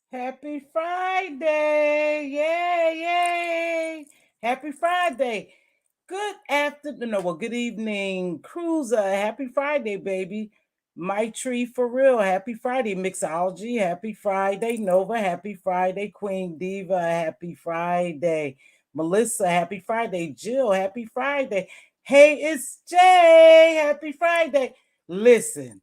Happy Friday. Yay. Happy Friday. Good afternoon. No, well, good evening, Cruiser. Happy Friday, baby. My tree for real. Happy Friday, Mixology. Happy Friday, Nova. Happy Friday, Queen Diva. Happy Friday, Melissa. Happy Friday, Jill. Happy Friday. Hey, it's Jay. Happy Friday. Listen,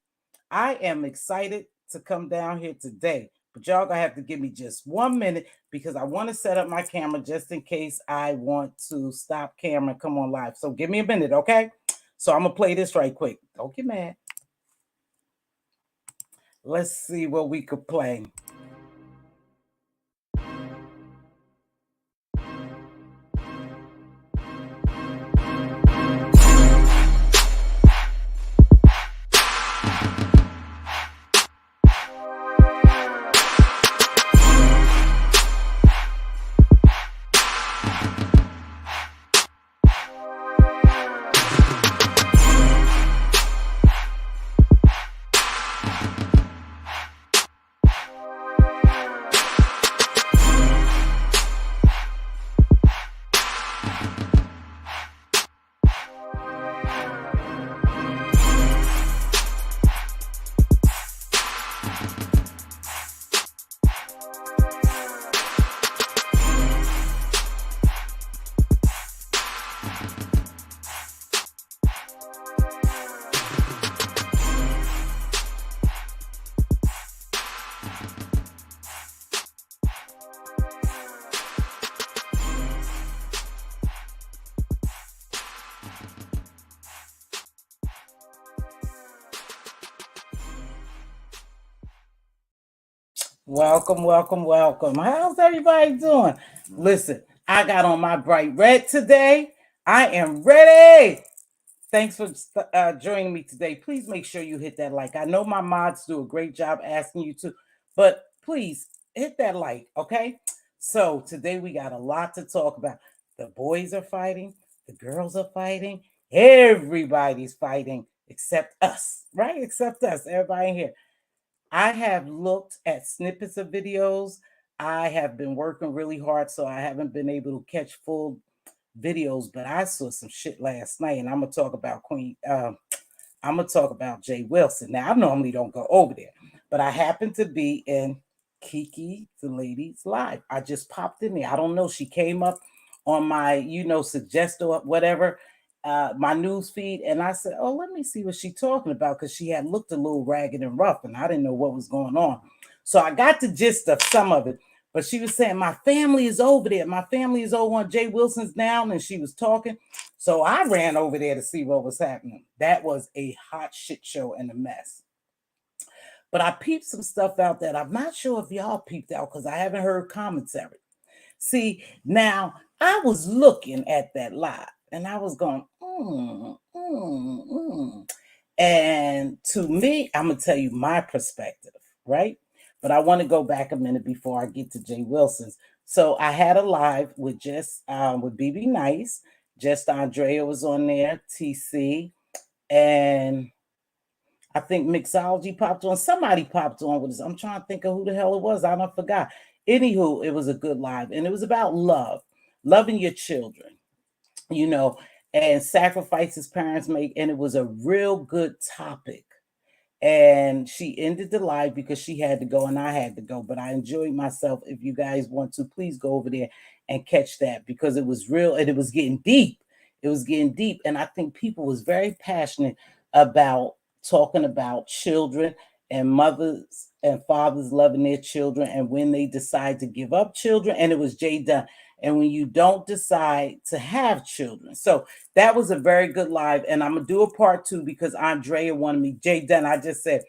I am excited to come down here today, but y'all gonna have to give me just 1 minute because I want to set up my camera just in case I want to stop camera and come on live. So give me a minute, okay? So I'm gonna play this right quick. Don't get mad. Let's see what we could play. Welcome. How's everybody doing? Listen, I got on my bright red today. I am ready. Thanks for joining me today. Please make sure you hit that like. I know my mods do a great job asking you to, but please hit that like, okay? So today we got a lot to talk about. The boys are fighting, the girls are fighting, everybody's fighting except us, right? Except us, everybody in here. I have looked at snippets of videos. I have been working really hard, so I haven't been able to catch full videos, but I saw some shit last night, and I'm gonna talk about I'm gonna talk about Jay Wilson. Now, I normally don't go over there, but I happened to be in Kiki the lady's live. I just popped in there. I don't know. She came up on my, suggest or whatever, my news feed, and I said, "Oh, let me see what she's talking about," because she had looked a little ragged and rough, and I didn't know what was going on. So I got the gist of some of it. But she was saying, my family is over there. My family is over on Jay Wilson's now. And she was talking. So I ran over there to see what was happening. That was a hot shit show and a mess. But I peeped some stuff out that I'm not sure if y'all peeped out because I haven't heard commentary. See, now I was looking at that live and I was going, And to me, I'm going to tell you my perspective, right? But I want to go back a minute before I get to Jay Wilson's. So I had a live with with BB Nice. Just Andrea was on there, TC, and I think Mixology popped on. Somebody popped on with us. I'm trying to think of who the hell it was. I don't forgot. Anywho, it was a good live, and it was about love, loving your children, and sacrifices parents make. And it was a real good topic. and she ended the live because she had to go and I had to go. But I enjoyed myself. If you guys want to, please go over there and catch that, because it was real and it was getting deep. It was getting deep. And I think people was very passionate about talking about children and mothers and fathers loving their children, and when they decide to give up children. And it was Jay Dunn. And when you don't decide to have children. So that was a very good live. And I'm going to do a part 2 because Andrea wanted me, Jay Dunn, I just said,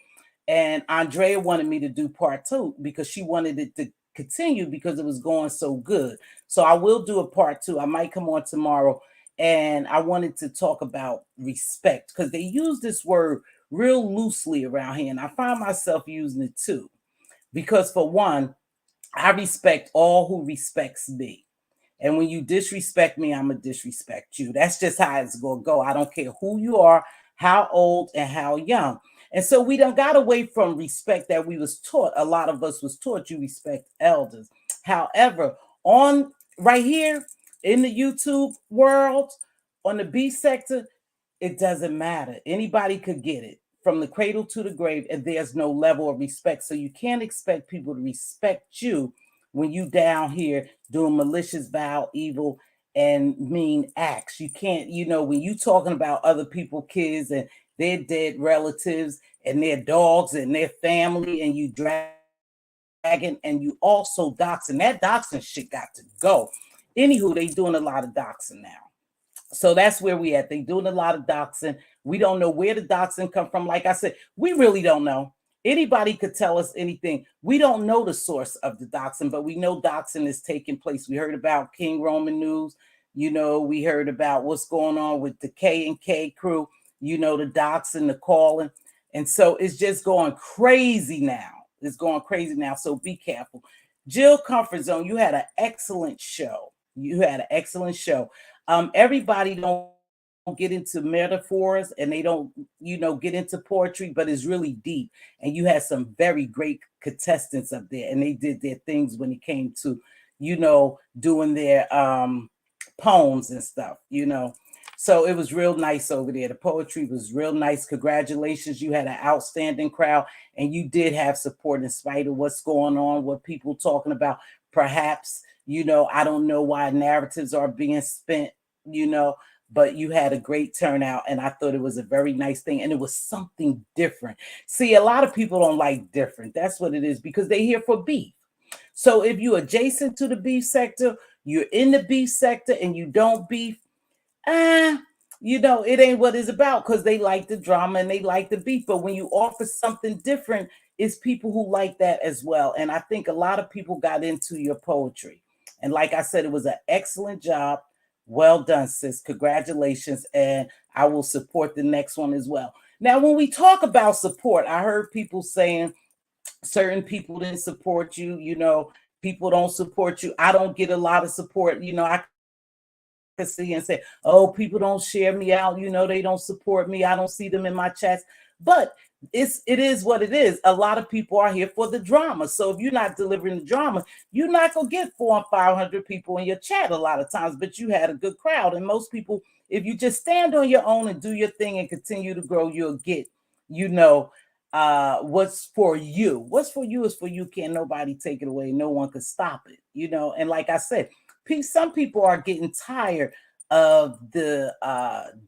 and Andrea wanted me to do part 2 because she wanted it to continue because it was going so good. So I will do a part 2. I might come on tomorrow. And I wanted to talk about respect, because they use this word real loosely around here. And I find myself using it too. Because for one, I respect all who respects me. And when you disrespect me, I'm going to disrespect you. That's just how it's going to go. I don't care who you are, how old, and how young. And so we done got away from respect that we was taught. A lot of us was taught you respect elders. However, on right here in the YouTube world, on the B sector, it doesn't matter. Anybody could get it from the cradle to the grave, and there's no level of respect. So you can't expect people to respect you when you down here doing malicious, vile, evil, and mean acts. You can't, when you talking about other people, kids, and their dead relatives, and their dogs, and their family, and you dragging, and you also doxing. That doxing shit got to go. Anywho, they doing a lot of doxing now. So that's where we at. They doing a lot of doxing. We don't know where the doxing come from. Like I said, we really don't know. Anybody could tell us anything. We don't know the source of the doxing, but we know doxing is taking place. We heard about King Roman News. We heard about what's going on with the K&K crew. The doxing, the calling. And so it's just going crazy now. It's going crazy now. So be careful. Jill Comfort Zone, you had an excellent show. Everybody don't get into metaphors, and they don't, get into poetry, but it's really deep. And you had some very great contestants up there, and they did their things when it came to, doing their poems and stuff, So it was real nice over there. The poetry was real nice. Congratulations. You had an outstanding crowd, and you did have support in spite of what's going on, what people talking about. Perhaps, I don't know why narratives are being spent, but you had a great turnout, and I thought it was a very nice thing, and it was something different. See, a lot of people don't like different. That's what it is, because they're here for beef. So if you're adjacent to the beef sector, you're in the beef sector, and you don't beef, it ain't what it's about, because they like the drama and they like the beef. But when you offer something different, it's people who like that as well. And I think a lot of people got into your poetry. And like I said, it was an excellent job. Well done, sis. Congratulations. And I will support the next one as well. Now, when we talk about support, I heard people saying certain people didn't support you. People don't support you. I don't get a lot of support. I could see and say, oh, people don't share me out. They don't support me. I don't see them in my chats. But it is what it is. A lot of people are here for the drama. So if you're not delivering the drama, you're not going to get 400 and 500 people in your chat a lot of times, but you had a good crowd. And most people, if you just stand on your own and do your thing and continue to grow, you'll get, what's for you. What's for you is for you. Can't nobody take it away. No one can stop it, And like I said, some people are getting tired of the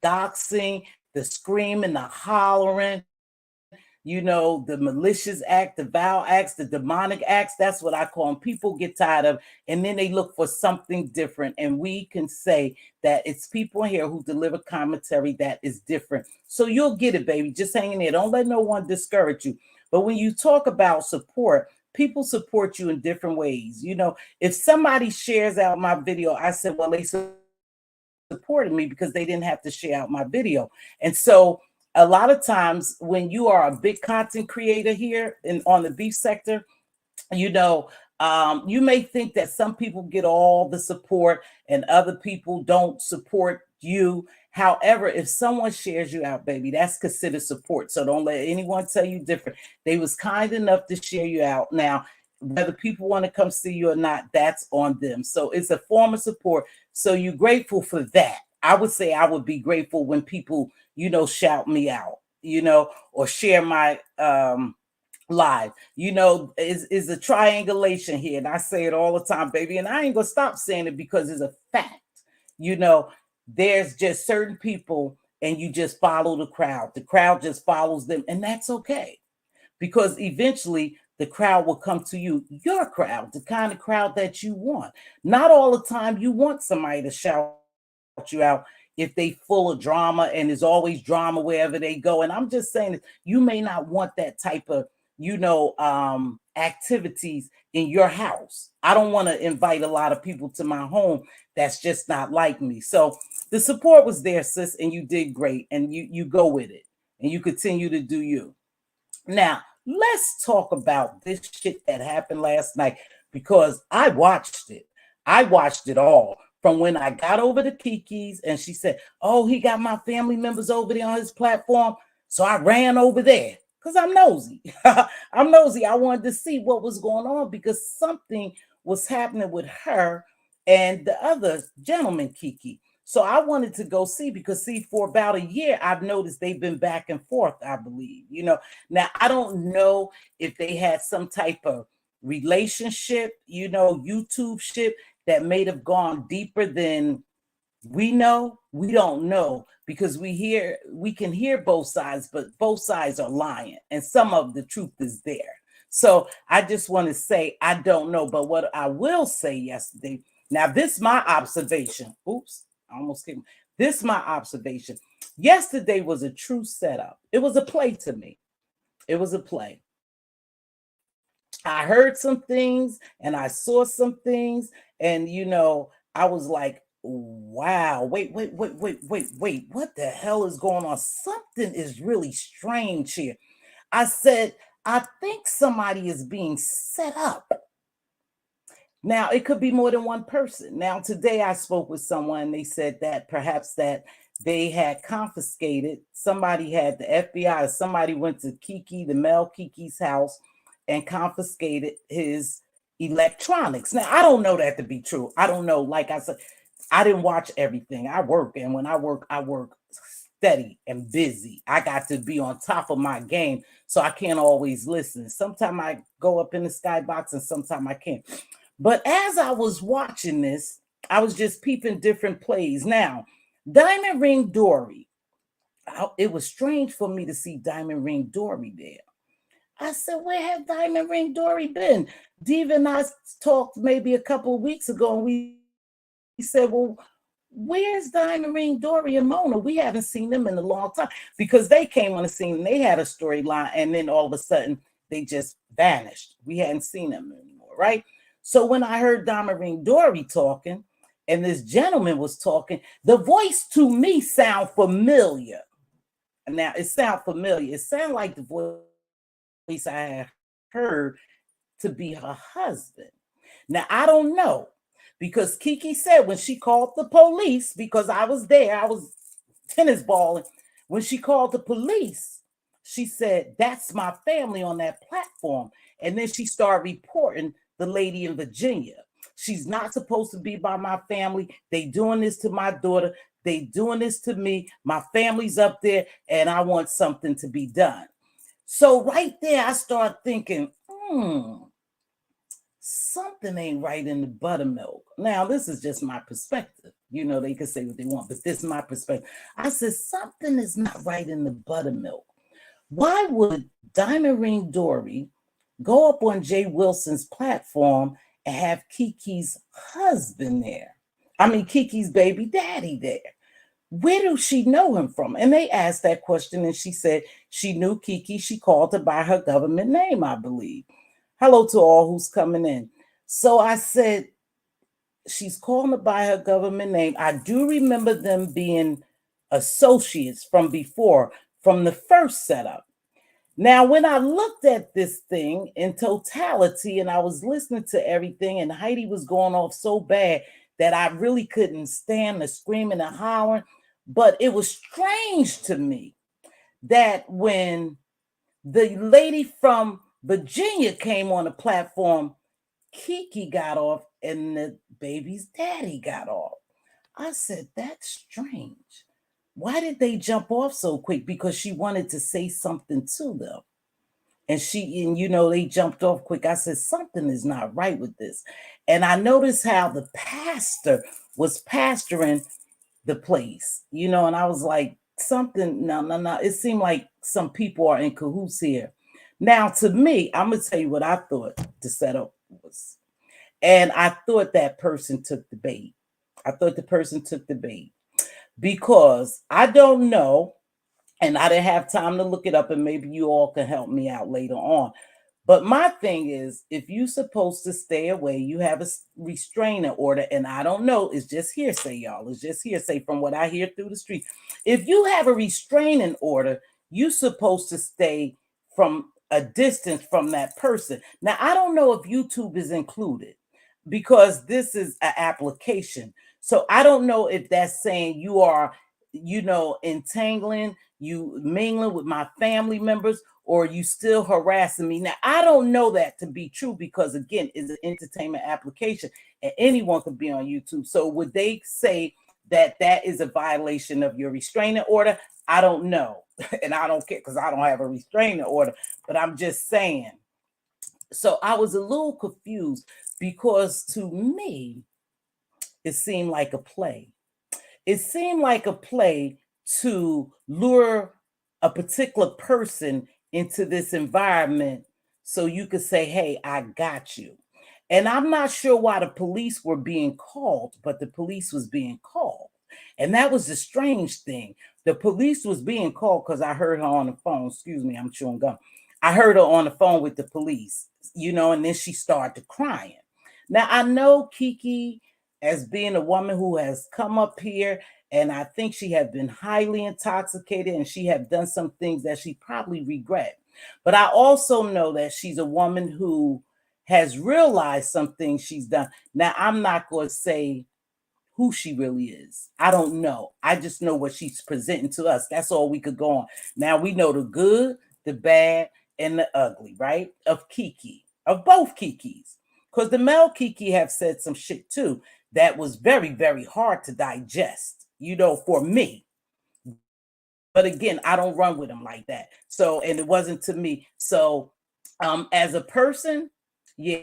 doxing, the screaming, the hollering, the malicious act, the vile acts, the demonic acts. That's what I call them. People get tired of, and then they look for something different. And we can say that it's people here who deliver commentary that is different. So you'll get it, baby. Just hang in there. Don't let no one discourage you. But when you talk about support, people support you in different ways. If somebody shares out my video, I said, well, they supported me because they didn't have to share out my video. And so a lot of times when you are a big content creator here on the beef sector, you may think that some people get all the support and other people don't support you. However, if someone shares you out, baby, that's considered support. So don't let anyone tell you different. They was kind enough to share you out. Now, whether people want to come see you or not, that's on them. So it's a form of support. So you're grateful for that. I would say I would be grateful when people, shout me out. or share my live, is a triangulation here. And I say it all the time, baby. And I ain't gonna stop saying it because it's a fact. There's just certain people and you just follow the crowd. The crowd just follows them, and that's okay. Because eventually the crowd will come to you, your crowd, the kind of crowd that you want. Not all the time you want somebody to shout you out if they full of drama and there's always drama wherever they go. And I'm just saying that you may not want that type of, activities in your house. I don't want to invite a lot of people to my home that's just not like me. So the support was there, sis, and you did great. And you go with it and you continue to do you. Now, let's talk about this shit that happened last night because I watched it. I watched it all from when I got over to Kiki's and she said, "Oh, he got my family members over there on his platform." So I ran over there because I'm nosy. I'm nosy. I wanted to see what was going on because something was happening with her and the other gentleman, Kiki. So I wanted to go see because, see, for about a year, I've noticed they've been back and forth, I believe. Now, I don't know if they had some type of relationship, YouTube ship that may have gone deeper than we know. We don't know because we can hear both sides, but both sides are lying and some of the truth is there. So I just want to say, I don't know. But what I will say yesterday, now this is my observation. Oops, I almost came. This is my observation. Yesterday was a true setup. It was a play to me. It was a play. I heard some things and I saw some things, and I was like, wow, wait, what the hell is going on? Something is really strange here. I said, I think somebody is being set up. Now, it could be more than one person. Now, today I spoke with someone. They said that perhaps that they had confiscated, somebody had the FBI, or somebody went to the male Kiki's house and confiscated his electronics. Now, I don't know that to be true. I don't know. Like I said, I didn't watch everything. I work, and when I work steady and busy. I got to be on top of my game, so I can't always listen. Sometimes I go up in the skybox and sometimes I can't. But as I was watching this, I was just peeping different plays. Now, Diamond Ring Dory, it was strange for me to see Diamond Ring Dory there. I said, where have Diamond Ring Dory been? Diva and I talked maybe a couple of weeks ago, and we said, well, where's Diamond Ring Dory and Mona? We haven't seen them in a long time because they came on the scene and they had a storyline, and then all of a sudden they just vanished. We hadn't seen them anymore, right? So when I heard Diamond Ring Dory talking and this gentleman was talking, the voice to me sound familiar. Now, it sound familiar. It sounded like the voice I had heard to be her husband. Now, I don't know, because Kiki said when she called the police, because I was there, I was tennis balling. When she called the police, she said, that's my family on that platform. And then she started reporting the lady in Virginia. She's not supposed to be by my family. They doing this to my daughter. They doing this to me. My family's up there, and I want something to be done. So right there, I start thinking, something ain't right in the buttermilk. Now, this is just my perspective. They can say what they want, but this is my perspective. I said, something is not right in the buttermilk. Why would Diamond Ring Dory go up on Jay Wilson's platform and have Kiki's husband there? I mean, Kiki's baby daddy there. Where does she know him from? And they asked that question, and she said she knew Kiki. She called her by her government name, I believe. Hello to all who's coming in. So I said, she's calling her by her government name. I do remember them being associates from before, from the first setup. Now, when I looked at this thing in totality and I was listening to everything, and Heidi was going off so bad that I really couldn't stand the screaming and hollering, but it was strange to me that when the lady from Virginia came on the platform, Kiki got off and the baby's daddy got off. I said, that's strange. why did they jump off so quick? Because she wanted to say something to them. And they jumped off quick. I said, something is not right with this. And I noticed how the pastor was pastoring the place, and I was like, something, no. It seemed like some people are in cahoots here. Now, to me, I'm going to tell you what I thought the setup was. And I thought that person took the bait. Because I don't know, and I didn't have time to look it up, and maybe you all can help me out later on. But my thing is, if you're supposed to stay away, you have a restraining order, and I don't know, it's just hearsay, y'all. It's just hearsay from what I hear through the street. If you have a restraining order, you're supposed to stay from a distance from that person. Now, I don't know if YouTube is included because this is an application. So I don't know if that's saying you are, entangling, you mingling with my family members, or you still harassing me. Now, I don't know that to be true because, again, it's an entertainment application and anyone could be on YouTube. So would they say that that is a violation of your restraining order? I don't know. And I don't care because I don't have a restraining order, but I'm just saying. So I was a little confused because to me, it seemed like a play. It seemed like a play to lure a particular person into this environment so you could say, hey, I got you. And I'm not sure why the police were being called, but the police was being called. And that was the strange thing. The police was being called because I heard her on the phone. Excuse me, I'm chewing gum. I heard her on the phone with the police, and then she started crying. Now, I know Kiki, as being a woman who has come up here, and I think she had been highly intoxicated and she had done some things that she probably regret. But I also know that she's a woman who has realized some things she's done. Now, I'm not going to say who she really is. I don't know. I just know what she's presenting to us. That's all we could go on. Now, we know the good, the bad, and the ugly, right? Of Kiki, of both Kikis. Because the male Kiki have said some shit too that was very, very hard to digest, for me. But again, I don't run with them like that. So, and it wasn't to me. So, as a person, yeah,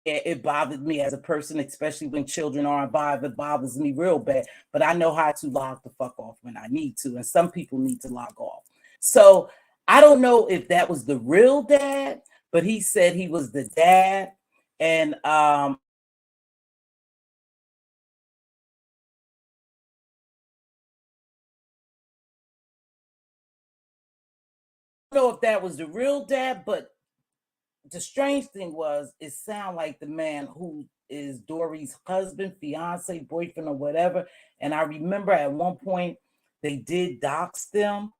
it bothered me as a person, especially when children are involved. It bothers me real bad. But I know how to log the fuck off when I need to. And some people need to log off. So I don't know if that was the real dad, but he said he was the dad. And know if that was the real dad, but the strange thing was it sounded like the man who is Dory's husband, fiance, boyfriend, or whatever. And I remember at one point they did dox them,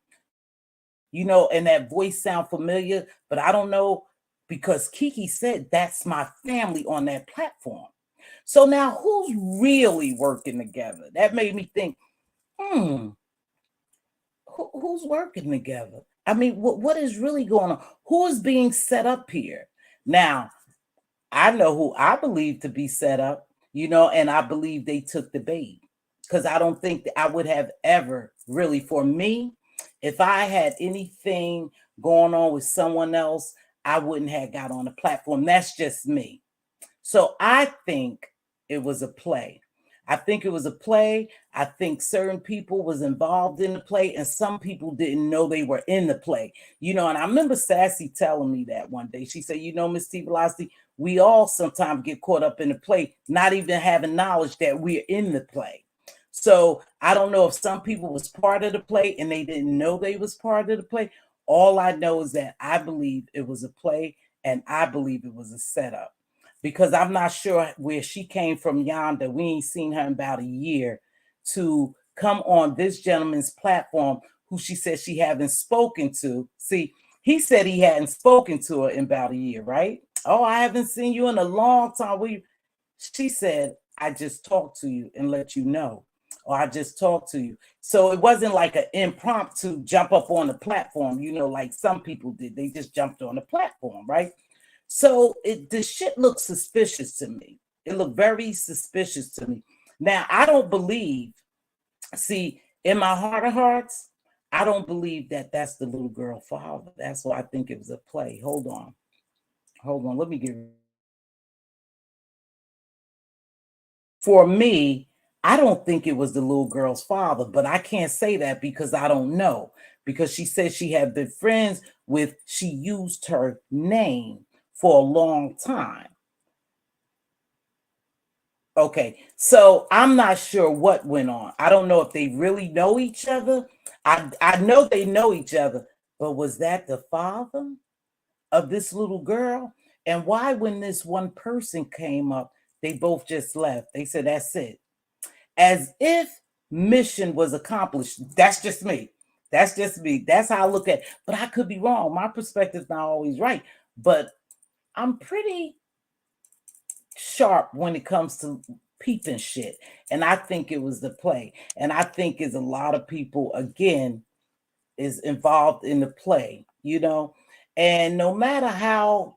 and that voice sound familiar, but I don't know because Kiki said that's my family on that platform. So now who's really working together? That made me think, who's working together? I mean, what is really going on? Who is being set up here? Now, I know who I believe to be set up, and I believe they took the bait because I don't think that I would have ever really, for me, if I had anything going on with someone else, I wouldn't have got on the platform. That's just me. So I think it was a play. I think it was a play. I think certain people was involved in the play and some people didn't know they were in the play. And I remember Sassy telling me that one day. She said, Mz.Teavalocity, we all sometimes get caught up in the play, not even having knowledge that we're in the play. So I don't know if some people was part of the play and they didn't know they was part of the play. All I know is that I believe it was a play and I believe it was a setup. Because I'm not sure where she came from yonder. We ain't seen her in about a year to come on this gentleman's platform who she said she haven't spoken to. See, he said he hadn't spoken to her in about a year, right? Oh, I haven't seen you in a long time. She said, I just talked to you and let you know. Or I just talked to you. So it wasn't like an impromptu jump up on the platform, like some people did. They just jumped on the platform, right? So the shit looked suspicious to me. It looked very suspicious to me. Now, I don't believe, see, In my heart of hearts, I don't believe that that's the little girl father. That's why I think it was a play. Hold on. Let me get. For me, I don't think it was the little girl's father, but I can't say that because I don't know. Because she said she had been friends with, she used her name for a long time. Okay, so I'm not sure what went on. I don't know if they really know each other. I know they know each other, but was that the father of this little girl? And why, when this one person came up, they both just left? They said, that's it. As if mission was accomplished. That's just me. That's just me. That's how I look at it. But I could be wrong. My perspective's not always right. But I'm pretty sharp when it comes to peeping shit. And I think it was the play. And I think is a lot of people, again, is involved in the play, you know. And no matter how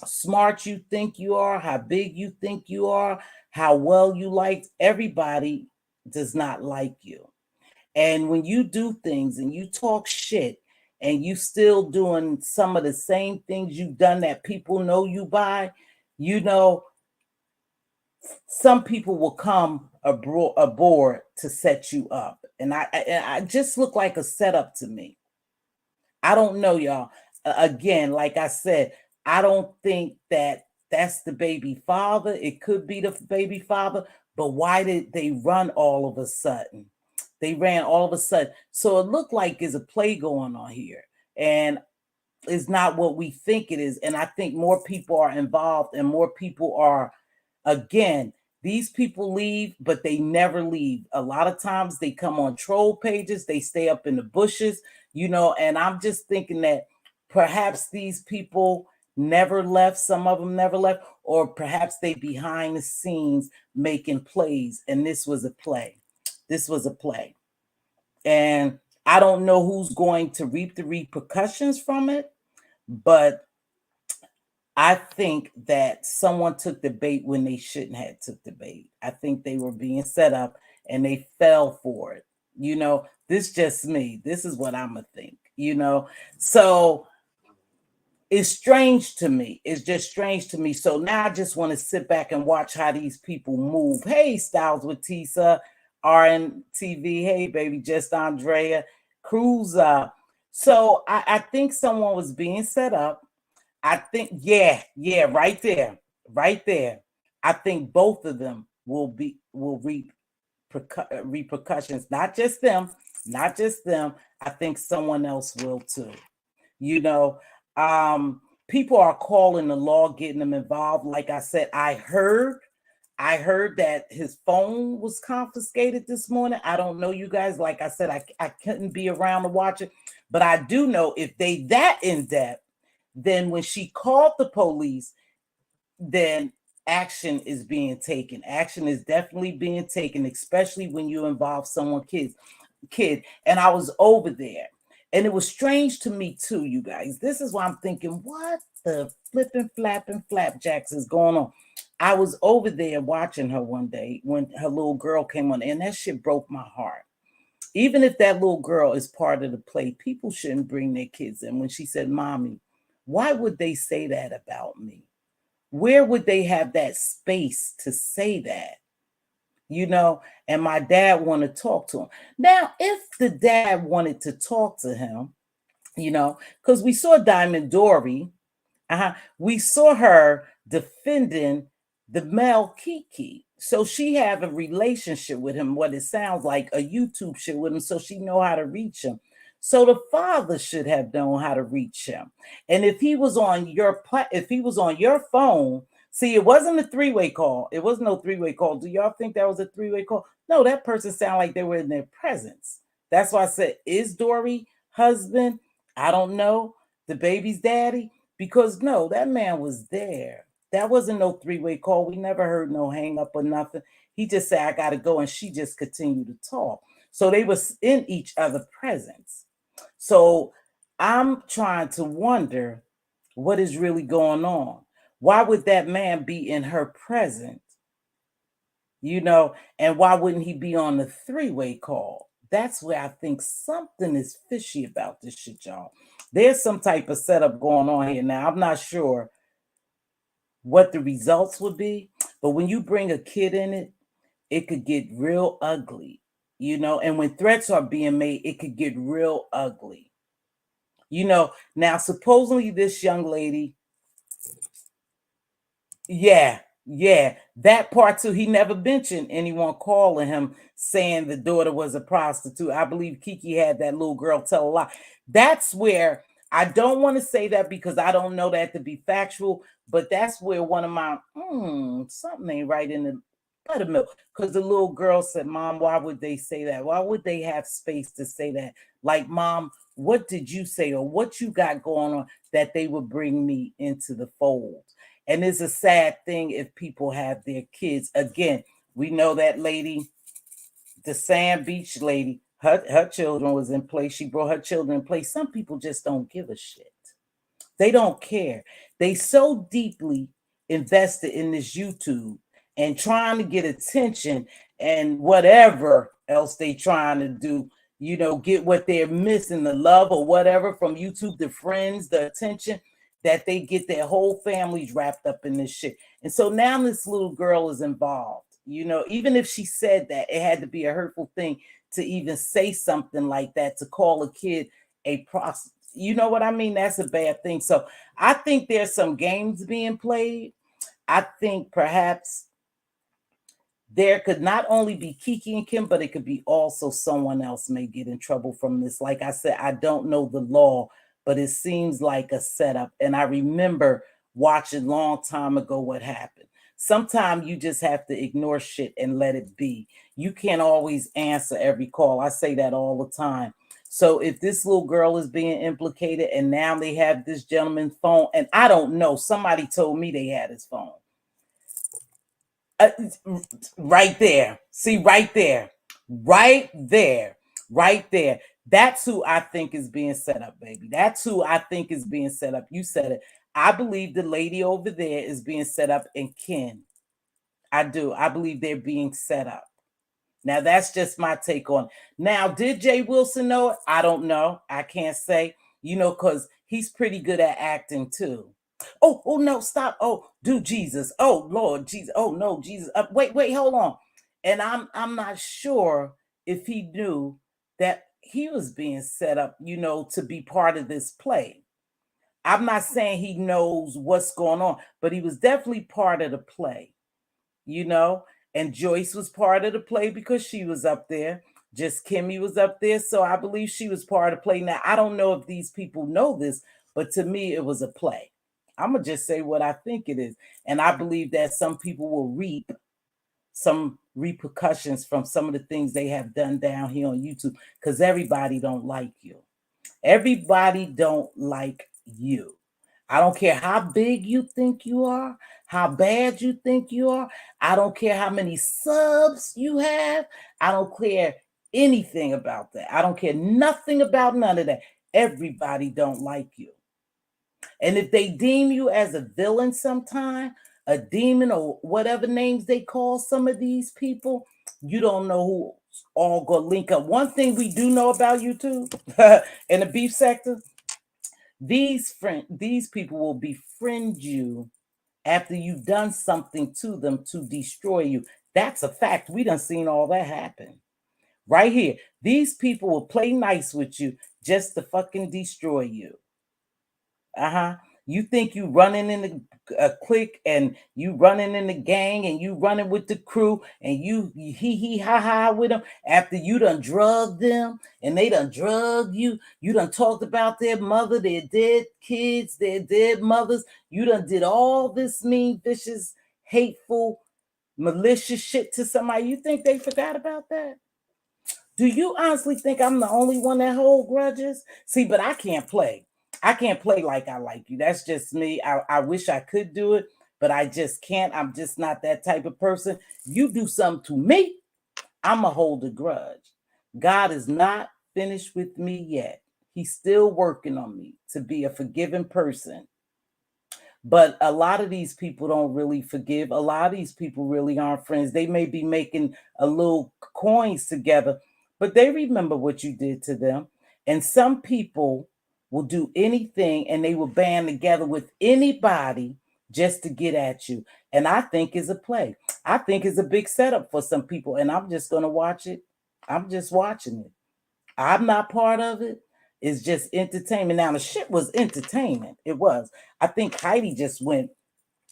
smart you think you are, how big you think you are, how well you like, everybody does not like you. And when you do things and you talk shit and you still doing some of the same things you've done that people know you by, you know, some people will come aboard to set you up. And I just look like a setup to me. I don't know, y'all. Again, like I said, I don't think that that's the baby father. It could be the baby father, but why did they run all of a sudden? They ran all of a sudden. So it looked like there's a play going on here. And it's not what we think it is. And I think more people are involved and more people are, again, these people leave, but they never leave. A lot of times they come on troll pages, they stay up in the bushes, you know, and I'm just thinking that perhaps these people never left, some of them never left, or perhaps they behind the scenes making plays, and this was a play. This was a play. And I don't know who's going to reap the repercussions from it, but I think that someone took the bait when they shouldn't have took the bait. I think they were being set up and they fell for it. You know, this just me. This is what I'm gonna think, you know. So it's strange to me. It's just strange to me. So now I just want to sit back and watch how these people move. Hey, Styles with Tisa, RNTV. Hey, baby, just Andrea, Cruz. So I think someone was being set up. I think, yeah, right there, right there. I think both of them will reap repercussions. Not just them, not just them. I think someone else will too. You know, people are calling the law, getting them involved. Like I said, I heard that his phone was confiscated this morning. I don't know, you guys. Like I said, I couldn't be around to watch it, but I do know if they that in depth, then when she called the police, then action is being taken. Action is definitely being taken, especially when you involve someone kid. And I was over there. And it was strange to me too, you guys. This is why I'm thinking, what the flipping flapping flapjacks is going on? I was over there watching her one day when her little girl came on, and that shit broke my heart. Even if that little girl is part of the play, people shouldn't bring their kids in. When she said, Mommy, why would they say that about me? Where would they have that space to say that? You know, and my dad wanted to talk to him. Now, if the dad wanted to talk to him, you know, because we saw Diamond Dory, we saw her defending the male Kiki. So she have a relationship with him, what it sounds like, a YouTube shit with him, so she know how to reach him. So the father should have known how to reach him. And if he was on your phone, see, it wasn't a three-way call. It was no three-way call. Do y'all think that was a three-way call? No, that person sounded like they were in their presence. That's why I said, is Dory husband? I don't know. The baby's daddy? Because no, that man was there. That wasn't no three-way call. We never heard no hang up or nothing. He just said, I gotta go, and she just continued to talk. So they was in each other's presence. So I'm trying to wonder what is really going on. Why would that man be in her presence you know, and why wouldn't he be on the three-way call? That's where I think something is fishy about this shit, y'all. There's some type of setup going on here. Now, I'm not sure what the results would be, but when you bring a kid in it, it could get real ugly, you know, and when threats are being made, it could get real ugly. You know, now supposedly this young lady, yeah, yeah, that part too. He never mentioned anyone calling him saying the daughter was a prostitute. I believe Kiki had that little girl tell a lie. That's where I don't want to say that because I don't know that to be factual, but that's where one of my something ain't right in the buttermilk. Because the little girl said, "Mom, why would they say that? Why would they have space to say that? Like, Mom, what did you say or what you got going on that they would bring me into the fold?" And it's a sad thing if people have their kids. Again, we know that lady, the Sand Beach lady, her children was in place. She brought her children in place. Some people just don't give a shit. They don't care. They so deeply invested in this YouTube and trying to get attention and whatever else they trying to do, you know, get what they're missing, the love or whatever from YouTube, the friends, the attention, that they get their whole families wrapped up in this shit. And so now this little girl is involved. You know, even if she said that, it had to be a hurtful thing to even say something like that, to call a kid a prostitute. You know what I mean? That's a bad thing. So I think there's some games being played. I think perhaps there could not only be Kiki and Kim, but it could be also someone else may get in trouble from this. Like I said, I don't know the law, but it seems like a setup. And I remember watching long time ago what happened. Sometimes you just have to ignore shit and let it be. You can't always answer every call. I say that all the time. So if this little girl is being implicated and now they have this gentleman's phone, and I don't know, somebody told me they had his phone. Uh, right there. See, right there. Right there. Right there. That's who I think is being set up, baby. That's who I think is being set up. You said it. I believe the lady over there is being set up, and Ken. I do. I believe they're being set up. Now, that's just my take on it. Now, did Jay Wilson know it? I don't know. I can't say, you know, because he's pretty good at acting too. Oh, no, stop. Oh, do Jesus. Oh, Lord, Jesus. Oh, no, Jesus. Wait, hold on. And I'm not sure if he knew that he was being set up, you know, to be part of this play. I'm not saying he knows what's going on, but he was definitely part of the play, you know. And Joyce was part of the play because she was up there. Just Kimmy was up there. So I believe she was part of the play. Now, I don't know if these people know this, but to me, it was a play. I'm going to just say what I think it is. And I believe that some people will reap some repercussions from some of the things they have done down here on YouTube because everybody don't like you. Everybody don't like you. I don't care how big you think you are, how bad you think you are. I don't care how many subs you have. I don't care anything about that. I don't care nothing about none of that. Everybody don't like you. And if they deem you as a villain sometime, a demon or whatever names they call some of these people, you don't know who all gonna link up. One thing we do know about YouTube in the beef sector, these people will befriend you after you've done something to them to destroy you. That's a fact. We done seen all that happen. Right here. These people will play nice with you just to fucking destroy you. Uh-huh. You think you running in the clique and you running in the gang and you running with the crew and you hee ha ha with them after you done drugged them and they done drugged you. You done talked about their mother, their dead kids, their dead mothers. You done did all this mean, vicious, hateful, malicious shit to somebody. You think they forgot about that? Do you honestly think I'm the only one that hold grudges? See, but I can't play. I can't play like I like you. That's just me. I wish I could do it, but I just can't. I'm just not that type of person. You do something to me, I'm going to hold a grudge. God is not finished with me yet. He's still working on me to be a forgiving person. But a lot of these people don't really forgive. A lot of these people really aren't friends. They may be making a little coins together, but they remember what you did to them. And some people will do anything and they will band together with anybody just to get at you. And I think it's a play. I think it's a big setup for some people. And I'm just going to watch it. I'm just watching it. I'm not part of it. It's just entertainment. Now, the shit was entertainment. It was. I think Heidi just went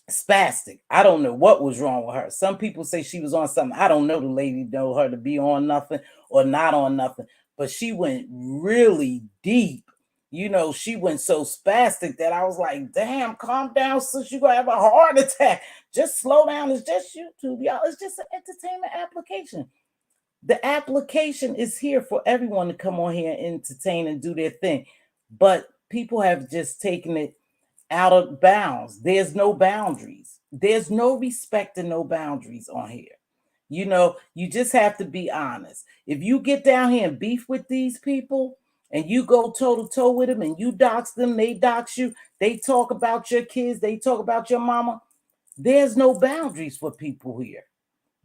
spastic. I don't know what was wrong with her. Some people say she was on something. I don't know the lady, know her to be on nothing or not on nothing, but she went really deep. You know, she went so spastic that I was like, damn, calm down, sis. You're going to have a heart attack. Just slow down. It's just YouTube, y'all. It's just an entertainment application. The application is here for everyone to come on here and entertain and do their thing. But people have just taken it out of bounds. There's no boundaries. There's no respect and no boundaries on here. You know, you just have to be honest. If you get down here and beef with these people and you go toe to toe with them and you dox them, they dox you, they talk about your kids, they talk about your mama, there's no boundaries for people here.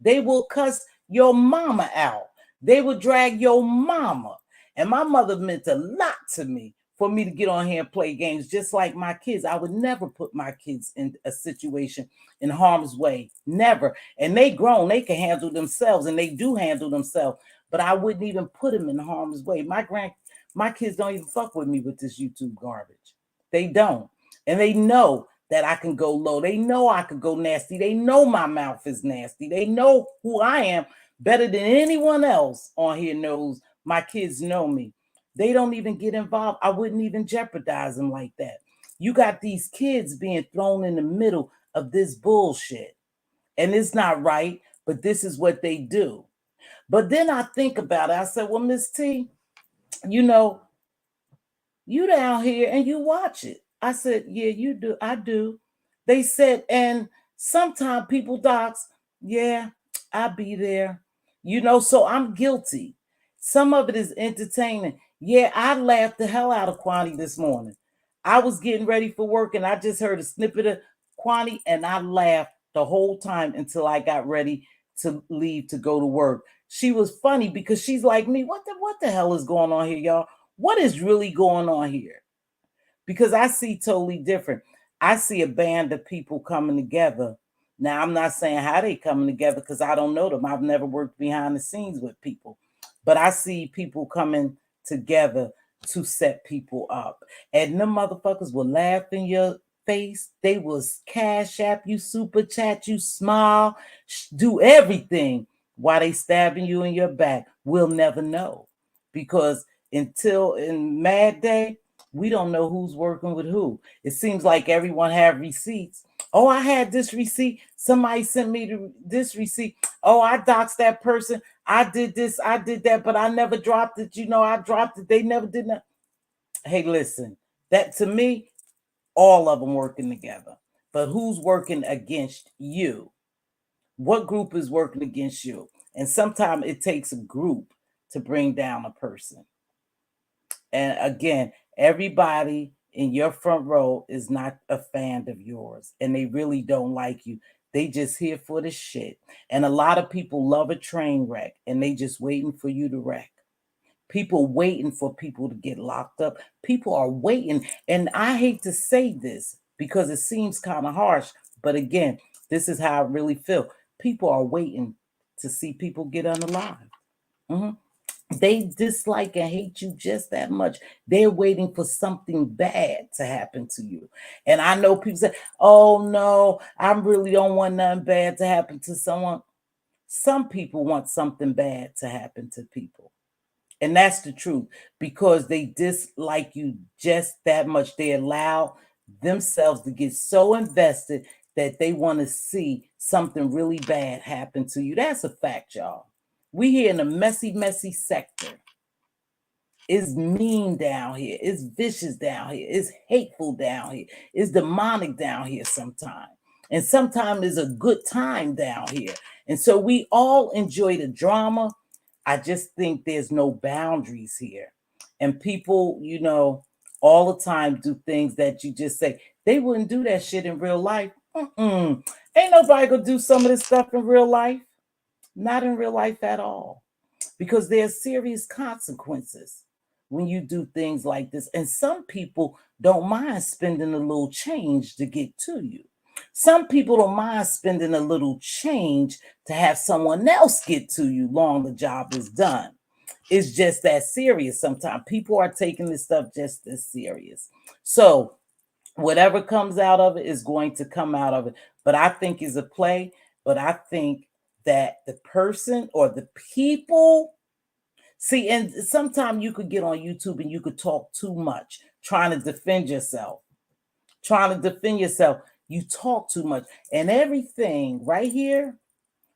They will cuss your mama out. They will drag your mama. And my mother meant a lot to me for me to get on here and play games just like my kids. I would never put my kids in a situation in harm's way. Never. And they grown. They can handle themselves and they do handle themselves. But I wouldn't even put them in harm's way. My kids don't even fuck with me with this YouTube garbage. They don't. And they know that I can go low. They know I could go nasty. They know my mouth is nasty. They know who I am better than anyone else on here knows. My kids know me. They don't even get involved. I wouldn't even jeopardize them like that. You got these kids being thrown in the middle of this bullshit. And it's not right, but this is what they do. But then I think about it. I said, well, Miss T, you know, you down here and you watch it. I said, yeah, you do. I do. They said, and sometimes people docs, yeah, I'll be there. You know, so I'm guilty. Some of it is entertaining. Yeah, I laughed the hell out of Kwani this morning. I was getting ready for work and I just heard a snippet of Kwani and I laughed the whole time until I got ready to leave to go to work. She was funny because she's like me. What the hell is going on here, y'all? What is really going on here? Because I see totally different. I see a band of people coming together. Now, I'm not saying how they coming together because I don't know them. I've never worked behind the scenes with people. But I see people coming together to set people up. And them motherfuckers will laugh in your face. They will cash app you, super chat you, smile, do everything while they stabbing you in your back. We'll never know. Because until in Mad Day, we don't know who's working with who. It seems like everyone have receipts. Oh, I had this receipt. Somebody sent me this receipt. Oh, I doxed that person. I did this, I did that, but I never dropped it. You know, I dropped it. They never did that. Hey, listen, that to me, all of them working together. But who's working against you? What group is working against you? And sometimes it takes a group to bring down a person. And again, everybody in your front row is not a fan of yours and they really don't like you. They just here for the shit. And a lot of people love a train wreck and they just waiting for you to wreck. People waiting for people to get locked up. People are waiting. And I hate to say this because it seems kind of harsh. But again, this is how I really feel. People are waiting to see people get unalive. Mm-hmm. They dislike and hate you just that much. They're waiting for something bad to happen to you. And I know people say, oh no, I really don't want nothing bad to happen to someone. Some people want something bad to happen to people. And that's the truth because they dislike you just that much. They allow themselves to get so invested that they want to see something really bad happen to you. That's a fact, y'all. We here in a messy, messy sector. It's mean down here. It's vicious down here. It's hateful down here. It's demonic down here sometimes. And sometimes it's a good time down here. And so we all enjoy the drama. I just think there's no boundaries here. And people, you know, all the time do things that you just say they wouldn't do that shit in real life. Ain't nobody gonna do some of this stuff in real life. Not in real life at all. Because there's serious consequences when you do things like this. And some people don't mind spending a little change to get to you. Some people don't mind spending a little change to have someone else get to you long the job is done. It's just that serious sometimes. People are taking this stuff just as serious. So whatever comes out of it is going to come out of it. But I think it's a play. But I think that the person or the people see, and sometimes you could get on YouTube and you could talk too much, trying to defend yourself. You talk too much. And everything right here,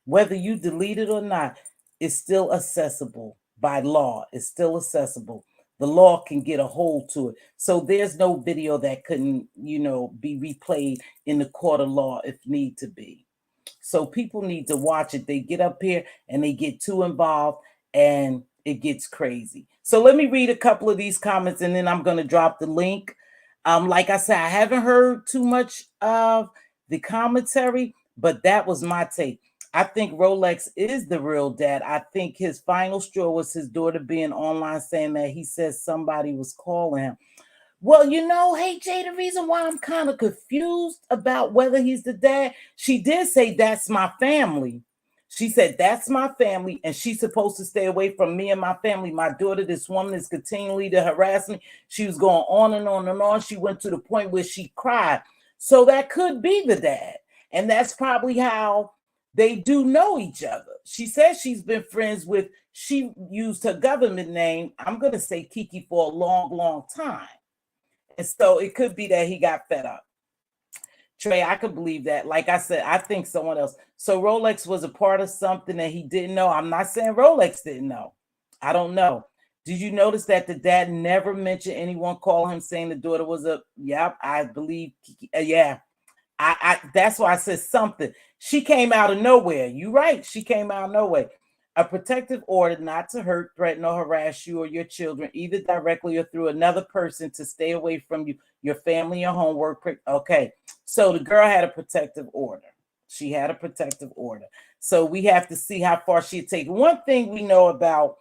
whether you delete it or not, is still accessible by law. It's still accessible. The law can get a hold to it. So there's no video that couldn't, be replayed in the court of law if need to be. So people need to watch it. They get up here and they get too involved and it gets crazy. So let me read a couple of these comments and then I'm going to drop the link. Like I said, I haven't heard too much of the commentary, but that was my take. I think Rolex is the real dad. I think his final straw was his daughter being online saying that he says somebody was calling him. Well, hey, Jay, the reason why I'm kind of confused about whether he's the dad, she did say, that's my family. She said, that's my family, and she's supposed to stay away from me and my family. My daughter, this woman is continually to harass me. She was going on and on and on. She went to the point where she cried. So that could be the dad. And that's probably how they do know each other. She says she's been friends with, she used her government name, I'm going to say Kiki, for a long, long time. And so it could be that he got fed up. Trey, I could believe that. Like I said, I think someone else. So Rolex was a part of something that he didn't know. I'm not saying Rolex didn't know. I don't know. Did you notice that the dad never mentioned anyone calling him saying the daughter was a, I believe, yeah. I that's why I said something. She came out of nowhere. You're right. She came out of nowhere. A protective order not to hurt, threaten, or harass you or your children, either directly or through another person, to stay away from you, your family, your homework. Okay. So the girl had a protective order. She had a protective order. So we have to see how far she'd take. One thing we know about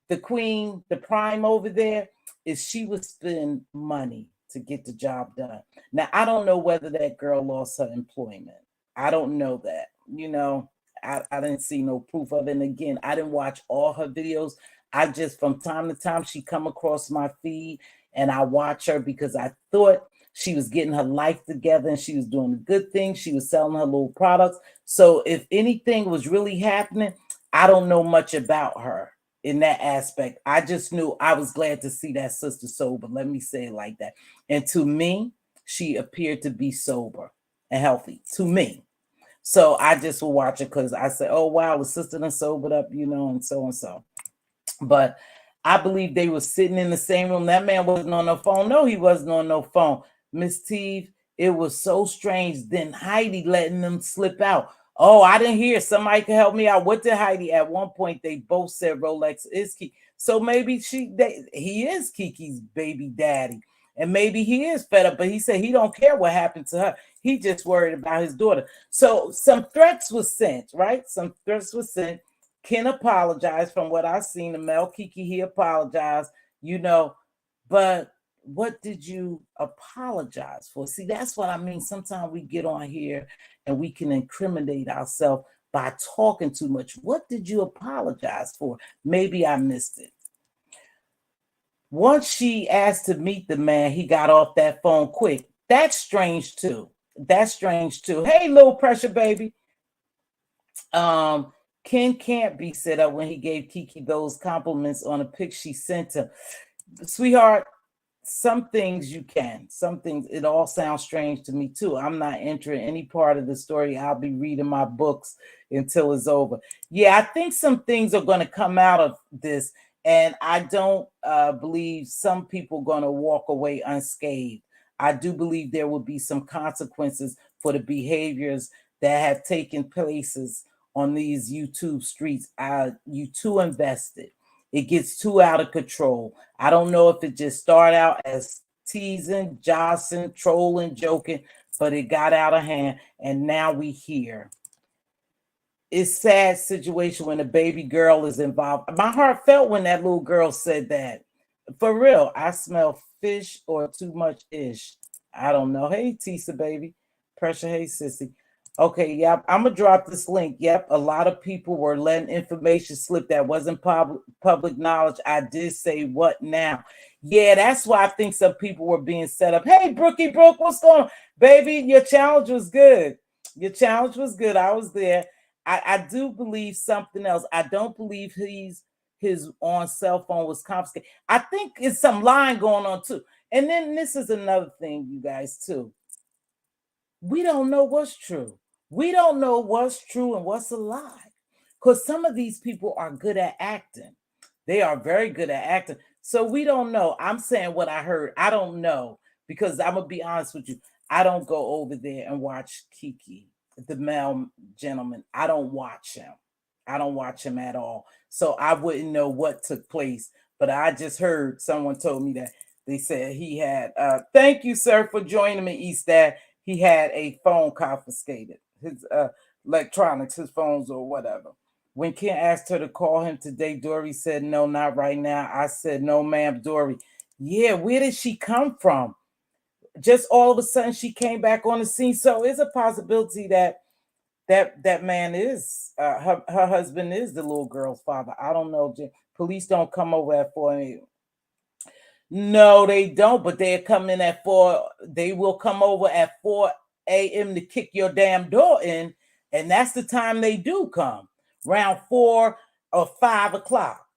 the queen, the prime over there, is she would spend money to get the job done. Now, I don't know whether that girl lost her employment. I don't know that. I didn't see no proof of it. And again, I didn't watch all her videos. I just, from time to time, she come across my feed and I watch her because I thought she was getting her life together and she was doing a good thing. She was selling her little products. So if anything was really happening, I don't know much about her in that aspect. I just knew I was glad to see that sister sober. Let me say it like that. And to me, she appeared to be sober and healthy to me. So I just will watch it because I said, oh, wow, the sister done sobered up, and so and so. But I believe they were sitting in the same room. That man wasn't on no phone. No, he wasn't on no phone. Mz.Teav, it was so strange. Then Heidi letting them slip out. Oh, I didn't hear. Somebody can help me out. What did Heidi? At one point, they both said Rolex is Kiki. So maybe he is Kiki's baby daddy. And maybe he is fed up, but he said he don't care what happened to her. He just worried about his daughter. So some threats were sent, right? Some threats were sent. Ken apologized from what I've seen. The Mel Kiki, he apologized, but what did you apologize for? See, that's what I mean. Sometimes we get on here and we can incriminate ourselves by talking too much. What did you apologize for? Maybe I missed it. Once she asked to meet the man, he got off that phone quick. That's strange too. Hey, little pressure baby. Ken can't be set up when he gave Kiki those compliments on a pic she sent him. Sweetheart, some things you can. Some things, it all sounds strange to me too. I'm not entering any part of the story. I'll be reading my books until it's over. Yeah, I think some things are going to come out of this. And I don't believe some people are going to walk away unscathed. I do believe there will be some consequences for the behaviors that have taken places on these YouTube streets. You too invested. It gets too out of control. I don't know if it just started out as teasing, jostling, trolling, joking, but it got out of hand, and now we here. It's sad situation when a baby girl is involved. My heart felt when that little girl said that. For real, I smell fish or too much ish. I don't know. Hey, Tisa, baby. Pressure, hey, sissy. Okay, yep. I'm gonna drop this link. Yep, a lot of people were letting information slip that wasn't public knowledge. I did say what now? Yeah, that's why I think some people were being set up. Hey, Brookie Brooke, what's going on, baby? Your challenge was good. Your challenge was good. I was there. I do believe something else. I don't believe his on cell phone was confiscated. I think it's some lying going on too. And then this is another thing, you guys, too. We don't know what's true. We don't know what's true and what's a lie. Because some of these people are good at acting. They are very good at acting. So we don't know. I'm saying what I heard. I don't know. Because I'm going to be honest with you. I don't go over there and watch Kiki, the male gentleman. I don't watch him. I don't watch him at all. So I wouldn't know what took place. But I just heard someone told me that they said he had, thank you, sir, for joining me, Eastad. He had a phone confiscated, his electronics, his phones or whatever. When Ken asked her to call him today, Dory said, no, not right now. I said, no, ma'am, Dory. Yeah, where did she come from? Just all of a sudden she came back on the scene. So it's a possibility that that man is her husband is the little girl's father. I don't know. Police don't come over at 4 a.m. No, they don't, but they come in at 4. They will come over at 4 a.m. to kick your damn door in, and that's the time they do come, around 4 or 5 o'clock.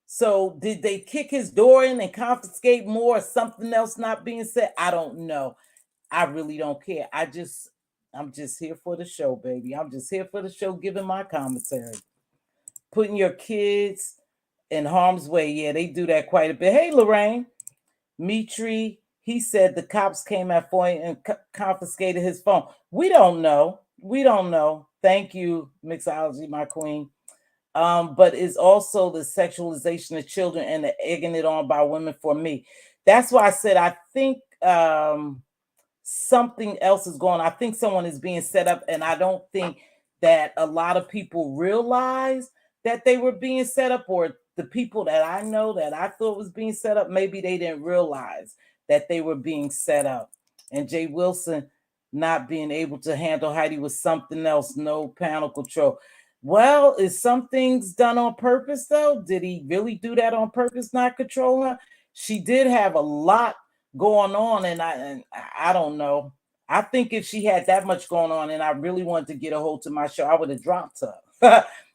So did they kick his door in and confiscate more or something else not being said? I don't know. I really don't care. I'm just here for the show, baby. I'm just here for the show, giving my commentary. Putting your kids in harm's way. Yeah, they do that quite a bit. Hey, Lorraine. Mitri, he said the cops came at 4 and confiscated his phone. We don't know. We don't know. Thank you, Mixology, my queen. But it's also the sexualization of children and the egging it on by women for me. That's why I said I think something else is going on. I think someone is being set up, and I don't think that a lot of people realize that they were being set up, or the people that I know that I thought was being set up, maybe they didn't realize that they were being set up. And Jay Wilson not being able to handle Heidi was something else. No panel control. Well, is some things done on purpose though? Did he really do that on purpose, not control her? She did have a lot going on, and I don't know. I think if she had that much going on and I really wanted to get a hold to my show, I would have dropped her.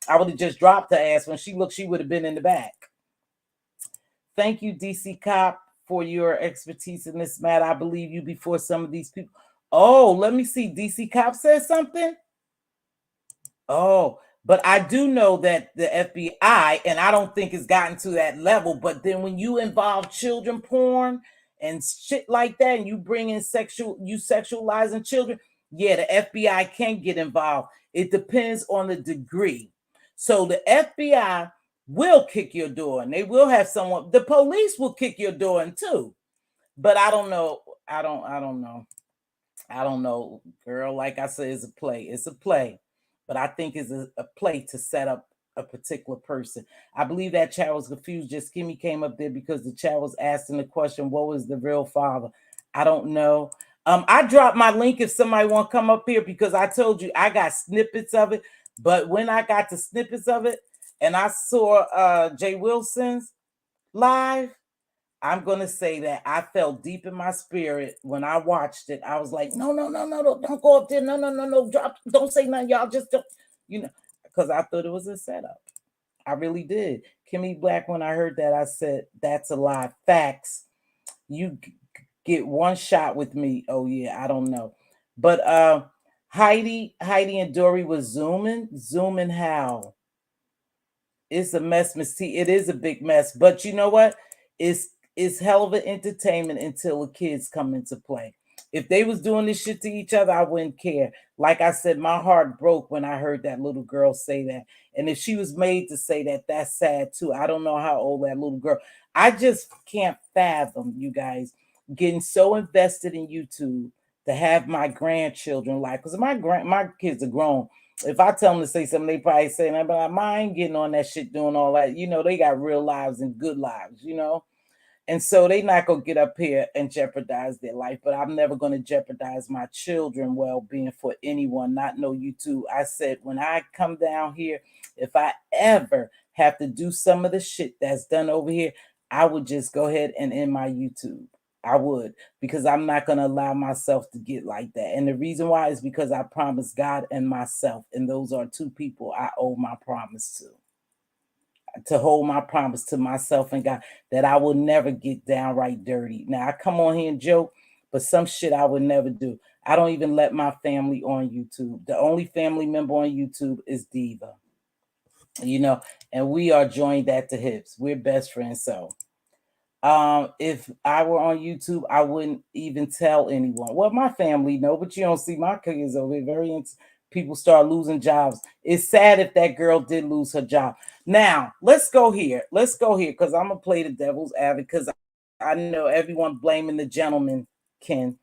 I would have just dropped her ass. When she looked, she would have been in the back. Thank you, DC Cop, for your expertise in this matter. I believe you before some of these people. Oh, let me see. DC Cop says something. Oh, but I do know that the FBI, and I don't think it's gotten to that level, but then when you involve children porn and shit like that, and you bring in you sexualizing children, yeah, the FBI can get involved. It depends on the degree. So the FBI will kick your door, and they will have someone. The police will kick your door in too. But I don't know. I don't know. I don't know, girl. Like I said, it's a play. It's a play. But I think it's a play to set up a particular person. I believe that chat was confused. Just Kimmy came up there because the chat was asking the question, what was the real father? I don't know. I dropped my link if somebody want to come up here, because I told you I got snippets of it. But when I got the snippets of it and I saw Jay Wilson's live, I'm going to say that I felt deep in my spirit when I watched it. I was like, no, don't go up there. No, drop, don't say nothing. Y'all just don't, because I thought it was a setup. I really did. Kimmy Black, when I heard that, I said, that's a lie. Facts. You get one shot with me. Oh, yeah, I don't know. But Heidi and Dory was zooming how? It's a mess, Miss T. It is a big mess. But you know what? It's hell of an entertainment until the kids come into play. If they was doing this shit to each other, I wouldn't care. Like I said, my heart broke when I heard that little girl say that. And if she was made to say that, that's sad too. I don't know how old that little girl. I just can't fathom, you guys. getting so invested in YouTube to have my grandchildren like, because my kids are grown. If I tell them to say something, they probably say, "I'm like, I ain't getting on that shit doing all that." They got real lives and good lives. And so they not gonna get up here and jeopardize their life. But I'm never gonna jeopardize my children well-being for anyone, not no YouTube. I said when I come down here, if I ever have to do some of the shit that's done over here, I would just go ahead and end my YouTube. I would, because I'm not gonna allow myself to get like that. And the reason why is because I promised God and myself, and those are two people I owe my promise to hold my promise to myself and God that I will never get downright dirty. Now I come on here and joke, but some shit I would never do. I don't even let my family on YouTube. The only family member on YouTube is Diva, and we are joined at the hips. We're best friends. So if I were on YouTube, I wouldn't even tell anyone. Well, my family know, but you don't see my kids over here. People start losing jobs. It's sad if that girl did lose her job. Now, let's go here. Because I'm gonna play the devil's advocate, because I know everyone blaming the gentleman, Ken,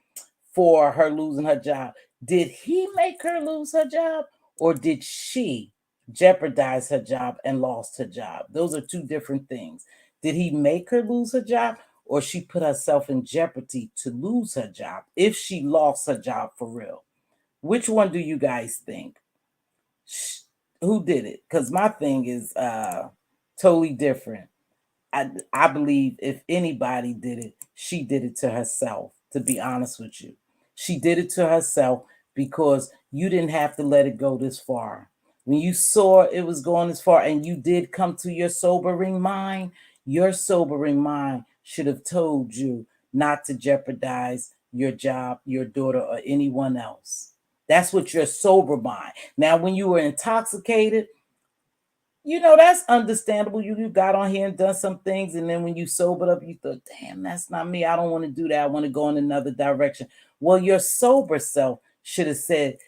for her losing her job. Did he make her lose her job, or did she jeopardize her job and lost her job? Those are two different things. Did he make her lose her job, or she put herself in jeopardy to lose her job if she lost her job for real? Which one do you guys think? Who did it? Because my thing is totally different. I believe if anybody did it, she did it to herself, to be honest with you. She did it to herself because you didn't have to let it go this far. When you saw it was going this far and you did come to your sobering mind should have told you not to jeopardize your job, your daughter, or anyone else. That's what your sober mind. Now, when you were intoxicated, that's understandable. You got on here and done some things, and then when you sobered up, you thought, damn, that's not me. I don't want to do that. I want to go in another direction. Well, your sober self should have said,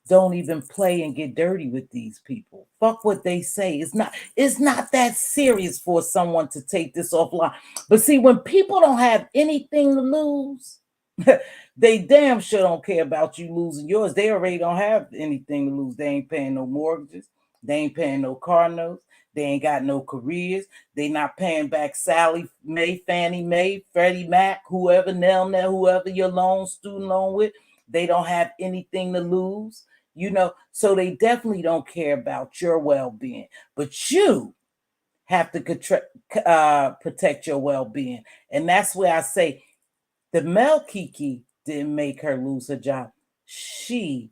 don't even play and get dirty with these people. Fuck what they say. It's not that serious for someone to take this offline. But see, when people don't have anything to lose, they damn sure don't care about you losing yours. They already don't have anything to lose. They ain't paying no mortgages. They ain't paying no car notes. They ain't got no careers. They not paying back Sally Mae, Fannie Mae, Freddie Mac, whoever, whoever your student loan with. They don't have anything to lose, so they definitely don't care about your well-being. But you have to protect your well-being. And that's where I say the Mel Kiki didn't make her lose her job. She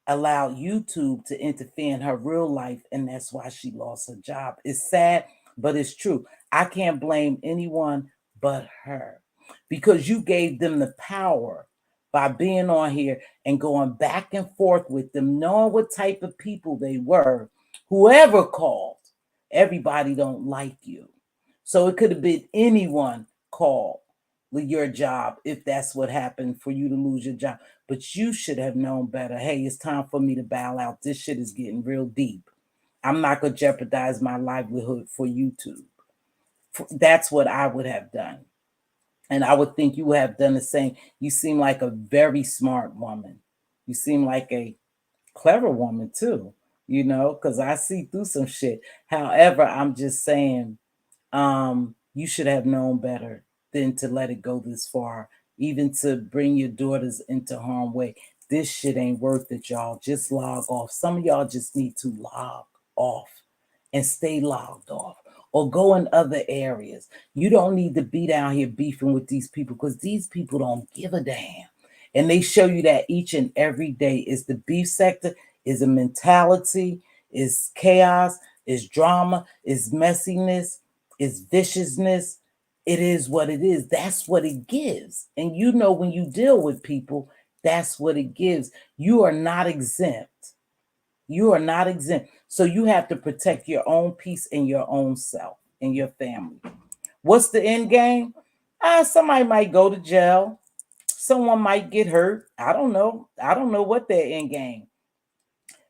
allowed YouTube to interfere in her real life, and that's why she lost her job. It's sad, but it's true. I can't blame anyone but her, because you gave them the power by being on here and going back and forth with them, knowing what type of people they were. Whoever called, everybody don't like you. So it could have been anyone called with your job if that's what happened for you to lose your job. But you should have known better. Hey, it's time for me to bow out. This shit is getting real deep. I'm not going to jeopardize my livelihood for YouTube. That's what I would have done. And I would think you would have done the same. You seem like a very smart woman. You seem like a clever woman too, because I see through some shit. However, I'm just saying, you should have known better than to let it go this far, even to bring your daughters into harm's way. This shit ain't worth it, y'all. Just log off. Some of y'all just need to log off and stay logged off, or go in other areas. You don't need to be down here beefing with these people, because these people don't give a damn. And they show you that each and every day. Is the beef sector, is a mentality, is chaos, is drama, is messiness, is viciousness. It is what it is. That's what it gives. And when you deal with people, that's what it gives. You are not exempt. You are not exempt. So you have to protect your own peace and your own self and your family. What's the end game? Somebody might go to jail. Someone might get hurt. I don't know. I don't know what their end game.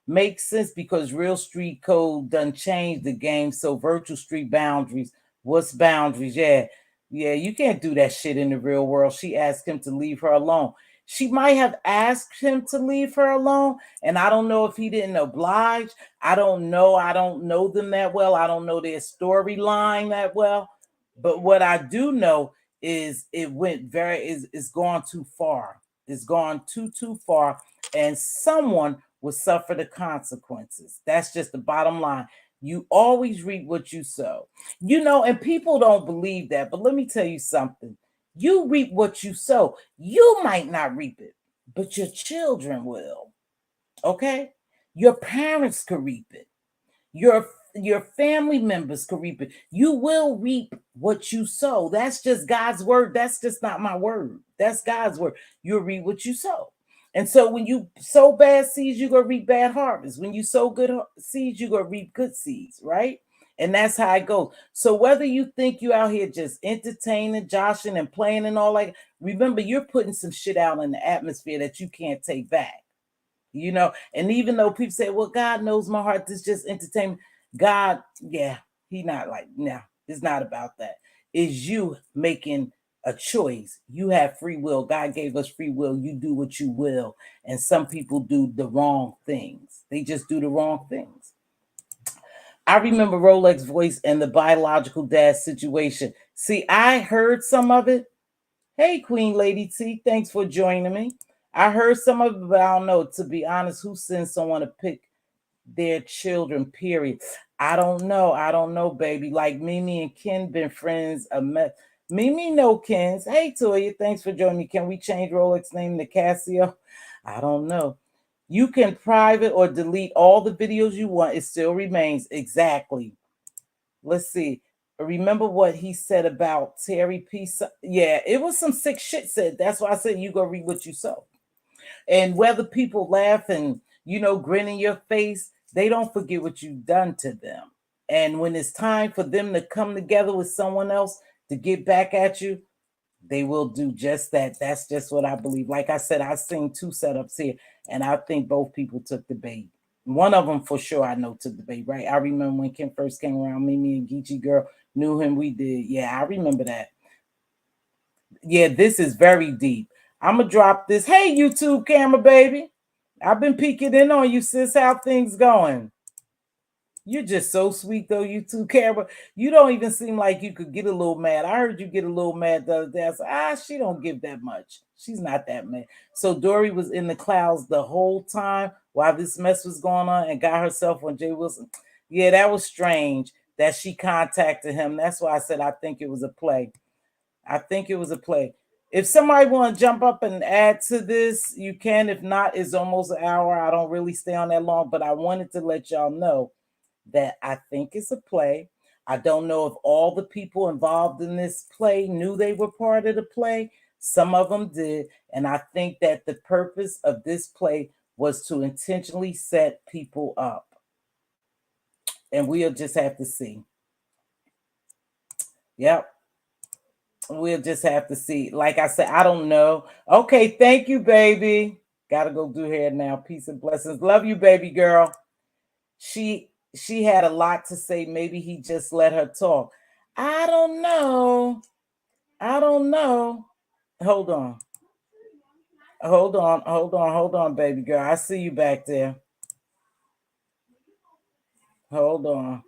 Makes sense, because real street code done changed the game. So virtual street boundaries. What's boundaries? Yeah. Yeah, you can't do that shit in the real world. She asked him to leave her alone. She might have asked him to leave her alone, and I don't know if he didn't oblige. I don't know. I don't know them that well. I don't know their storyline that well. But what I do know is it went very is gone too far. It's gone too far, and someone will suffer the consequences. That's just the bottom line. You always reap what you sow. And people don't believe that, but let me tell you something. You reap what you sow. You might not reap it, but your children will. Okay? Your parents could reap it. Your family members could reap it. You will reap what you sow. That's just God's word. That's just not my word. That's God's word. You'll reap what you sow. And so when you sow bad seeds, you're gonna reap bad harvest. When you sow good seeds, you're gonna reap good seeds, right? And that's how it goes. So whether you think you out here just entertaining, joshing, and playing and all like, remember you're putting some shit out in the atmosphere that you can't take back. And even though people say, well, God knows my heart, this is just entertainment. God, yeah, he not like, no, it's not about that. It's you making a choice. You have free will. God gave us free will. You do what you will. And some people do the wrong things. They just do the wrong things. I remember Rolex voice and the biological dad situation. See, I heard some of it. Hey, Queen Lady T, thanks for joining me. I heard some of it, but I don't know. To be honest, who sends someone to pick their children, period? I don't know. I don't know, baby. Like Mimi and Ken been friends. Mimi know Ken's. Hey, Toya, thanks for joining me. Can we change Rolex name to Casio? I don't know. You can private or delete all the videos you want. It still remains. Exactly. Let's see. Remember what he said about Terry P. Yeah, it was some sick shit said. That's why I said you go read what you sow. And whether people laugh and, grin in your face, they don't forget what you've done to them. And when it's time for them to come together with someone else to get back at you, they will do just that. That's just what I believe. Like I said, I've seen two setups here, and I think both people took the bait. One of them for sure I know took the bait, right? I remember when Kim first came around, Mimi and Geechee Girl knew him. We did. Yeah, I remember that. Yeah, this is very deep. I'm going to drop this. Hey, YouTube camera, baby. I've been peeking in on you, sis. How things going? You're just so sweet, though, YouTube camera. You don't even seem like you could get a little mad. I heard you get a little mad the other day. I said, she don't give that much. She's not that mad. So Dory was in the clouds the whole time while this mess was going on and got herself on Jay Wilson. Yeah, that was strange that she contacted him. That's why I said I think it was a play. I think it was a play. If somebody want to jump up and add to this, you can. If not, it's almost an hour. I don't really stay on that long, but I wanted to let y'all know that I think it's a play. I don't know if all the people involved in this play knew they were part of the play. Some of them did. And I think that the purpose of this play was to intentionally set people up. And we'll just have to see. Yep. We'll just have to see. Like I said, I don't know. Okay, thank you, baby. Gotta go do hair now. Peace and blessings. Love you, baby girl. She had a lot to say. Maybe he just let her talk. I don't know. I don't know. Hold on. Hold on, baby girl. I see you back there. Hold on.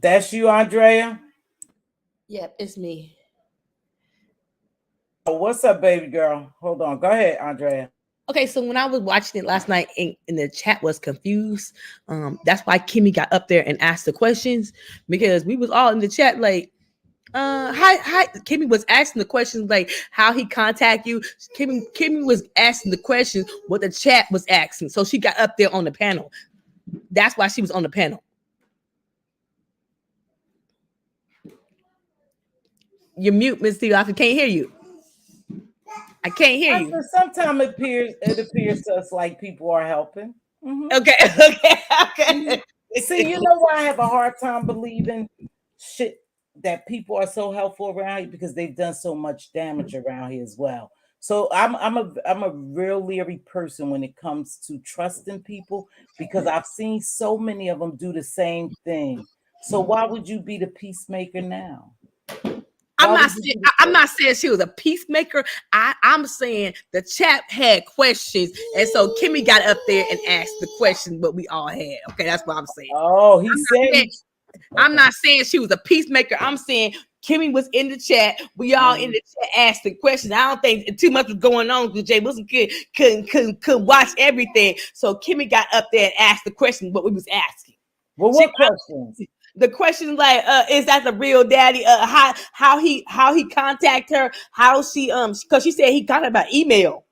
That's you, Andrea? Yep, it's me. Oh, what's up, baby girl? Hold on. Go ahead, Andrea. Okay, so when I was watching it last night and the chat was confused, that's why Kimmy got up there and asked the questions because we was all in the chat like, hi. Kimmy was asking the questions like how he contact you. Kimmy was asking the questions what the chat was asking. So she got up there on the panel. That's why she was on the panel. You're mute, Mz.Teavalocity. I can't hear you. I can't hear I you. said sometimes it appears to us like people are helping. Mm-hmm. Okay, okay. See, you know why I have a hard time believing shit that people are so helpful around here because they've done so much damage around here as well. So I'm a real leery person when it comes to trusting people because I've seen so many of them do the same thing. So why would you be the peacemaker now? I'm Why not would you saying do the I'm same? not saying she was a peacemaker. I'm saying the chat had questions, and so Kimmy got up there and asked the question what we all had. Okay, that's what I'm saying. Oh, he said Yeah, he. I'm Okay. not saying she was a peacemaker. I'm saying Kimmy was in the chat. We all in the chat asked the questions. I don't think too much was going on because Jay Wilson couldn't watch everything. So Kimmy got up there and asked the question what we was asking. Well, She what questions? the question like is that the real daddy, how he contact her, how she because she said he contacted by email.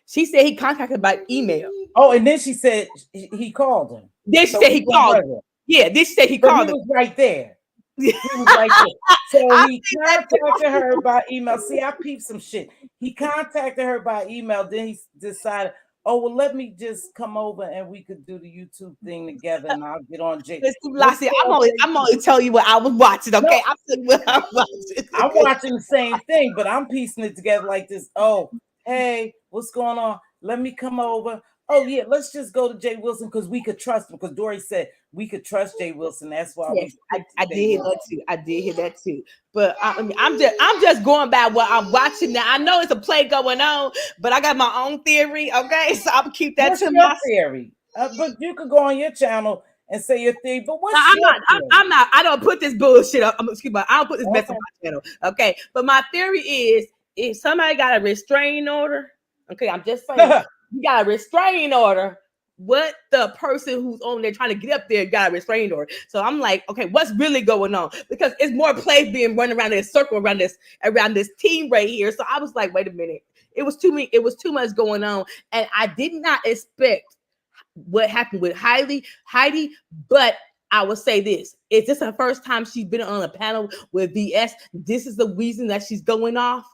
She said he contacted by email. Oh, and then she said he called him. Then she So said which he one called was her. it? Yeah, then she said he But he called her. was right there. He was right there. So I he think that contacted her by email. See, I peeped some shit. He contacted her by email. Then he decided, oh, well, let me just come over and we could do the YouTube thing together and I'll get on Jay. Let's Mz.Teavalocity, I'm call only Jay. I'm only telling you what I was watching, No, okay? I'm telling you what I'm watching. I'm watching the same thing, but I'm piecing it together like this. Oh, hey, what's going on? Let me come over. Oh, yeah, let's just go to Jay Wilson because we could trust him. Because Dory said we could trust Jay Wilson. That's why Yes, we picked I Jay did hear that Wilson. too. I did hear that too. But I mean, I'm just going by what I'm watching now. I know it's a play going on, but I got my own theory. Okay, so I'm gonna keep that What's to your myself. theory? But you could go on your channel and say your theory. But No, what's I'm your not. theory? I'm not. I don't put this bullshit up. Excuse me. I don't put this mess on Okay. my channel. Okay. But my theory is, if somebody got a restraining order, okay, I'm just saying, you got a restraining order. What the person who's on there trying to get up there got a restraining order. So I'm like, okay, what's really going on? Because it's more plays being run around this circle around this team right here. So I was like, wait a minute. It was too many. It was too much going on, and I did not expect what happened with Heidi, but I would say this: is this her first time she's been on a panel with VS? This is the reason that she's going off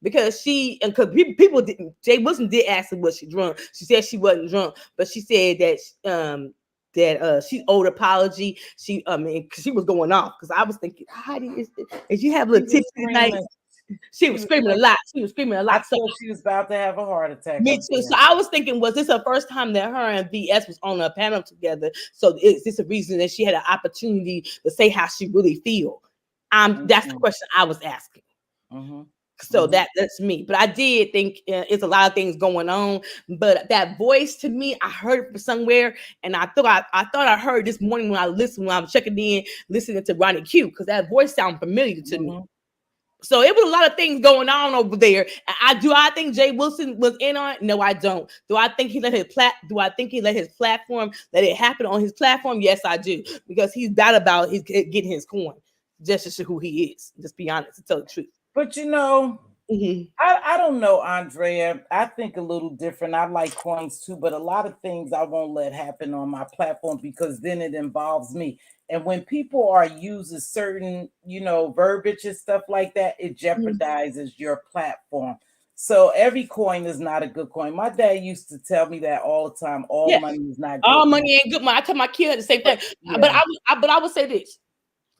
because because people didn't. Jay Wilson did ask her was she drunk. She said she wasn't drunk, but she said that she owed apology. Because she was going off. Because I was thinking, Heidi, is you have a She little was tipsy tonight? screaming. She She was was screaming a screaming. lot. She was screaming a I lot. So thought she was about to have a heart attack me up too. there. So I was thinking, was this her first time that her and VS was on a panel together? So is this a reason that she had an opportunity to say how she really feel? That's the Mm-hmm. question I was asking. Mm-hmm. So Mm-hmm. that's me. But I did think it's a lot of things going on. But that voice to me, I heard it from somewhere, and I thought I heard this morning when I was checking in, listening to Ronnie Q, because that voice sounded familiar to me. Mm-hmm. So it was a lot of things going on over there. I think Jay Wilson was in on it? No, I don't. Do I think he let his platform let it happen on his platform? Yes, I do. Because he's bad about his getting his coin. Just to show who he is. Just be honest and tell the truth. But you know, Mm-hmm. I don't know, Andrea. I think a little different. I like coins too, but a lot of things I won't let happen on my platform because then it involves me. And when people are using certain, verbiage and stuff like that, it Mm-hmm. jeopardizes your platform. So every coin is not a good coin. My dad used to tell me that all the time. All Yeah. money is not good All money. money ain't good money. I tell my kids the same thing. But But yeah. I would say this.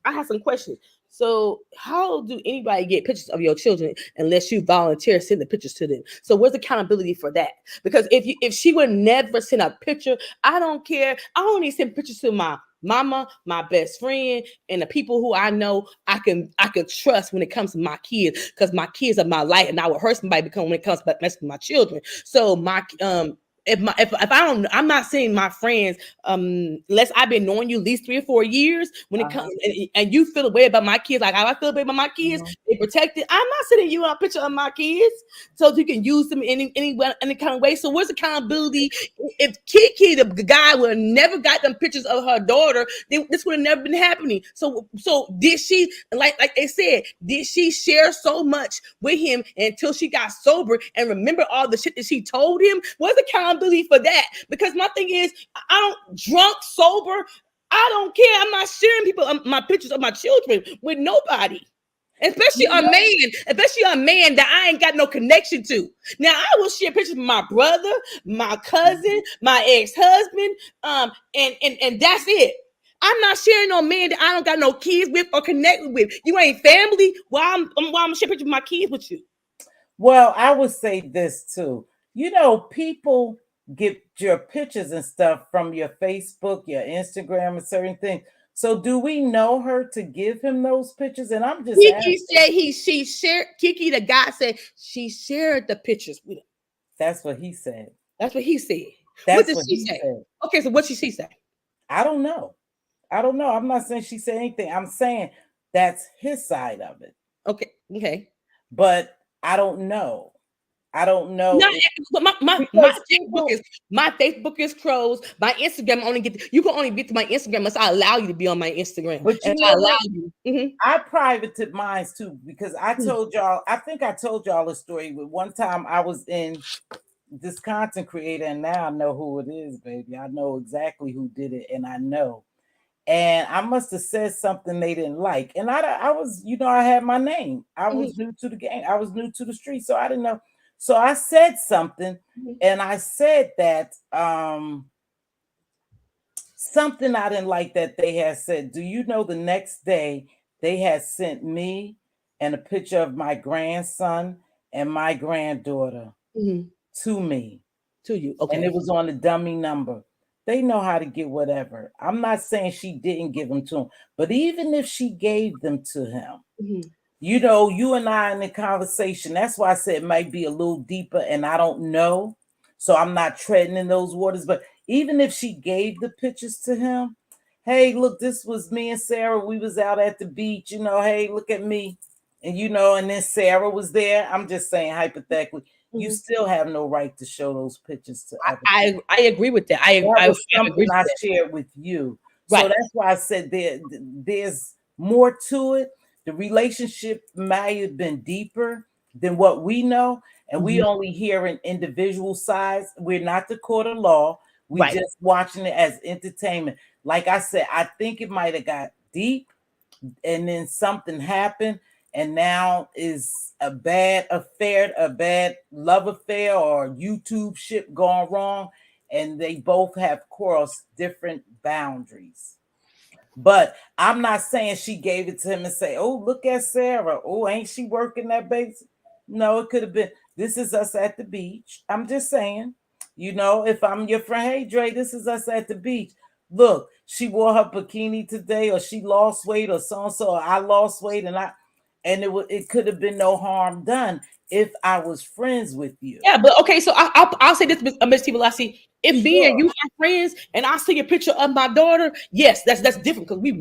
I have some questions. So, how do anybody get pictures of your children unless you volunteer send the pictures to them? So, where's accountability for that? Because if she would never send a picture, I don't care. I only send pictures to my mama, my best friend, and the people who I know I can trust when it comes to my kids, because my kids are my light, and I would hurt somebody when it comes to messing with my children. So if I don't, I'm not saying my friends unless I've been knowing you at least 3 or 4 years when it comes, Uh-huh. and you feel away about my kids like how I feel about my kids, Mhm. they protected. I'm not sending you a picture of my kids so you can use them in any kind of way. So where's accountability? If Kiki, the guy, would have never got them pictures of her daughter, this would have never been happening. So did she, like they said, did she share so much with him until she got sober and remember all the shit that she told him? Where's accountability for that? Because my thing is, I don't drunk, sober, I don't care. I'm not sharing my pictures of my children with nobody. Especially You know, a man that I ain't got no connection to. Now I will share pictures of my brother, my cousin, my ex-husband, and that's it. I'm not sharing no man that I don't got no kids with or connect with. You ain't family. Why I'm sharing pictures of my kids with you? well, I would say this too. People get your pictures and stuff from your Facebook, your Instagram, and certain things. So do we know her to give him those pictures? And I'm just Kiki asking. said she shared. Kiki, the guy, said she shared the pictures with him. That's what he said. That's what he said. What That's did what she he say? said. Okay, so what did she say? I don't know. I don't know. I'm not saying she said anything. I'm saying that's his side of it. Okay, okay. But I don't know. I don't know Not if, but my because Facebook people, is closed. My Instagram only you can only get to my Instagram unless I allow you to be on my Instagram. but And you I know allow what? you. I privated mine too because I Mhm, told y'all, I think I told y'all a story with one time I was in this content creator, and now I know who it is, baby. I know exactly who did it, and I know. And I must have said something they didn't like. And I was, I had my name. I mhm, was new to the game. I was new to the street, so I didn't know. So I said something, mhm, and I said that something I didn't like that they had said. Do you know the next day they had sent me and a picture of my grandson and my granddaughter mhm. to me, To you. and it Okay. was on the dummy number. They know how to get whatever. I'm not saying she didn't give them to him, but even if she gave them to him, Mhm, you and I in the conversation. That's why I said it might be a little deeper, and I don't know. So I'm not treading in those waters. But even if she gave the pictures to him, hey, look, this was me and Sarah. We was out at the beach, hey, look at me. And and then Sarah was there. I'm just saying hypothetically, you mhm. still have no right to show those pictures to other people. I agree with that. That I was agree something with I that. shared with you. So Right. that's why I said there's more to it. The relationship may have been deeper than what we know, and we Mhm. only hear in individual sides. We're not the court of law. We Right. just watching it as entertainment. Like I said, I think it might have got deep, and then something happened, and now is a bad affair, a bad love affair, or YouTube shit gone wrong, and they both have crossed different boundaries. But I'm not saying she gave it to him and say, "Oh, look at Sarah. Oh, ain't she working that base?" No, it could have been, "This is us at the beach." I'm just saying, if I'm your friend, "Hey, Dre, this is us at the beach. Look, she wore her bikini today, or she lost weight, or so and so, or I lost weight, and it could have been no harm done if I was friends with you." Yeah, but okay, so I'll say this, Mz.Teavalocity. If me and Sure. you are friends and I see a picture of my daughter, yes, that's different because we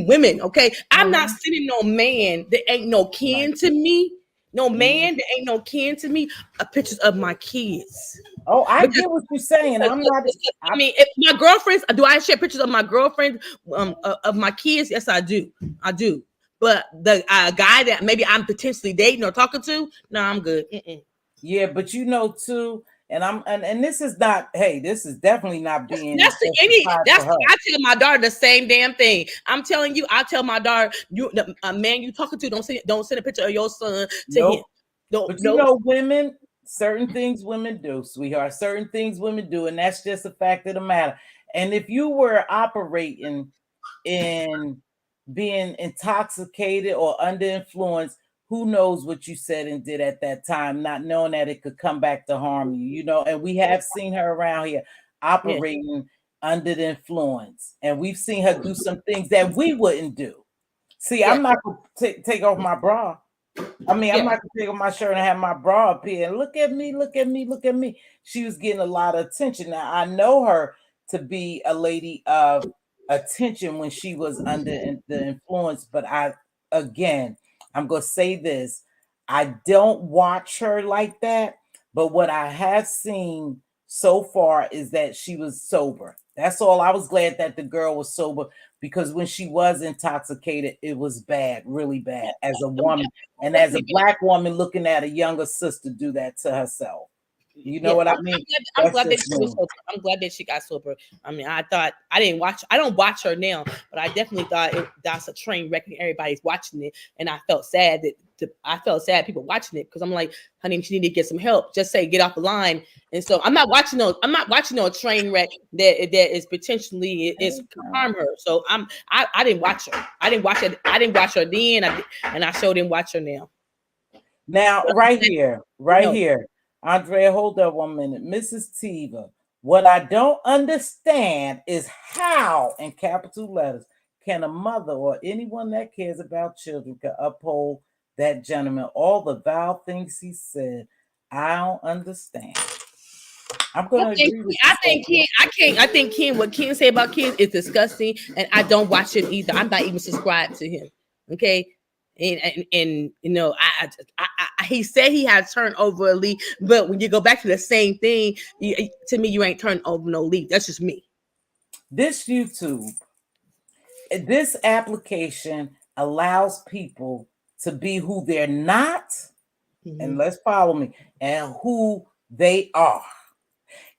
women, okay? I'm not Mhm. sending no man that ain't no Right. kin to me, no Mhm. man that ain't no kin to me, pictures of my kids. Oh, I Because get what you're saying. I'm not. I I, mean, if my girlfriends, do I share pictures of my girlfriends, of my kids? Yes, I do. I do. But the guy that maybe I'm potentially dating or talking to, no, I'm good. Mm-mm. Yeah, but too, and and this is not, hey, this is definitely not being That's the any. justified That's for her. I tell my daughter the same damn thing. I'm telling you. I tell my daughter, a man you talking to, don't send a picture of your son to him. Nope. Don't But no. women, certain things women do, sweetheart. Certain things women do, and that's just a fact of the matter. And if you were operating in being intoxicated or under influence, who knows what you said and did at that time, not knowing that it could come back to harm you, and we have seen her around here Yeah, operating under the influence, and we've seen her do some things that we wouldn't do. See, yeah, I'm not going to take off my bra. I mean, I'm yeah, not gonna take off my shirt and have my bra up here and look at me, look at me, look at me. She was getting a lot of attention. Now I know her to be a lady of attention when she was under the influence, but again, I'm gonna say this: I don't watch her like that, but what I have seen so far is that she was sober. That's all. I was glad that the girl was sober because when she was intoxicated, it was bad, really bad as a woman and as a definitely. black woman looking at a younger sister do that to herself. You know Yeah, what I mean? I'm That's glad that just she was me. sober. I'm glad that she got sober. I mean, I thought I didn't watch. I don't watch her now, but I definitely thought that's a train wreck and everybody's watching it, and I felt sad I felt sad people watching it because I'm like, honey, she need to get some help. Just say get off the line. And so I'm not watching no train wreck that is potentially is harm her. So I didn't watch her. I didn't watch it. I didn't watch her then. And I sure didn't watch her now. Now, right No. here, Andrea, hold up 1 minute. Mrs. Tiva, what I don't understand is how, in capital letters, can a mother or anyone that cares about children can uphold that gentleman? All the vile things he said, I don't understand. I'm going to agree with you. I think Ken, what Ken say about kids is disgusting, and I don't watch him either. I'm not even subscribed to him. Okay. And you know, he said he had turned over a leaf, but when you go back to the same thing, to me, you ain't turned over no leaf. That's just me. This YouTube, this application allows people to be who they're not, and let's follow me, and who they are.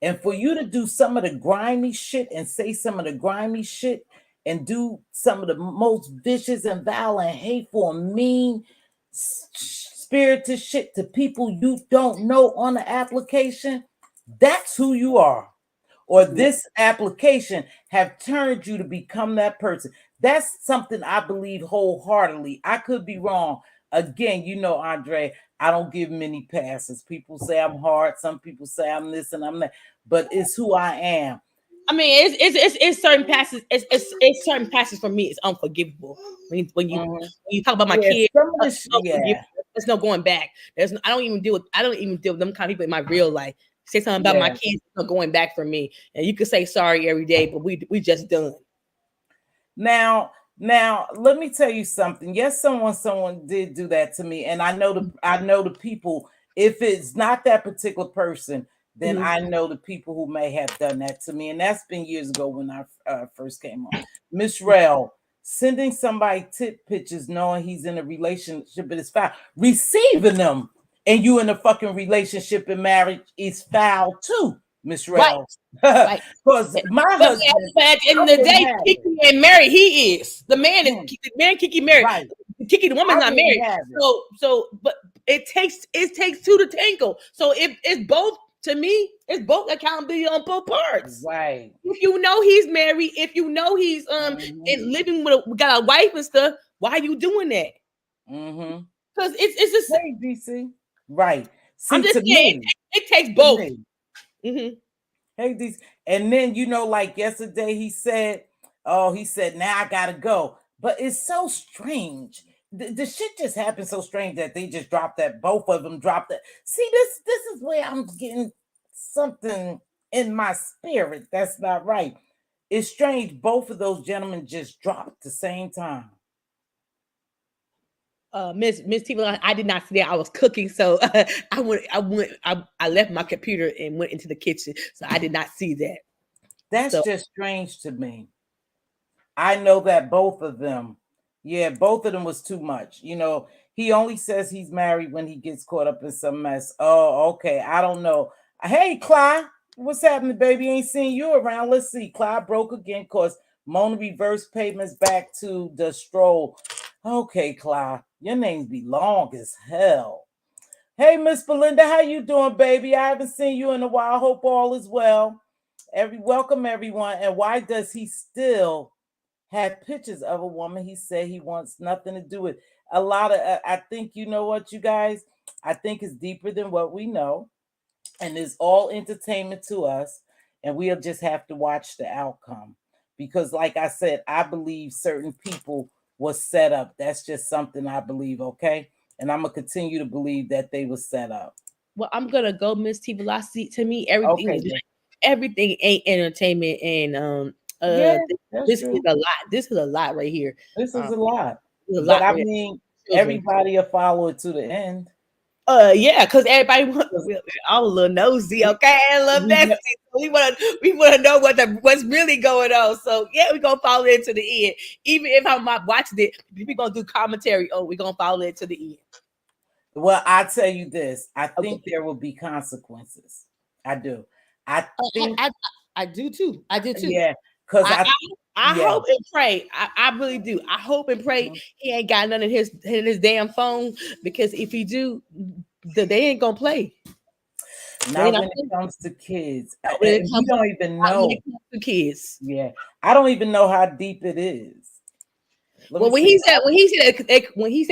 And for you to do some of the grimy shit and say some of the grimy shit and do some of the most vicious and vile and hateful and mean spirited shit to people you don't know on the application, that's who you are. Or this application have turned you to become that person. That's something I believe wholeheartedly. I could be wrong. Again, you know, Andre, I don't give many passes. People say I'm hard. Some people say I'm this and I'm that. But it's who I am. I mean, it's certain passes. It's certain passes for me. It's unforgivable when you talk about my kids. There's no going back. I don't even deal with them kind of people in my real life. Say something about my kids, no going back for me. And you could say sorry every day, but we just done. Now, let me tell you something. Yes, someone did do that to me, and I know the people. If it's not that particular person, then I know the people who may have done that to me, and that's been years ago when I first came on. Miss Rel, sending somebody tit pictures knowing he's in a relationship is foul. Receiving them and you in a fucking relationship and marriage is foul too, Miss Rel. Right. Because my husband, at the end of the day, Kiki ain't married. He is the man. The man Kiki married. Right. Kiki, the woman's not married. So, but it takes two to tango. So if it's both. To me, it's both accountability on both parts. Right. If you know he's married, if you know he's and living with got a wife and stuff, why are you doing that? Because it's just hey, DC. Right. See, I'm just saying it takes both. Hey, DC. And then like yesterday he said, now I gotta go. But it's so strange. The shit just happened so strange that they just dropped that. Both of them dropped that. See, this is where I'm getting something in my spirit that's not right. It's strange. Both of those gentlemen just dropped at the same time. Mz.Teavalocity, I did not see that. I was cooking, so I left my computer and went into the kitchen, so I did not see that. That's just strange to me. I know that both of them. Yeah, both of them was too much. He only says he's married when he gets caught up in some mess. Oh, okay. I don't know. Hey, Clyde, what's happening, baby? Ain't seen you around. Let's see. Clyde broke again because Mona reverse payments back to the stroll. Okay, Clyde, your names be long as hell. Hey, Miss Belinda, how you doing, baby? I haven't seen you in a while. Hope all is well. Welcome, everyone. And why does he still have pictures of a woman he said he wants nothing to do with? A lot of I think, you know what, you guys, I think it's deeper than what we know, and it's all entertainment to us, and we'll just have to watch the outcome, because like I said, I believe certain people was set up. That's just something I believe. Okay, and I'm gonna continue to believe that they were set up. Well, I'm gonna go, Mz.Teavalocity. To me, everything ain't entertainment, and this is a lot. This is a lot right here. This is a lot. But I mean, everybody will follow it to the end. Yeah, because everybody I'm a little nosy, okay? I love that. We want to know what's really going on. So yeah, we're gonna follow it to the end. Even if I'm not watching it, we're gonna do commentary. Oh, we're gonna follow it to the end. Well, I tell you this, I think there will be consequences. I do. I think I do too. I do too. Yeah. Because I hope and pray. I really do. I hope and pray he ain't got none in his damn phone, because if he do, they ain't gonna play. Now, when it comes to kids, we don't even know. When it comes to kids, yeah, I don't even know how deep it is. When he said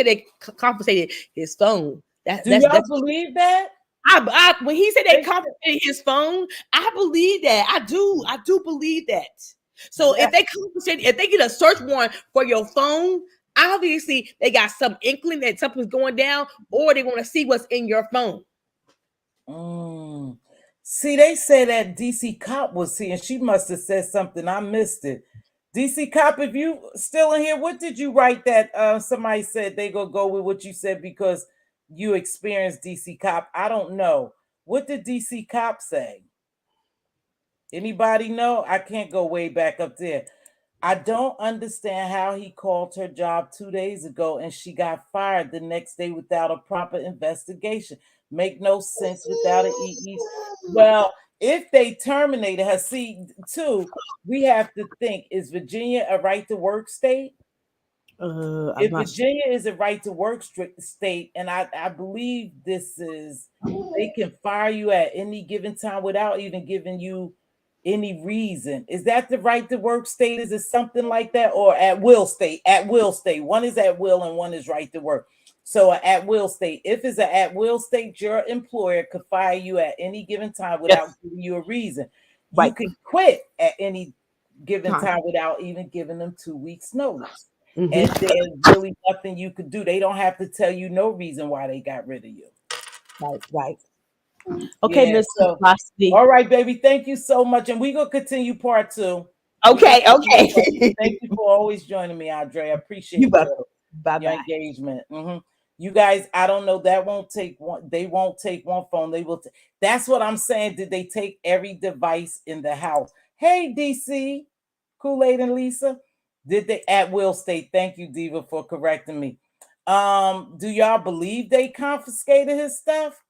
they confiscated his phone, do y'all believe that? When he said they confiscated his phone, I believe that. I do believe that. So Yeah. if they get a search warrant for your phone, obviously they got some inkling that something's going down, or they want to see what's in your phone. Mm. See, they say that DC cop was here, and she must have said something. I missed it. DC cop, if you still in here, what did you write that somebody said they gonna go with what you said because you experienced DC cop? I don't know. What did DC cop say? Anybody know? I can't go way back up there. I don't understand how he called her job 2 days ago and she got fired the next day without a proper investigation. Make no sense without an EE. Well, if they terminated her, see, too, we have to think, is Virginia a right to work state? I'm If not sure. Virginia is a right to work state, and I believe this is, they can fire you at any given time without even giving you any reason. Is that the right to work state? Is it something like that? Or at will state? At will state. One is at will and one is right to work. So at will state, if it's an at will state, your employer could fire you at any given time without Yes, giving you a reason. You right. can quit at any given Time. time without even giving them 2 weeks notice. Hmm. And there's really nothing you could do. They don't have to tell you no reason why they got rid of you. Right, right. Okay, Yeah. Miss So, Velocity. all right, baby. Thank you so much. And we're going to continue part two. We're going Okay, to continue part two. okay. Thank you for always joining me, Andre. I You appreciate welcome. Bye your bye. engagement. You guys, I don't know. That won't take one. They won't take one phone. They will. That's what I'm saying. Did they take every device in the house? Hey, DC, Kool-Aid and Lisa. Did they at will state? Thank you, Diva, for correcting me. Do y'all believe they confiscated his stuff?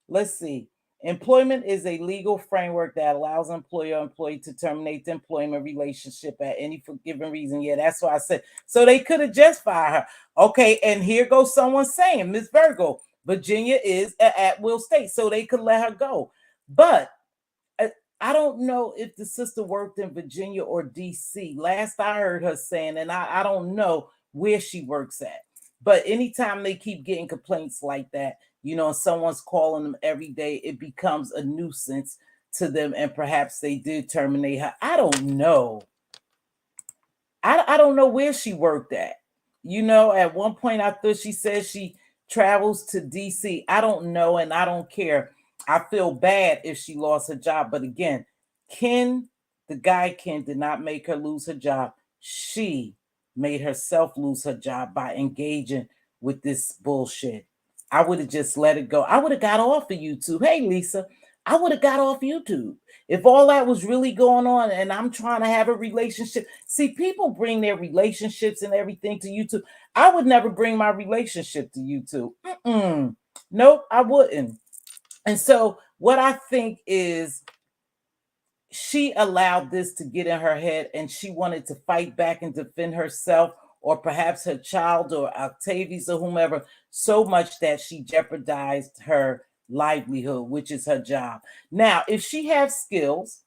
Let's see. Employment is a legal framework that allows employer or employee to terminate the employment relationship at any given reason. Yeah, that's what I said. So they could have just fired her. Okay, and here goes someone saying, Miss Virgo, Virginia is an at-will state, so they could let her go. But I don't know if the sister worked in Virginia or DC. Last I heard her saying, and I don't know where she works at. But anytime they keep getting complaints like that, someone's calling them every day, it becomes a nuisance to them, and perhaps they did terminate her. I don't know. I don't know where she worked at. At one point I thought she said she travels to DC. I don't know, and I don't care. I feel bad if she lost her job. But again, the guy Ken did not make her lose her job. She made herself lose her job by engaging with this bullshit. I would have just let it go. I would have got off of YouTube. Hey, Lisa, I would have got off YouTube. If all that was really going on and I'm trying to have a relationship, see, people bring their relationships and everything to YouTube. I would never bring my relationship to YouTube. Nope, I wouldn't. And so, what I think is she allowed this to get in her head and she wanted to fight back and defend herself or perhaps her child or Octavius or whomever so much that she jeopardized her livelihood, which is her job. Now, if she have skills,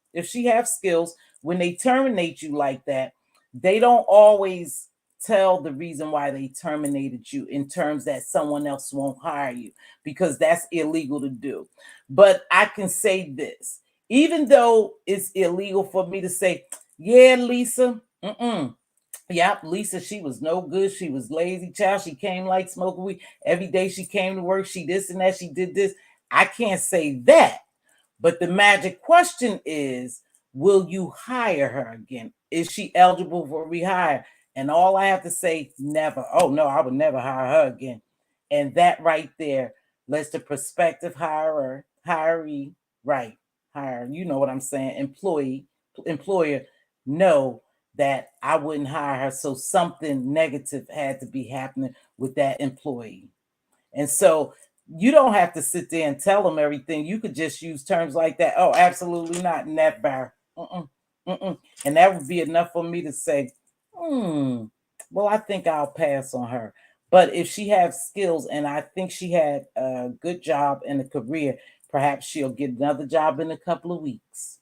when they terminate you like that, they don't always tell the reason why they terminated you in terms that someone else won't hire you because that's illegal to do. But I can say this, even though it's illegal for me to say, yeah, Lisa, yep, Lisa, she was no good. She was lazy, child. She came like smoking weed. Every day she came to work, she this and that, she did this. I can't say that. But the magic question is, will you hire her again? Is she eligible for rehire? And all I have to say, never. Oh, no, I would never hire her again. And that right there lets the prospective hiree, right, hire, you know what I'm saying, employer know that I wouldn't hire her. So something negative had to be happening with that employee. And so you don't have to sit there and tell them everything. You could just use terms like that. Oh, absolutely not. Never. And that would be enough for me to say, well, I think I'll pass on her. But if she has skills, and I think she had a good job and a career, perhaps she'll get another job in a couple of weeks.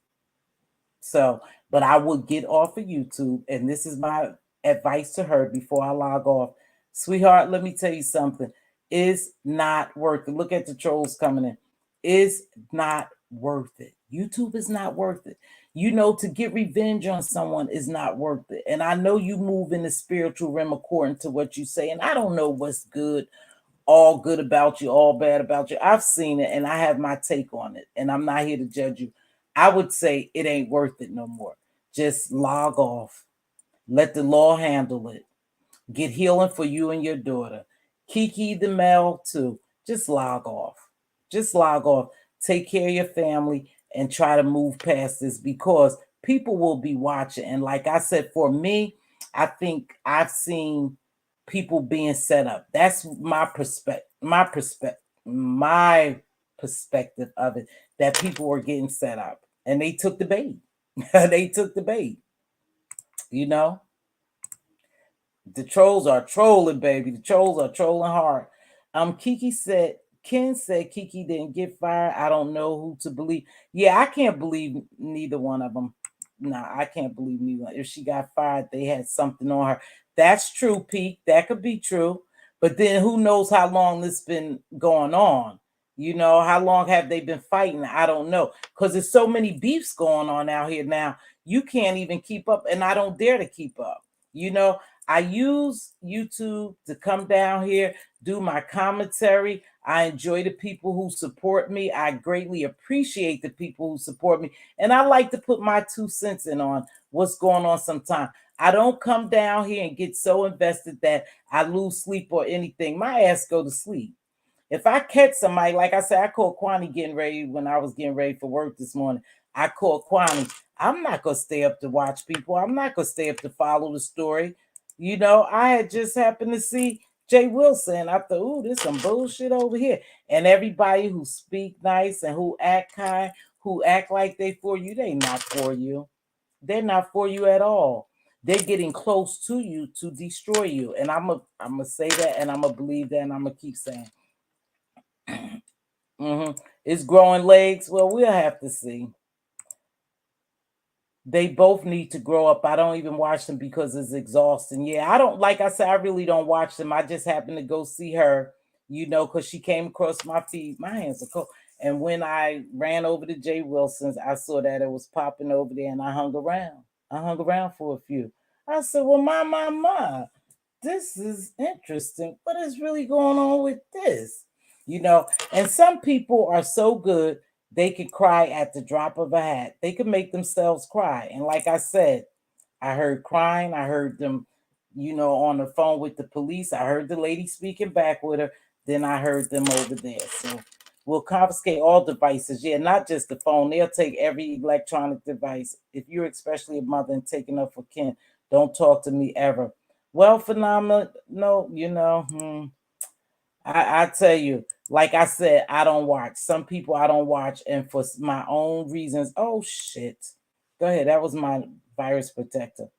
So, but I would get off of YouTube, and this is my advice to her before I log off. Sweetheart, let me tell you something. It's not worth it. Look at the trolls coming in. It's not worth it. YouTube is not worth it. To get revenge on someone is not worth it. And I know you move in the spiritual realm according to what you say. And I don't know what's all good about you, all bad about you. I've seen it and I have my take on it. And I'm not here to judge you. I would say it ain't worth it no more. Just log off. Let the law handle it. Get healing for you and your daughter. Kiki the male too. Just log off. Just log off. Take care of your family and try to move past this because people will be watching. And like I said, for me, I think I've seen people being set up. That's my perspective. My perspective of it. That people were getting set up, and they took the bait. They took the bait. You know. The trolls are trolling, baby. The trolls are trolling hard. Ken said Kiki didn't get fired. I don't know who to believe. Yeah, I can't believe neither one of them. Nah, I can't believe neither one. If she got fired, they had something on her. That's true, Pete. That could be true. But then who knows how long this been going on? How long have they been fighting? I don't know. Because there's so many beefs going on out here now. You can't even keep up, and I don't dare to keep up. I use YouTube to come down here, do my commentary. I enjoy the people who support me. I greatly appreciate the people who support me. And I like to put my 2 cents in on what's going on sometimes. I don't come down here and get so invested that I lose sleep or anything. My ass go to sleep. If I catch somebody, like I said, I called Kwani when I was getting ready for work this morning. I called Kwani. I'm not going to stay up to watch people. I'm not going to stay up to follow the story. I had just happened to see Jay Wilson. I thought, ooh, there's some bullshit over here. And everybody who speak nice and who act kind, who act like they for you, they not for you. They're not for you at all. They're getting close to you to destroy you. And I'm gonna say that, and I'm gonna believe that, and I'm gonna keep saying. It's growing legs. Well, we'll have to see. They both need to grow up. I don't even watch them because it's exhausting. Yeah, I don't, like I said, I really don't watch them. I just happened to go see her, because she came across my feed. My hands are cold. And when I ran over to Jay Wilson's, I saw that it was popping over there and I hung around. I hung around for a few. I said, well, my, this is interesting. What is really going on with this? And some people are so good they could cry at the drop of a hat. They could make themselves cry. And like I said, I heard crying. I heard them, on the phone with the police. I heard the lady speaking back with her. Then I heard them over there. So we'll confiscate all devices. Yeah, not just the phone. They'll take every electronic device. If you're especially a mother and taking up for kin, don't talk to me ever. Well, phenomenal. No, I tell you, like I said, I don't watch. Some people I don't watch, and for my own reasons. Oh shit! Go ahead. That was my virus protector.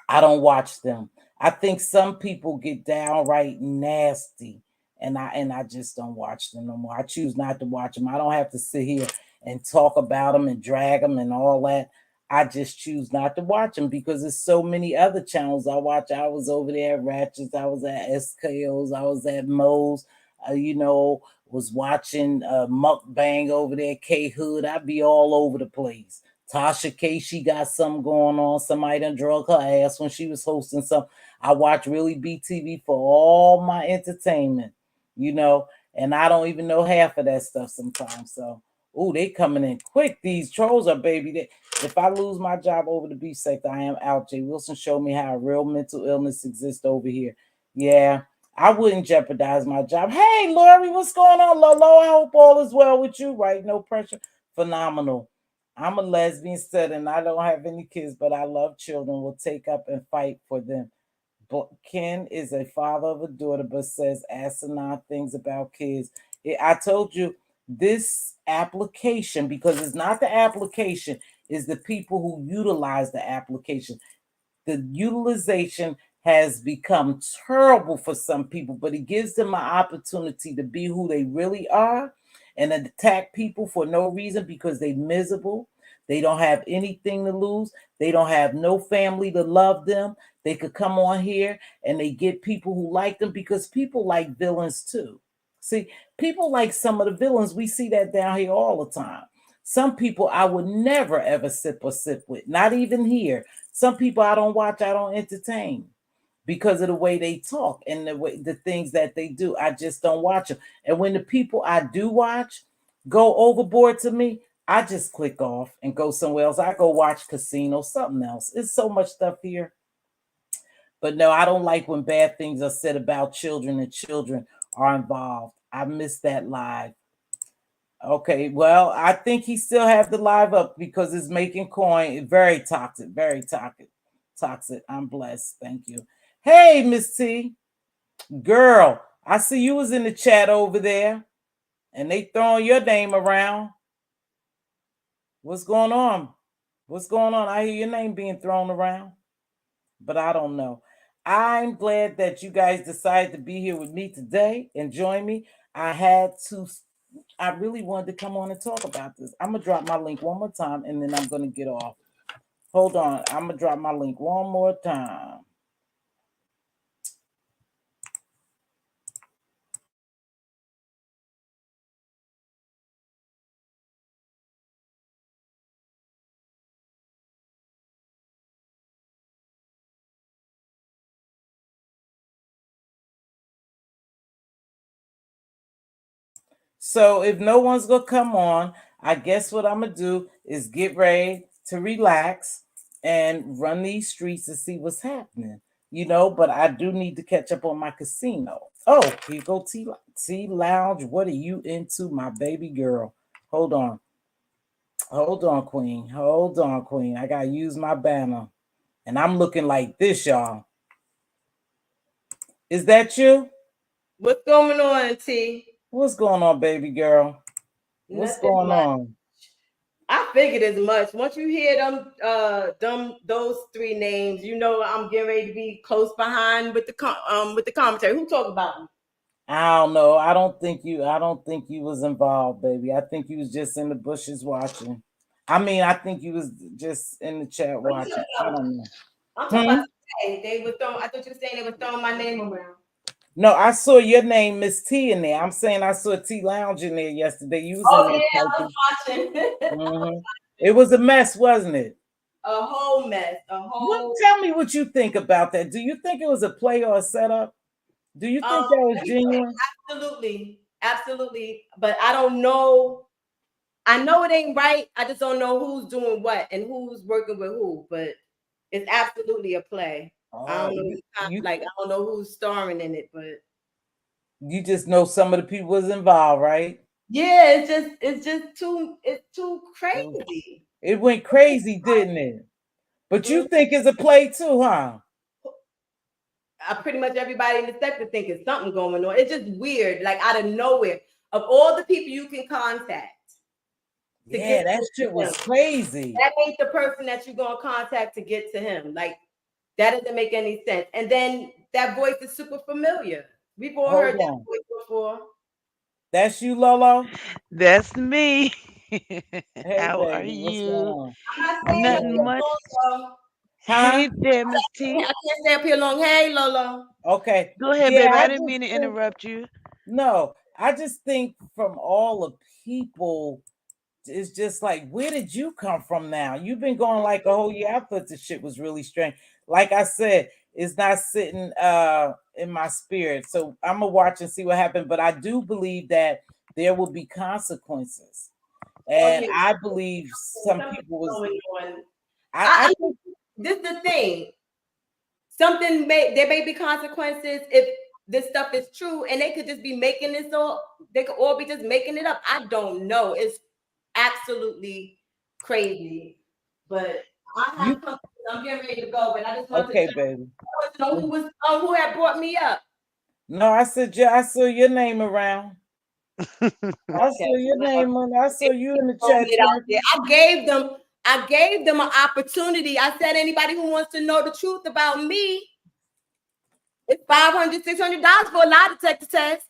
I don't watch them. I think some people get downright nasty, and I just don't watch them no more. I choose not to watch them. I don't have to sit here and talk about them and drag them and all that. I just choose not to watch them because there's so many other channels I watch. I was over there at Ratchets, I was at SKOs, I was at Moe's, was watching Mukbang over there, K Hood. I'd be all over the place. Tasha K, she got something going on. Somebody done drug her ass when she was hosting something. I watch Really BTV for all my entertainment, and I don't even know half of that stuff sometimes. So, they coming in quick. These trolls are, baby. If I lose my job over the beef sector, I am out. Jay Wilson showed me how a real mental illness exists over here. Yeah, I wouldn't jeopardize my job. Hey, Lori, what's going on, Lolo? I hope all is well with you, right? No pressure. Phenomenal. I'm a lesbian stud and I don't have any kids, but I love children. Will take up and fight for them. But Ken is a father of a daughter, but says asinine things about kids. I told you this application, because it's not the application, is the people who utilize the application. The utilization has become terrible for some people, but it gives them an opportunity to be who they really are and attack people for no reason because they're miserable. They don't have anything to lose. They don't have no family to love them. They could come on here and they get people who like them because people like villains too. See, people like some of the villains. We see that down here all the time. Some people I would never ever sip with, not even here. Some people I don't watch, I don't entertain because of the way they talk and the things that they do. I just don't watch them. And when the people I do watch go overboard to me, I just click off and go somewhere else. I go watch Casino, something else. It's so much stuff here. But no, I don't like when bad things are said about children and children are involved. I miss that live. Okay, well, I think he still have the live up because it's making coin. Very toxic, very toxic. Toxic. I'm blessed. Thank you. Hey, Miss T. Girl, I see you was in the chat over there and they throwing your name around. What's going on? What's going on? I hear your name being thrown around, but I don't know. I'm glad that you guys decided to be here with me today and join me. I really wanted to come on and talk about this. I'm going to drop my link one more time and then I'm going to get off. Hold on. I'm going to drop my link one more time. So if no one's going to come on, I guess what I'm going to do is get ready to relax and run these streets to see what's happening. But I do need to catch up on my casino. Oh, here you go, T Lounge. What are you into, my baby girl? Hold on. Hold on, Queen. Hold on, Queen. I got to use my banner. And I'm looking like this, y'all. Is that you? What's going on, T? What's going on, baby girl? What's Nothing going much. on? I figured as much. Once you hear those three names, I'm getting ready to be close behind with the commentary. Who talk about me? I don't know. I don't think you was involved, baby. I think you was just in the bushes watching. I think you was just in the chat watching. I don't know. I'm talking about today. They were throwing. I thought you were saying they were throwing my name around. No, I saw your name, Miss T, in there. I'm saying I saw T Lounge in there yesterday. You was in there. Yeah, I was watching. Mm-hmm. It was a mess, wasn't it? A whole mess. Tell me what you think about that. Do you think it was a play or a setup? Do you think that was genuine? Absolutely. But I don't know. I know it ain't right. I just don't know who's doing what and who's working with who. But it's absolutely a play. I don't know. I don't know who's starring in it, but you just know some of the people was involved, right? Yeah, it's too crazy. It went crazy, didn't it? But you think it's a play too, huh? Pretty much everybody in the sector think it's something going on. It's just weird, like out of nowhere. Of all the people you can contact. Yeah, that shit was crazy. That ain't the person that you're gonna contact to get to him. Like that doesn't make any sense. And then that voice is super familiar. We've all heard that voice before. That's you, Lolo? That's me. How are you? Nothing much. Hey there, Miss T. I can't stay up here long. Hey, Lolo. Okay. Go ahead, baby. I didn't mean to interrupt you. No, I just think from all the people, it's just like, where did you come from now? You've been going like a whole year. I thought the shit was really strange. Like I said, it's not sitting in my spirit. So I'm gonna watch and see what happens. But I do believe that there will be consequences. And I believe some people was I think this is the thing. There may be consequences if this stuff is true, and they could just be making this all. They could all be just making it up. I don't know. It's absolutely crazy, but I'm getting ready to go. But I just wanted baby. I want to know who had brought me up. No, I said I saw your name around. I saw your name on. I saw you in the chat. I gave them an opportunity. I said, anybody who wants to know the truth about me, it's $500, $600 for a lie detector test.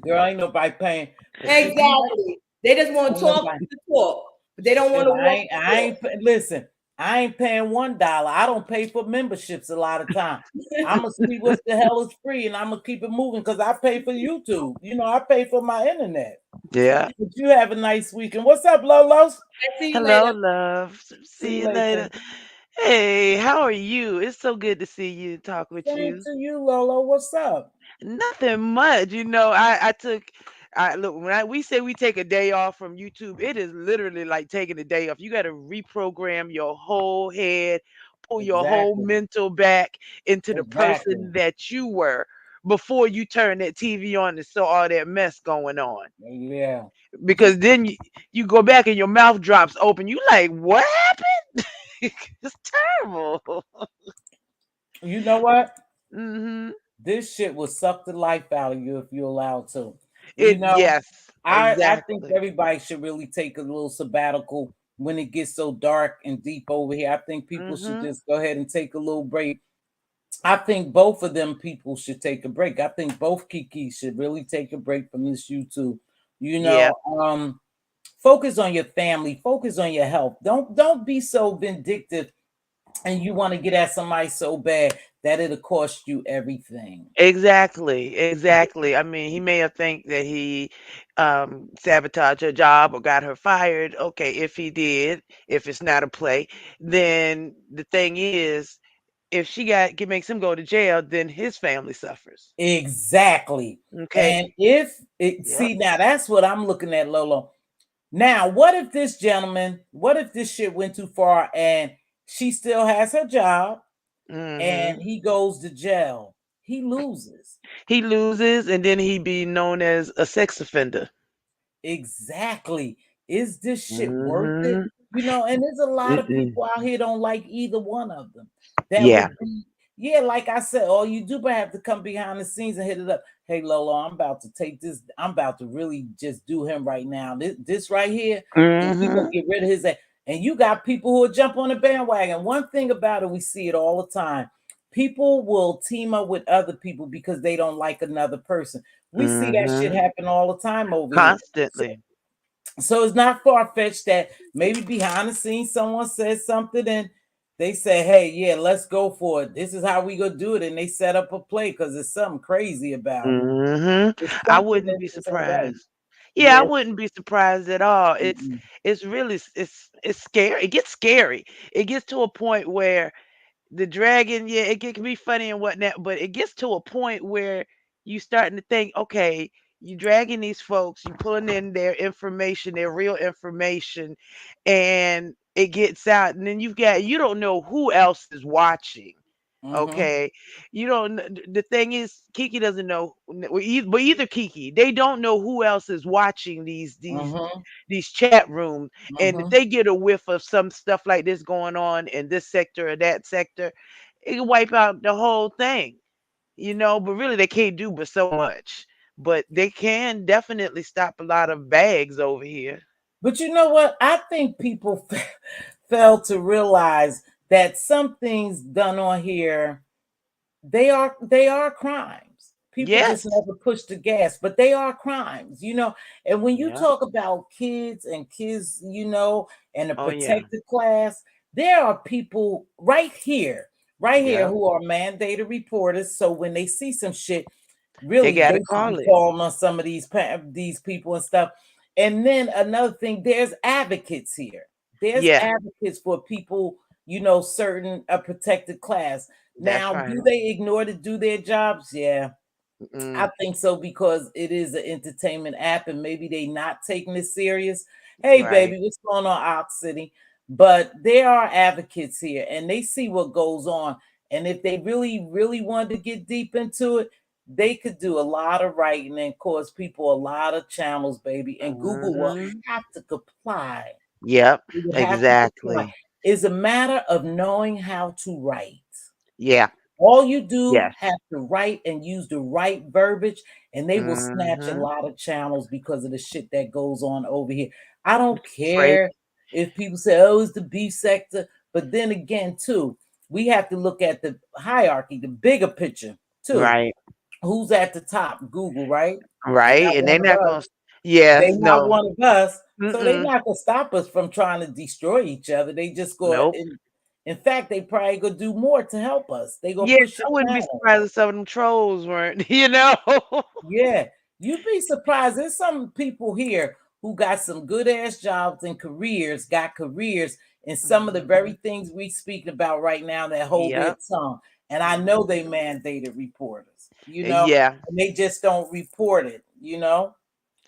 Girl, ain't nobody paying. Exactly. They just want to talk to talk, but they don't want to. Listen. I ain't paying $1. I don't pay for memberships a lot of time. I'm gonna see what the hell is free, and I'm gonna keep it moving because I pay for YouTube. I pay for my internet. Yeah. But you have a nice weekend. What's up, Lolo? I see you Hello, later. love. See See you you later. later. Hey, how are you? It's so good to see you, talk with Same you. to you, Lolo. What's up? Nothing much, I look when we say we take a day off from YouTube, it is literally like taking a day off. You got to reprogram your whole head, pull your whole Exactly. mental back into the Exactly. person that you were before you turn that TV on and saw all that mess going on. Yeah. Because then you go back and your mouth drops open. You like, what happened? It's terrible. You know what? Hmm. This shit will suck the life out of you if you allow it to. You It know, Yes, I think exactly. everybody should really take a little sabbatical when it gets so dark and deep over here. I think people should Hmm. just go ahead and take a little break. I think both of them people should take a break. I think both Kiki should really take a break from this YouTube. You Yeah, know, focus on your family, focus on your health. Don't be so vindictive and you want to get at somebody so bad that it'll cost you everything. exactly, exactly. I mean, he may have think that he sabotaged her job or got her fired. Okay, if he did, if it's not a play, then the thing is, if she makes him go to jail, then his family suffers. Exactly. Okay. And if it Yep. see now that's what I'm looking at, Lolo. Now, what if this gentleman, what if this shit went too far and she still has her job Hmm. and he goes to jail? He loses. He loses, and then he be known as a sex offender. Exactly. Is this shit worth it? Hmm. You know, and there's a lot of Mm-mm. people out here don't like either one of them. That Yeah. would be, yeah, like I said, all you do but have to come behind the scenes and hit it up. Hey Lolo, I'm about to take this, I'm about to really just do him right now. This right here, and we gonna Hmm. get rid of his ass. And you got people who will jump on the bandwagon. One thing about it, we see it all the time. People will team up with other people because they don't like another person. We see that shit Hmm. happen all the time over here. Constantly. So it's not far fetched that maybe behind the scenes someone says something and they say, "Hey, yeah, let's go for it. This is how we gonna do it," and they set up a play because there's something crazy about it. Hmm. It's I something wouldn't that be isn't right. surprised. Yeah, I Yes. wouldn't be surprised at all. Mm-mm. It's really it's scary. It gets scary. It gets to a point where the dragon, yeah, can be funny and whatnot, but it gets to a point where you starting to think, okay, you dragging these folks, you pulling in their information, their real information, and it gets out, and then you don't know who else is watching. Mm-hmm. Okay, you don't. The thing is, Kiki doesn't know. But either Kiki, they don't know who else is watching Mm-hmm. these chat rooms, and if Mm-hmm. they get a whiff of some stuff like this going on in this sector or that sector, it can wipe out the whole thing. But really they can't do but so much. But they can definitely stop a lot of bags over here. But you know what? I think people fail to realize that some things done on here they are crimes. People just Yes. never push the gas, but they are crimes, you know. And when you Yeah. talk about kids and kids, and a Oh yeah. protected class, there are people right here Yeah. who are mandated reporters. So when they see some shit, They really gotta they should be call it. calling on some of these people and stuff. And then another thing, there's advocates here. There's Yeah, advocates for people, certain a protected class. that's Now, right. do they ignore to do their jobs? Yeah, I Mm, think so because it is an entertainment app and maybe they not taking it serious. Hey, right. baby, what's going on, Ox City? But there are advocates here and they see what goes on. And if they really, really wanted to get deep into it, they could do a lot of writing and cause people a lot of channels, baby. And Google will Hmm. have to comply. Yep. It would have to comply. Exactly. It's a matter of knowing how to write. Yeah. All you do Yes. have to write and use the right verbiage, and they will snatch a Hmm. lot of channels because of the shit that goes on over here. I don't Crazy. care if people say, "Oh, it's the beef sector," but then again, too, we have to look at the hierarchy, the bigger picture, too. Right. Who's at the top? Google, right? They Right. not And they're one of not us. gonna. They Yes. not No. one of us. So they Mm-mm. not gonna stop us from trying to destroy each other. They just go Nope. in fact, they probably gonna do more to help us. They gonna Yes, push it I wouldn't be down. surprised if some of them trolls weren't. You know. Yeah. You'd be surprised. There's some people here who got some good ass jobs and careers, got careers in some of the very Mhm. things we speaking about right now that hold their Yep. tongue. And I know they Mhm. mandated reporters, Yeah, and they just don't report it.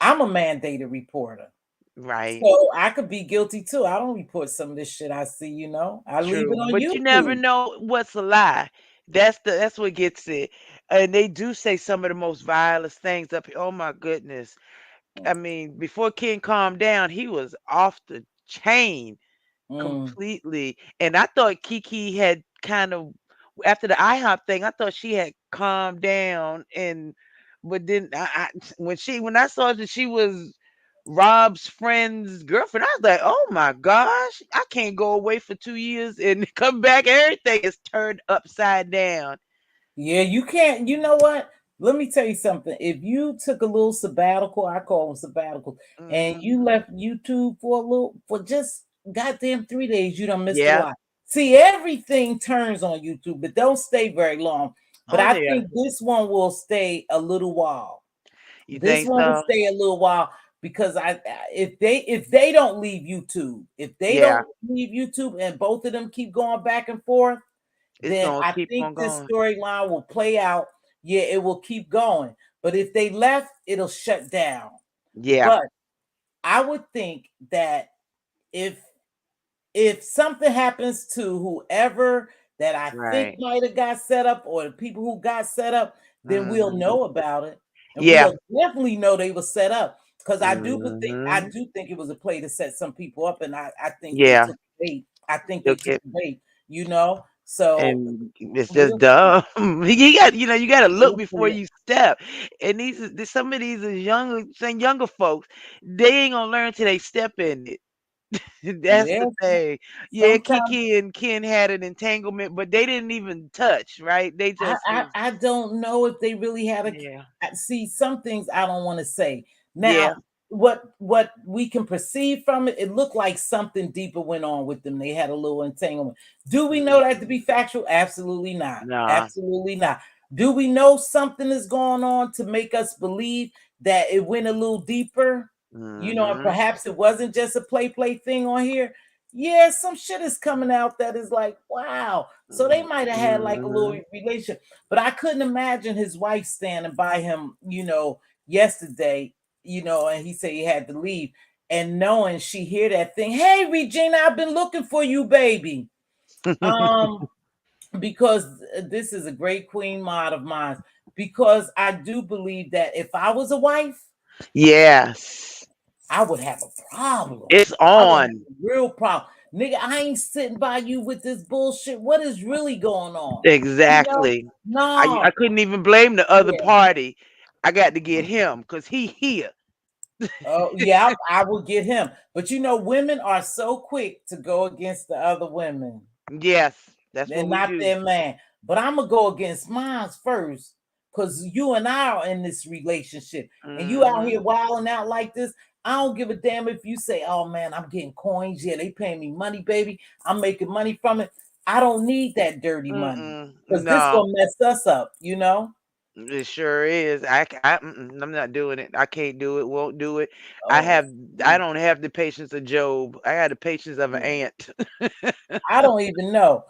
I'm a mandated reporter. right. So I could be guilty too. I don't report some of this shit I see. I leave it True. on But you never YouTube. know what's a lie. That's what gets it. And they do say some of the most vilest things up here. Oh my goodness. I mean, before King calmed down, he was off the chain Mm. completely. And I thought Kiki had kind of after the IHOP thing, I thought she had calmed down and but then when I saw that she was Rob's friend's girlfriend, I was like, oh my gosh, I can't go away for 2 years and come back. Everything is turned upside down. Yeah, you can't. You know what? Let me tell you something. If you took a little sabbatical, I call them sabbatical, and you Mhm. left YouTube for just goddamn 3 days, you done missed a Yeah. lot. See, everything turns on YouTube, but don't stay very long. But Oh I yeah. think this one will stay a little while. You This think one will so? stay a little while because if they don't leave YouTube, if they Yeah. don't leave YouTube, and both of them keep going back and forth, It's then gonna I keep think on this going. storyline will play out. Yeah, it will keep going. But if they left, it'll shut down. Yeah. But I would think that if if something happens to whoever that I think Right. might have got set up or the people who got set up, then we'll Mhm. know about it. And Yeah. we'll definitely know they were set up. Because I Mhm. do think it was a play to set some people up, and I think they Yeah. took bait. I think they Took took it. the bait. So And it's just we'll dumb. You gotta look we'll before see. you step. And some of these are younger folks. They ain't gonna learn till they step in it. That's Yeah, the thing. Yeah, sometimes Kiki and Ken had an entanglement, but they didn't even touch, right? They I, just I was. I don't know if they really had Yeah. see some things I don't want to say. Yeah. Now, what we can perceive from it, it looked like something deeper went on with them. They had a little entanglement. Do we know that to Mhm. be factual? Absolutely not. Nah. Absolutely not. Do we know something is going on to make us believe that it went a little deeper? And Mhm. perhaps it wasn't just a play thing on here. Yeah, some shit is coming out that is like, wow. So they might have had like a little Mhm. relation, but I couldn't imagine his wife standing by him, yesterday, and he said he had to leave, and knowing she hear that thing, hey Regina, I've been looking for you, baby. Um, because this is a great queen mod of mine, because I do believe that if I was a wife, Yes. I would have a problem. It's I would have on. a real problem. Nigga, I ain't sitting by you with this bullshit. What is really going on? You know? Exactly. I No. couldn't even blame the other Yeah. party. I got to get him because he here. Oh, yeah, I will get him. But women are so quick to go against the other women. Yes, that's They're what we not do. their man. But I'm gonna go against mine first. Cause you and I are in this relationship. And you out here Mhm. wilding out like this. I don't give a damn if you say, oh man, I'm getting coins. Yeah, they paying me money, baby. I'm making money from it. I don't need that dirty money. Mm-mm. Because this No, gonna mess us up. it sure is. I'm not doing it. I can't do it. Won't do it. I Oh, have. I don't have the patience of Job. I had the patience of an yeah. ant. I don't even know.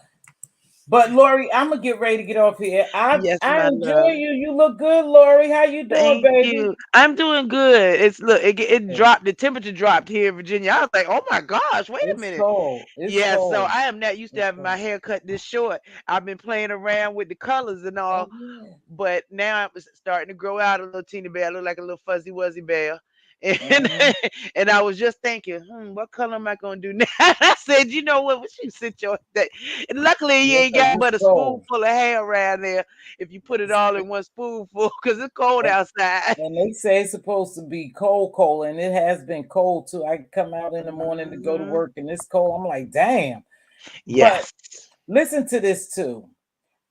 But Lori, I'm gonna get ready to get off here. I Yes, I my enjoy love. you. You look good, Lori. How you doing, Thank baby? you. I'm doing good. It Yeah. dropped. The temperature dropped here in Virginia. I was like, oh my gosh, wait a It's minute. cold. It's Yeah, so cold. I am not used to It's having my cold. hair cut this short. I've been playing around with the colors and Oh all, yeah. but now I'm starting to grow out a little teeny bit. I look like a little fuzzy wuzzy bear. And Mhm. and I was just thinking, what color am I gonna do now? I said, you know what? We should sit your that. And luckily, you Yeah, ain't 'cause got it's but a cold. spoonful of hair around there. If you put it all in one spoonful, because it's cold And, outside. and they say it's supposed to be cold, and it has been cold too. I come out in the morning to go to Mhm. work, and it's cold. I'm like, damn. But Yes. listen to this too.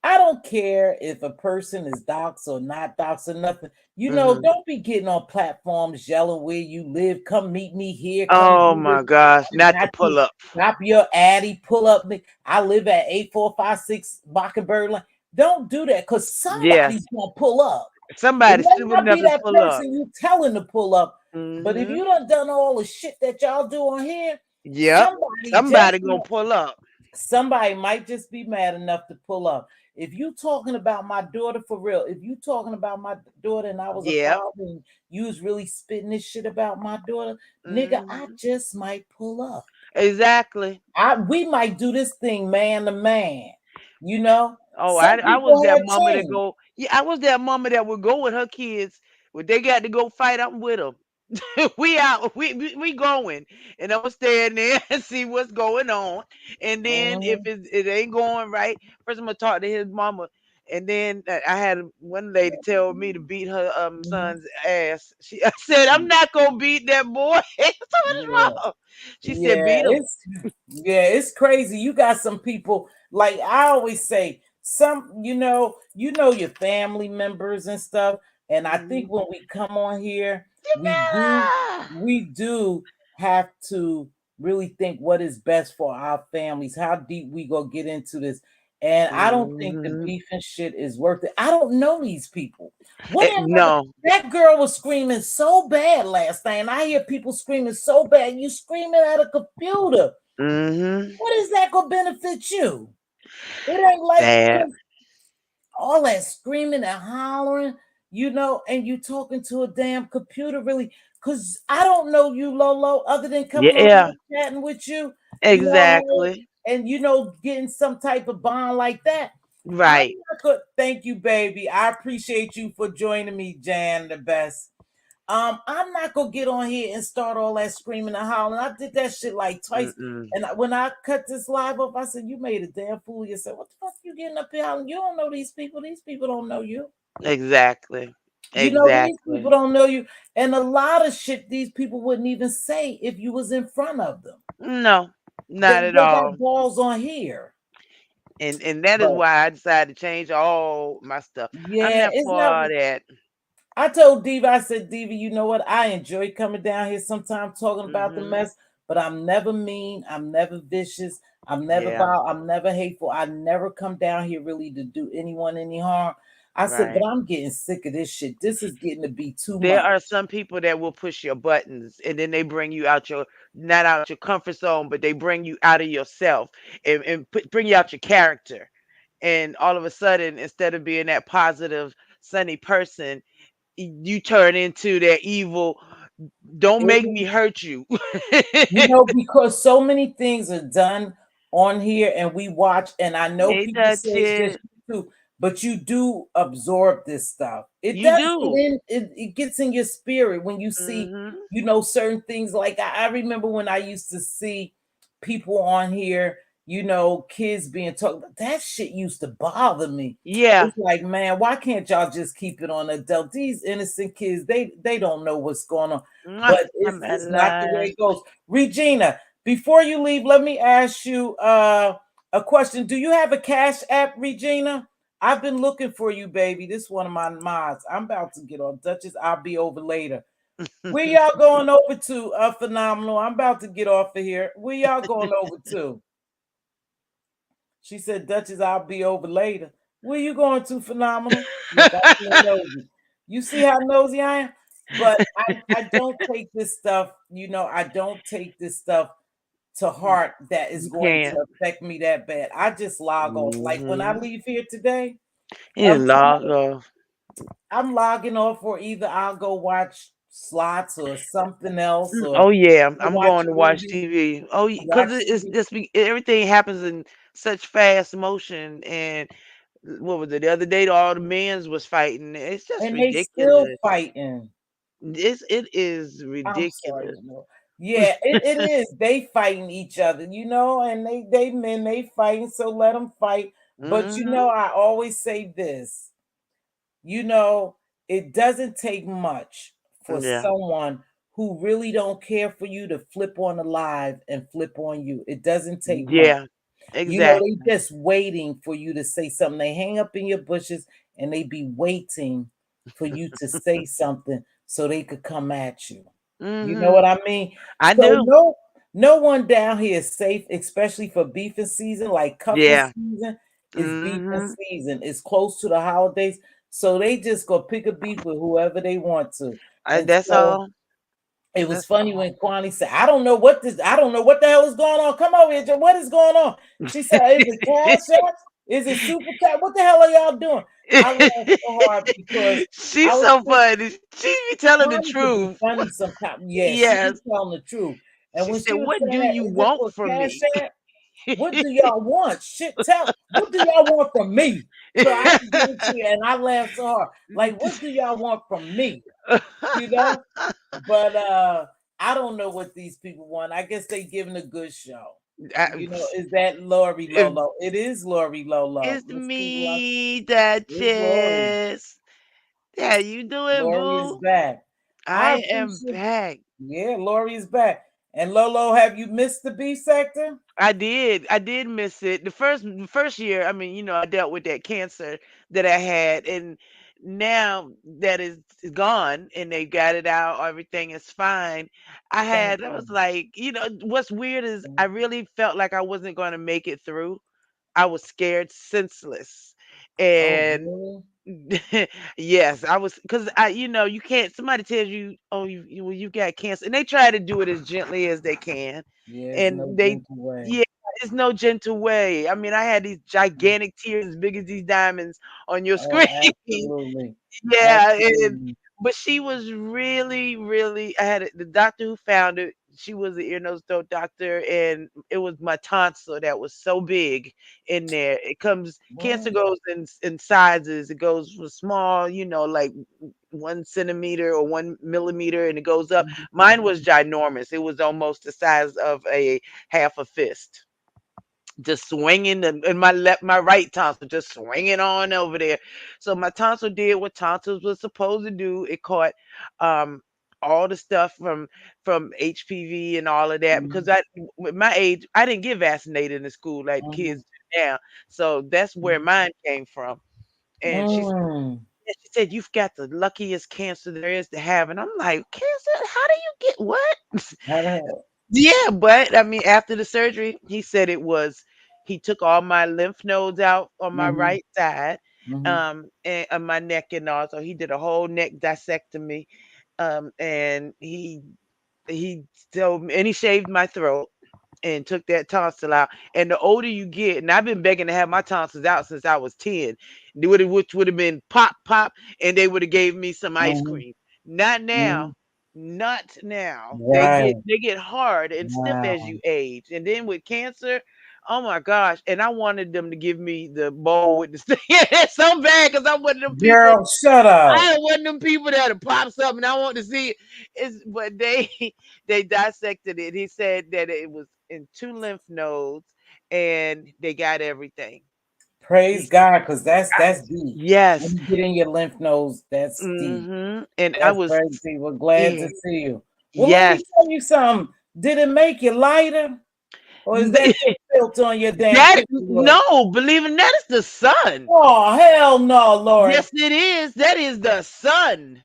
I don't care if a person is doxxed or not doxxed or nothing. Hmm. Don't be getting on platforms yelling where you live. Come meet me here. Come Oh do this. my gosh, I not to got you. pull up. Drop your Addy. Pull up me. I live at 8456 Mockingbird Lane. Don't do that because Yeah. somebody's gonna pull up. It Somebody might stupid not enough be to that pull up. person you telling to pull up, but if Mm-hmm. you done all the shit that y'all do on here, Yep. somebody just Somebody gonna pull up. somebody might just be mad enough to pull up. If you talking about my daughter for real, if you talking about my daughter and I was a Yep. father and you was really spitting this shit about my daughter, nigga, I Mm-hmm. just might pull up. Exactly. We might do this thing man to man. You know, Oh, some I was people that have mama that changed. go. Yeah, I was that mama that would go with her kids. When they got to go fight, I'm with them. We out. We going, and I'm gonna stand there and see what's going on. And then if Mhm. it ain't going right, first I'm gonna talk to his mama. And then I had one lady tell me to beat her Mhm. son's ass. I said I'm not gonna beat that boy. So what Yeah. is wrong? She said Yeah, beat him. it's crazy. You got some people like I always say, some you know your family members and stuff. And I think Mhm. when we come on here, Yeah. we do have to really think what is best for our families, how deep we gonna get into this. And I don't think the Mhm. beef and shit is worth it. I don't know these people. What am I? No. That girl was screaming so bad last night, and I hear people screaming so bad. You screaming at a computer. Mhm. What is that gonna benefit you? It ain't like Sad. all that screaming and hollering, and you talking to a damn computer, really. Cause I don't know you, Lolo, other than coming on Yeah. here chatting with you, you know what I mean? Exactly. And getting some type of bond like that. I'm Right. not good. Thank you, baby. I appreciate you for joining me, Jan, the best. I'm not gonna get on here and start all that screaming and hollering. I did that shit like twice. Mm-mm. And when I cut this live up, I said, "You made a damn fool of yourself. What the fuck you getting up here hollering? You don't know these people. These people don't know you. Exactly. These people Exactly. don't know you. And a lot of shit these people wouldn't even say if you was in front of them. No, They not at they all. got balls on here. And that is But why I decided to change all my stuff. I'm yeah, not it's for not. all that. I told Diva, I said, Diva, you know what? I enjoy coming down here sometimes talking about the Mhm. mess, but I'm never mean. I'm never vicious. I'm never Yeah. vile. I'm never hateful. I never come down here really to do anyone any harm. I said, but Right. I'm getting sick of this shit. This is getting to be too There much. are some people that will push your buttons and then they bring you out your not out your comfort zone, but they bring you out of yourself and bring you out your character. And all of a sudden, instead of being that positive, sunny person, you turn into that evil. Don't make me hurt you. Because so many things are done on here and we watch, and I know Hey, people touch say it's just it. you too, but you do absorb this stuff. It You does do. it gets in your spirit when you see, Mhm. certain things. Like I remember when I used to see people on here, kids being talked about. That shit used to bother me. Yeah. It's like, man, why can't y'all just keep it on adult? These innocent kids, they don't know what's going on. Mwah. But I'm it's not the way alive. it goes. Regina, before you leave, let me ask you a question. Do you have a Cash App, Regina? I've been looking for you, baby. This is one of my mods. I'm about to get on Duchess. I'll be over later. Where y'all going over to? Phenomenal. I'm about to get off of here. Where y'all going over to? She said, Duchess, I'll be over later. Where you going to, Phenomenal? Look, I'm being nosy. You see how nosy I am? But I don't take this stuff, I don't take this stuff to heart that is You going can. to affect me that bad. I just log off. Like when I Mhm. leave here today, You log tomorrow, off. I'm logging off, or either I'll go watch slots or something else, or Oh yeah, I'll I'm watch going a to watch movie, TV. Oh, because watch it's TV. just everything happens in such fast motion. And what was it the other day? All the men's was fighting. It's just And they still ridiculous. fighting. It is I'm sorry, ridiculous. Yeah, it is. They fighting each other, and they men, they fighting, so let them fight. But Hmm. I always say this, you know, it doesn't take much for Yeah. someone who really don't care for you to flip on the live and flip on you. It doesn't take much. Yeah. Exactly. They just waiting for you to say something. They hang up in your bushes and they be waiting for you to say something so they could come at you. You know Hmm. what I mean? I So do. no one down here is safe, especially for beefing season. Like cuffing Yeah. season is beefing Hmm. season. It's close to the holidays. So they just go pick a beef with whoever they want to. And That's so all. it was That's funny when Kwani said, I don't know what the hell is going on. Come over here, Joe. What is going on? She said, is it cash app? Is it super chat? What the hell are y'all doing? I laughed so hard because I She's was so thinking funny. She be telling the Kwani could be truth. funny sometimes. Yeah, she Yes. be telling the truth. And She when said, she was "What do saying, you is it want for from cash me?" app? What do y'all want? Shit, tell what do y'all want from me? So I was listening and I laughed so hard. Like, what do y'all want from me? You know? But I don't know what these people want. I guess they giving a good show. I- You know, is that Lori if Lolo? It is Lori Lolo. it's Miss People, me, it's Lori. Duchess. How you doing, Lori is boo? back. I I am appreciate. back. Yeah, Lori is back. And Lolo, have you missed the B sector? I did. I did miss it. The first year, I mean, I dealt with that cancer that I had, and now that is gone and they got it out, everything is fine. Thank I God. was like, what's weird is I Mhm. really felt like I wasn't going to make it through. I was scared senseless. Oh, And really? yes, I was, because you can't, somebody tells you, oh, well, you got cancer, and they try to do it as gently as they can. Yeah, it's no And they, gentle way. yeah, it's no gentle way. I mean, I had these gigantic tears as big as these diamonds on your Oh, screen. absolutely. Yeah, Absolutely. but she was really, really. I had the doctor who found it. She was an ear, nose, throat doctor, and it was my tonsil that was so big in there. Cancer What? goes in sizes. It goes from small, like 1 centimeter or 1 millimeter, and it goes up. Mhm. Mine was ginormous. It was almost the size of a half a fist, just swinging, and my right tonsil just swinging on over there. So my tonsil did what tonsils was supposed to do. It caught um all the stuff from HPV and all of that, because Mhm. with my age I didn't get vaccinated in school like Mhm. kids do now. So that's where Mhm. mine came from. And Mm. she said, "You've got the luckiest cancer there is to have." And I'm like, "Cancer? How do you get what?" How the hell? Yeah, but I mean, after the surgery, he said he took all my lymph nodes out on my Mhm. right side, Mhm. and on my neck and all. So he did a whole neck dissectomy, and he told me, and he shaved my throat and took that tonsil out. And the older you get, and I've been begging to have my tonsils out since I was 10, which would have been pop, pop, and they would have gave me some ice Mhm. cream. Not Mhm. now. Not now. They get Right. they get hard and stiff as Wow. you age. And then with cancer, oh my gosh. And I wanted them to give me the bowl with the stick so bad, because I'm one of them people. Girl, shut up. I am one of them people that pops up and I want to see it. But they they dissected it. He said that it was in two lymph nodes and they got everything. Praise He God, because I, that's deep. When yes. you get in your lymph nodes, that's deep. And I That's was, crazy. We're glad yeah, to see you. Well, let me yes. tell you something. Did it make you lighter? Or is that your filter on your damn That picture? Look? no, believe it, that is the sun. Oh, hell no, Lord. Yes, it is. That is the sun.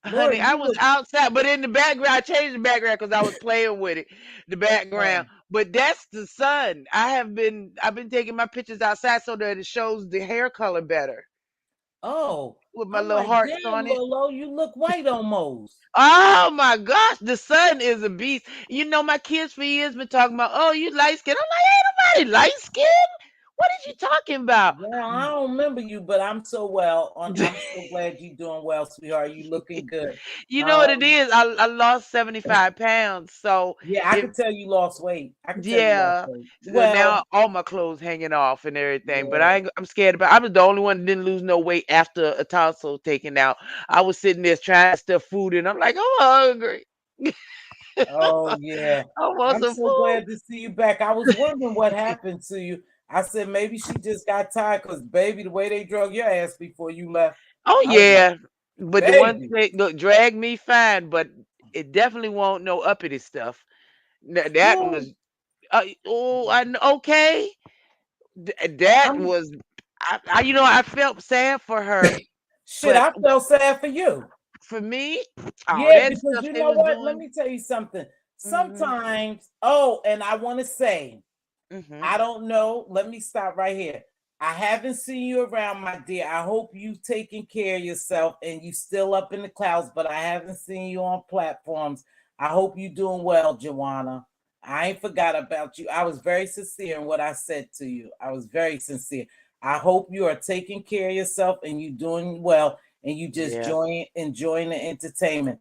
Honey, Lord, I you was look outside, but in the background, I changed the background because I was playing with it, the background. But that's the sun. I've been taking my pictures outside so that it shows the hair color better oh. with my I'm little like, hearts damn, on it. Lolo, you look white almost. Oh my gosh, the sun is a beast. My kids for years been talking about, oh, you light skin. I'm like, ain't nobody light skin. What is you talking about? Well, I don't remember you, but I'm so well. I'm so glad you're doing well, sweetheart. You looking good. You know what it Um, is? I lost 75 pounds. So yeah, I it could tell you lost weight. I could tell you lost Yeah. weight. So Well, now all my clothes hanging off and everything. But yeah. I'm scared about. I was the only one that didn't lose no weight after a tonsil taken out. I was sitting there trying to stuff food and I'm like, I'm hungry. Oh yeah. I want I'm some so food. glad to see you back. I was wondering what happened to you. I said maybe she just got tired because baby, the way they drug your ass before you left. Oh I was yeah. But like, the one baby. thing, look, drag me fine, but it definitely won't no uppity stuff. That Woo. was okay. That I'm was I felt sad for her, shit, but I felt sad for you. for me, oh, Yeah, that because stuff you they know was what? Let doing. me tell you something. Mhm. Sometimes, oh, and I want to say, Mhm. I don't know. Let me stop right here. I haven't seen you around, my dear. I hope you've taken care of yourself and you still up in the clouds, but I haven't seen you on platforms. I hope you're doing well, Joanna. I ain't forgot about you. I was very sincere in what I said to you. I was very sincere. I hope you are taking care of yourself and you doing well and you just Yeah. enjoying the entertainment.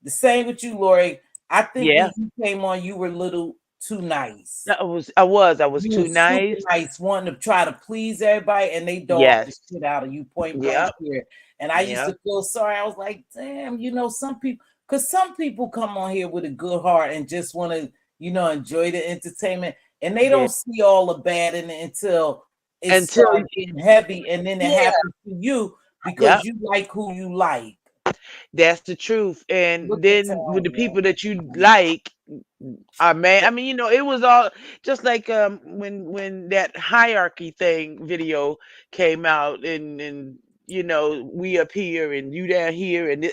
The same with you, Lori. I think Yeah. when you came on, you were a little too nice. I was You were too super nice. nice, wanting to try to please everybody, and they dog the Yes. shit out of you point blank Yep. here. And I used Yep. to feel sorry. I was like, damn, some people, because some people come on here with a good heart and just want to, enjoy the entertainment, and they Yeah. don't see all the bad in it until it Until starts getting heavy, and then it yeah. happens to you because Yep. you like who you like. That's the truth. Look And at then with the Tanya. people that you like are mad. I mean, it was all just like when that hierarchy thing video came out, and we up here and you down here, and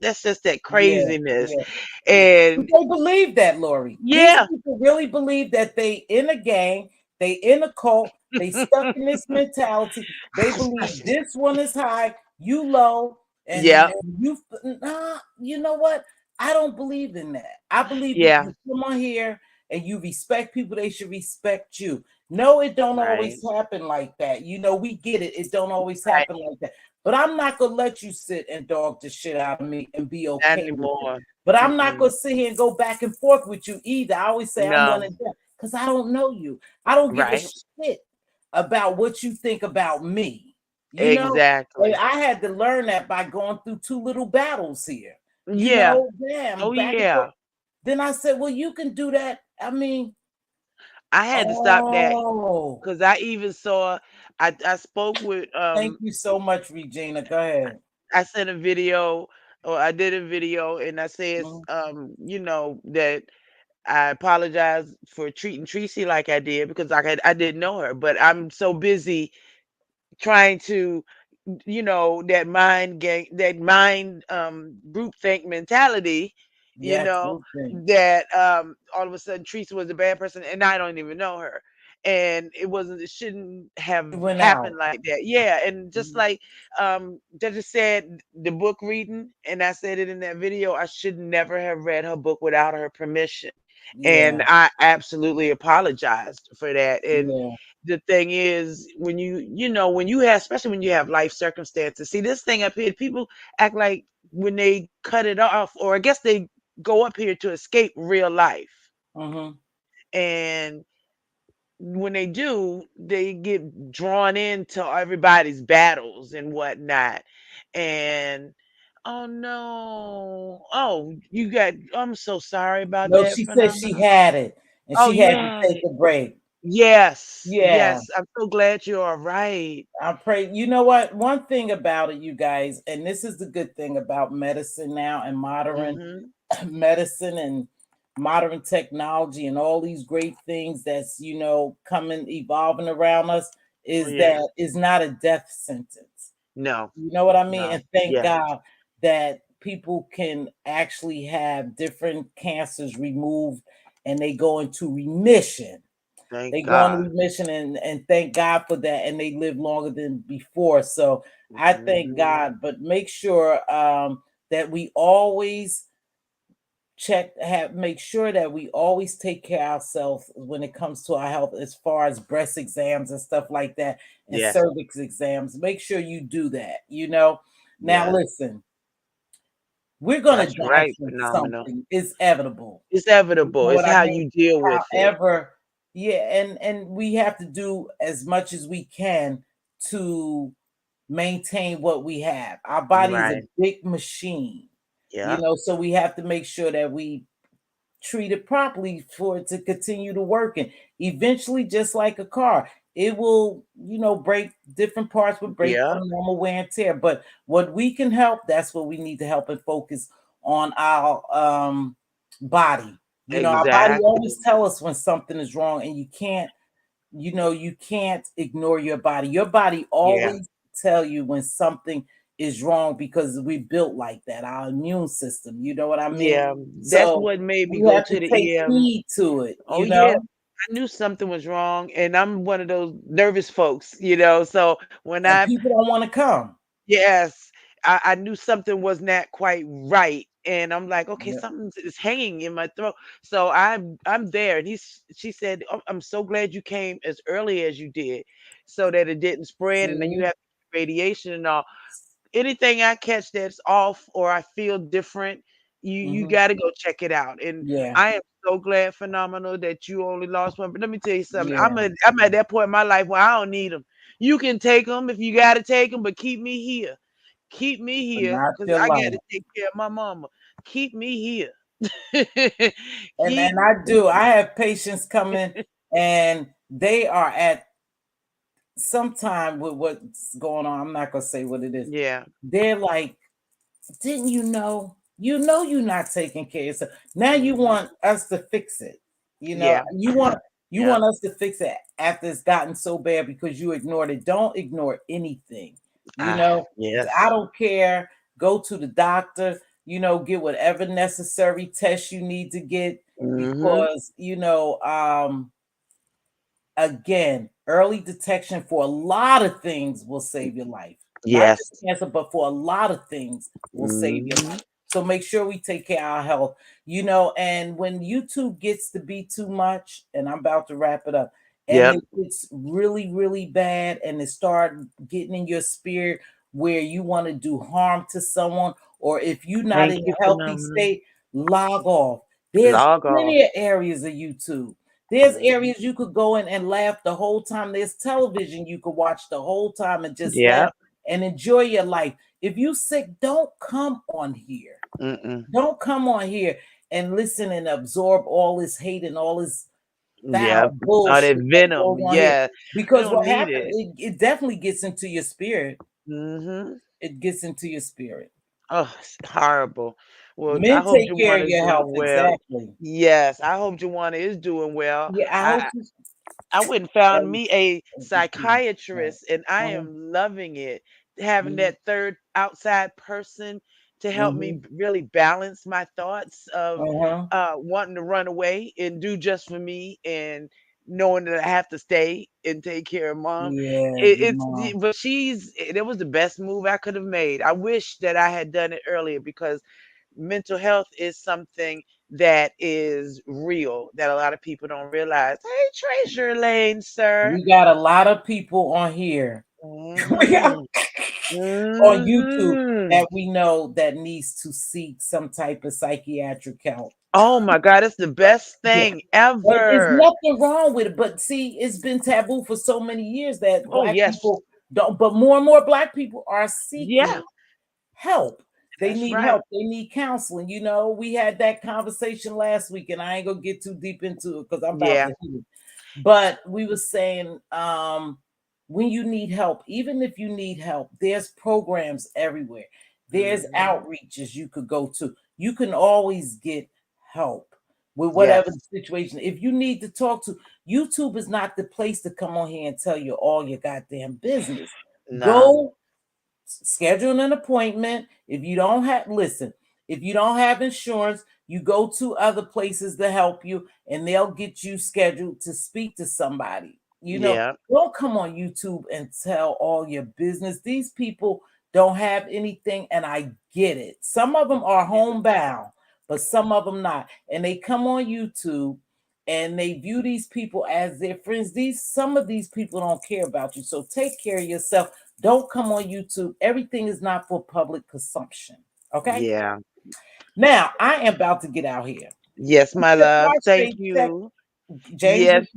that's just that Yeah, craziness. yeah. But And they believe that, Lori. These yeah. people really believe that they in a gang, they in a cult, they stuck in this mentality. They believe this one is high, you low, and Yeah. you. Nah, you know what? I don't believe in that. I believe if Yeah. you come on here and you respect people, they should respect you. No, it don't Right. always happen like that. We get it. It don't always happen like that. But I'm not gonna let you sit and dog the shit out of me and be Not okay with it. anymore. But I'm not Mm-mm. going to sit here and go back and forth with you either. I always say I'm one No. and done because I don't know you. I don't give a Right. shit about what you think about me. And Exactly. I had to learn that by going through two little battles here. Yeah. Damn, Oh back and forth. yeah. Then I said, well, you can do that. I mean, I had to stop that oh, because I even saw. I spoke with thank you so much, Regina. Go ahead. I sent a video, or I did a video, and I said, Mhm. that I apologize for treating Tracy like I did because I didn't know her, but I'm so busy trying to, that mind group think mentality, Yes, good thing. that all of a sudden Teresa was a bad person and I don't even know her. And it shouldn't have It went happened out. like that. Yeah. And just Mhm. like they just said the book reading, and I said it in that video, I should never have read her book without her permission. And Yeah, I absolutely apologized for that. And yeah. the thing is, when you have, especially when you have life circumstances, see this thing up here, people act like when they cut it off, or I guess they go up here to escape real life. Mm-hmm. And when they do, they get drawn into everybody's battles and whatnot. And oh no, I'm so sorry about No, that, she said she Phenomenal. had it and Oh she had to yeah. take a break. Yes, Yeah, yes. I'm so glad you are right. I pray. You know what? One thing about it, you guys, and this is the good thing about medicine now and modern Hmm. medicine and modern technology and all these great things that's coming evolving around us Oh is yeah. that is not a death sentence. No, You know what I mean? no. And thank Yes. God that people can actually have different cancers removed and they go into remission. Thank They go on God. remission and thank God for that. And they live longer than before. So I thank Hmm. God. But make sure that we always make sure that we always take care of ourselves when it comes to our health, as far as breast exams and stuff like that, and Yes. cervix exams. Make sure you do that. Now Yes. listen, we're gonna That's die right. from Phenomenal. something. It's inevitable. It's You inevitable. know It's what I how mean? you deal with it. However, yeah, and we have to do as much as we can to maintain what we have. Our body is a Right. big machine, Yeah. so we have to make sure that we treat it properly for it to continue to work. And eventually, just like a car, it will, break. Different parts will break Yeah. from normal wear and tear. But what we can help, that's what we need to help and focus on our body. Our body Exactly. always tell us when something is wrong, and you can't ignore your body. Your body Yeah. always tell you when something is wrong because we built like that, our immune system. You know what I mean? Yeah. That's So what made me we go have to to the take EM. heed to it, Oh yeah. I knew something was wrong, and I'm one of those nervous folks, so when And I people don't want to come. yes, I knew something was not quite right, and I'm like, "Okay, Yeah. something is hanging in my throat." So I'm there, and she said, "Oh, I'm so glad you came as early as you did so that it didn't spread, and then you See? have radiation and all." Anything I catch that's off or I feel different, you Hmm. gotta go check it out. And Yeah. I am so glad, phenomenal, that you only lost one. But let me tell you something. Yeah. I'm at that point in my life where I don't need them. You can take them if you gotta take them, but keep me here. Keep me But here not because your I got to life. take care of my mama. Keep me here. And Keep I do. I have patients coming and they are at some time with what's going on. I'm not gonna say what it is. yeah. They're like, didn't you know? You know you're not taking care of yourself. Now you Mhm. want us to fix it. Yeah. You Yeah. want us to fix it after it's gotten so bad because you ignored it. Don't ignore anything. You Ah, know, I yes. don't care. Go to the doctor, get whatever necessary tests you need to get Mhm. because again, early detection for a lot of things will save your life. Not Yes. just cancer, but for a lot of things will save your Mhm. life. So make sure we take care of our health. And when YouTube gets to be too much, and I'm about to wrap it up, and Yep. it gets really, really bad, and it start getting in your spirit where you want to do harm to someone, or if you're not Thank in you, a healthy phenomenal. state, log off. There's Log off. plenty of areas of YouTube. There's Mhm. areas you could go in and laugh the whole time. There's television you could watch the whole time and just laugh Yep. and enjoy your life. If you sick, don't come on here. Mm-mm. Don't come on here and listen and absorb all this hate and all this foul Yep. All that bullshit that venom. goes on here. Yeah. We Because don't what need happens, it. it definitely gets into your spirit. Mhm. It gets into your spirit. Oh, it's horrible. Well, I Men hope take care Juwan of is your health. doing well. Exactly. Yes, I hope Juwana is doing well. Yeah, I hope I you I went and found that me a is the key. Right. psychiatrist, and I Uh-huh. am loving it. Having Mhm. that third outside person to help me Mhm. really balance my thoughts of Uh-huh. wanting to run away and do just for me, and knowing that I have to stay and take care of mom. Yeah, mom. But that was the best move I could have made. I wish that I had done it earlier because mental health is something that is real that a lot of people don't realize. Hey, Treasure Lane, sir. We got a lot of people on here Hmm. on YouTube Hmm. that we know that needs to seek some type of psychiatric help. Oh my God, it's the best Yeah. thing And it's ever. nothing wrong with it. But see, it's been taboo for so many years that Oh black yes, people don't, but more and more black people are yeah, seeking help. They that's need right. help. They need counseling. We had that conversation last week, and I ain't gonna get too deep into it because I'm about Yeah. to hit it. But we were saying when you need help, even if you need help, there's programs everywhere. There's Hmm. outreaches you could go to. You can always get help with whatever the Yes. situation. If you need to talk to, YouTube is not the place to come on here and tell you all your goddamn business. Nah. Go schedule an appointment. If you don't have, listen, if you don't have insurance, you go to other places to help you and they'll get you scheduled to speak to somebody. Yeah. Don't come on YouTube and tell all your business. These people don't have anything, and I get it. Some of them are Yeah. homebound, but some of them not. And they come on YouTube and they view these people as their friends. Some of these people don't care about you. So take care of yourself. Don't come on YouTube. Everything is not for public consumption. Okay. Yeah. Now I am about to get out here. Yes, You my said love. Thank prostate check, you. James. Yes.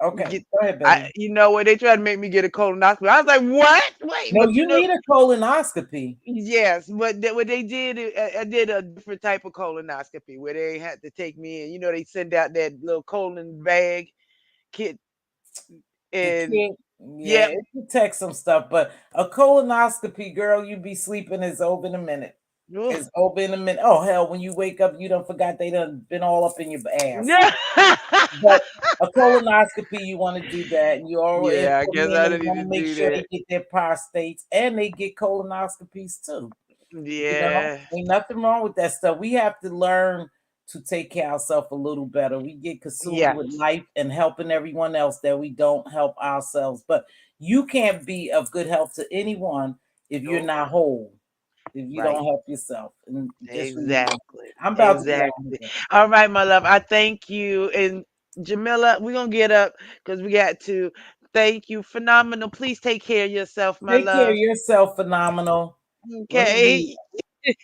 Okay. Get, Go ahead, baby. you know what? They tried to make me get a colonoscopy. I was like, what? Wait, No, but you need a colonoscopy. yes, but what they did, I did a different type of colonoscopy where they had to take me in. They send out that little colon bag kit, The and kid, yeah, yep. it detects some stuff, but a colonoscopy, girl, you be sleeping is over in a minute. Ugh. It's over in a minute. Oh hell, when you wake up, you don't forgot they done been all up in your ass. Yeah. But a colonoscopy, you want to do that, and you always Yeah, I for guess men, I they don't need want to to make do sure that. they get their prostates and they get colonoscopies too. Yeah. Ain't nothing wrong with that stuff. We have to learn to take care of ourselves a little better. We get consumed with Yes. life and helping everyone else that we don't help ourselves. But you can't be of good health to anyone if you're Nope. not whole, if you Right. don't help yourself. And just remember, Exactly. I'm about to get on Exactly. with it. All right, my love. I thank you. And Jamila, we're gonna get up because we got to thank you. Phenomenal. Please take care of yourself, my Take care of love. yourself, phenomenal. Let me read.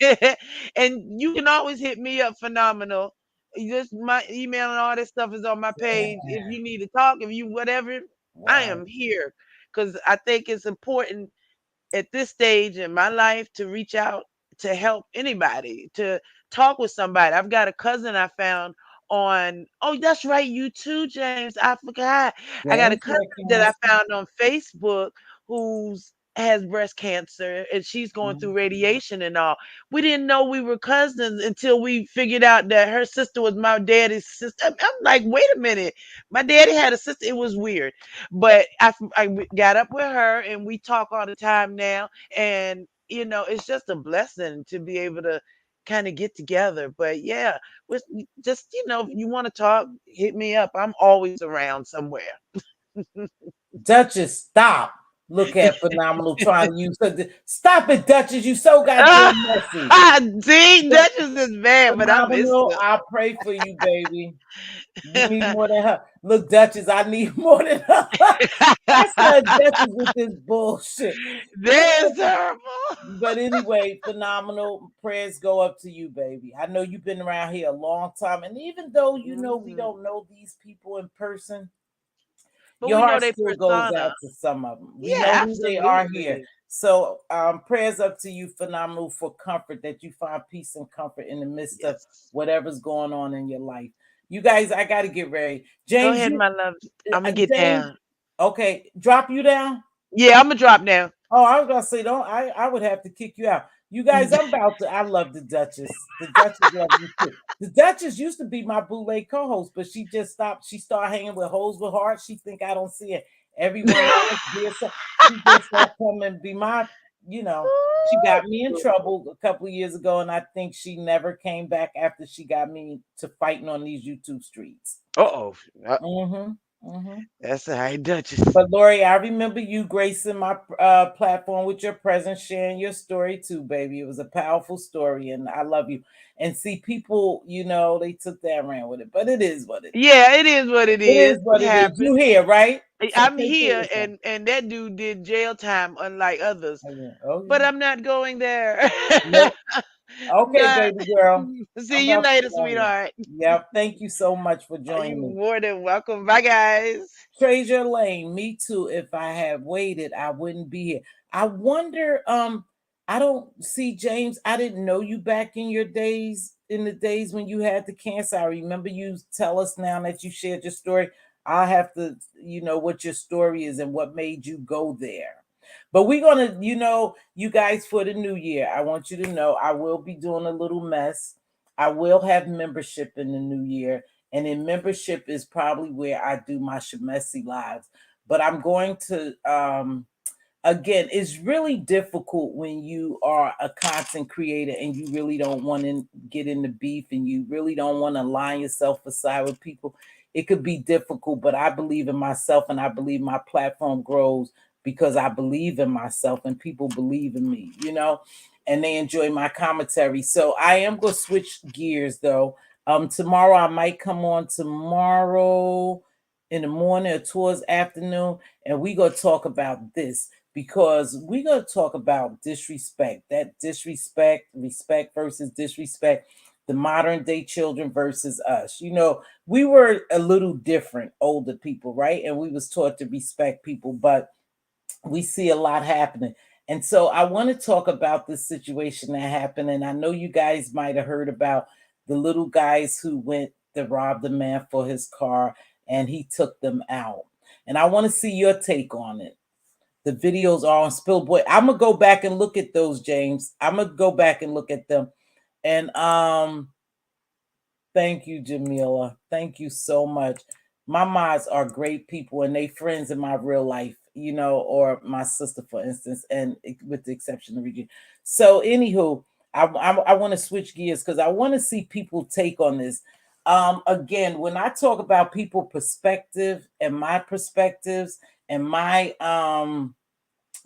Okay. And you can always hit me up, phenomenal. Just my email and all that stuff is on my page. If you need to talk, if you whatever, I Wow. am here because I think it's important at this stage in my life to reach out to help anybody, to talk with somebody. I've got a cousin I found on, oh, that's right, you too, James. I forgot. I got a James cousin got that I cancer. found on Facebook who's has breast cancer and she's going through radiation and all. We didn't know we were cousins until we figured out that her sister was my daddy's sister. I'm like, wait a minute. My daddy had a sister. It was weird. But I got up with her and we talk all the time now. And, it's just a blessing to be able to kind of get together. But yeah, just, if you want to talk, hit me up. I'm always around somewhere. Duchess, stop. Look at phenomenal trying to use her. Stop it, Duchess. You so goddamn messy. See, Duchess is bad, but I miss Phenomenal. I pray for you, baby. You need her. more than her. Look, Duchess, I need more than her. That's her Duchess with this bullshit. That's terrible. But anyway, phenomenal prayers go up to you, baby. I know you've been around here a long time, and even though we Mhm. don't know these people in person, But your we know heart their still goes persona. out to some of them. We Yeah, know who they are here. absolutely. So prayers up to you, phenomenal, for comfort, that you find peace and comfort in the midst of Yes. whatever's going on in your life. You guys, I got to get ready. Go James, ahead, you, my love. I'm gonna get James, down. okay, drop you down. Yeah, I'm gonna drop now. Oh, I was gonna say, don't I would have to kick you out. You guys, I'm about to. I love the Duchess. The Duchess loves me too. The Duchess used to be my bootleg co-host, but she just stopped. She started hanging with hoes with heart. She think I don't see it. Everyone else did so. She just stopped coming and be my. She got me in trouble a couple of years ago, and I think she never came back after she got me to fighting on these YouTube streets. Uh-oh. Mm-hmm. Mm-hmm. That's all right, Duchess. But Lori, I remember you gracing my platform with your presence, sharing your story too, baby. It was a powerful story, and I love you. And see, people, they took that and ran with it, but it is what it is. Yeah, it is what it It is. is It what it is. happened. You here, right? So I'm take care of here, yourself. and that dude did jail time, unlike others. Oh yeah. Oh But yeah. I'm not going there. Nope. I'm Okay, not. baby girl. I'm See you about to later, get on you. sweetheart. Yep. Thank you so much for Are you joining me. more than welcome? Bye, guys. Treasure Lane, me too. If I had waited, I wouldn't be here. I wonder, I don't see James. I didn't know you back in your days, in the days when you had the cancer. I remember you tell us now that you shared your story. I have to, what your story is and what made you go there. But we're gonna, you guys, for the new year, I want you to know I will be doing a little mess. I will have membership in the new year, and in membership is probably where I do my Shemesi lives. But I'm going to again, it's really difficult when you are a content creator and you really don't want to get into beef and you really don't want to align yourself aside with people. It could be difficult, but I believe in myself and I believe my platform grows because I believe in myself and people believe in me, and they enjoy my commentary. So I am going to switch gears though. Tomorrow I might come on tomorrow in the morning or towards afternoon, and we gonna talk about this because we're gonna talk about disrespect. That disrespect, respect versus disrespect, the modern day children versus us. We were a little different, older people, right? And we was taught to respect people, but we see a lot happening. And so I want to talk about this situation that happened. And I know you guys might have heard about the little guys who went to rob the man for his car and he took them out. And I want to see your take on it. The videos are on Spillboy. I'm gonna go back and look at those, James. I'm gonna go back and look at them. And thank you, Jamila. Thank you so much. My mods are great people and they friends in my real life, or my sister, for instance, and with the exception of Regina. So, anywho, I want to switch gears because I want to see people take on this. Again, when I talk about people perspective and my perspectives and my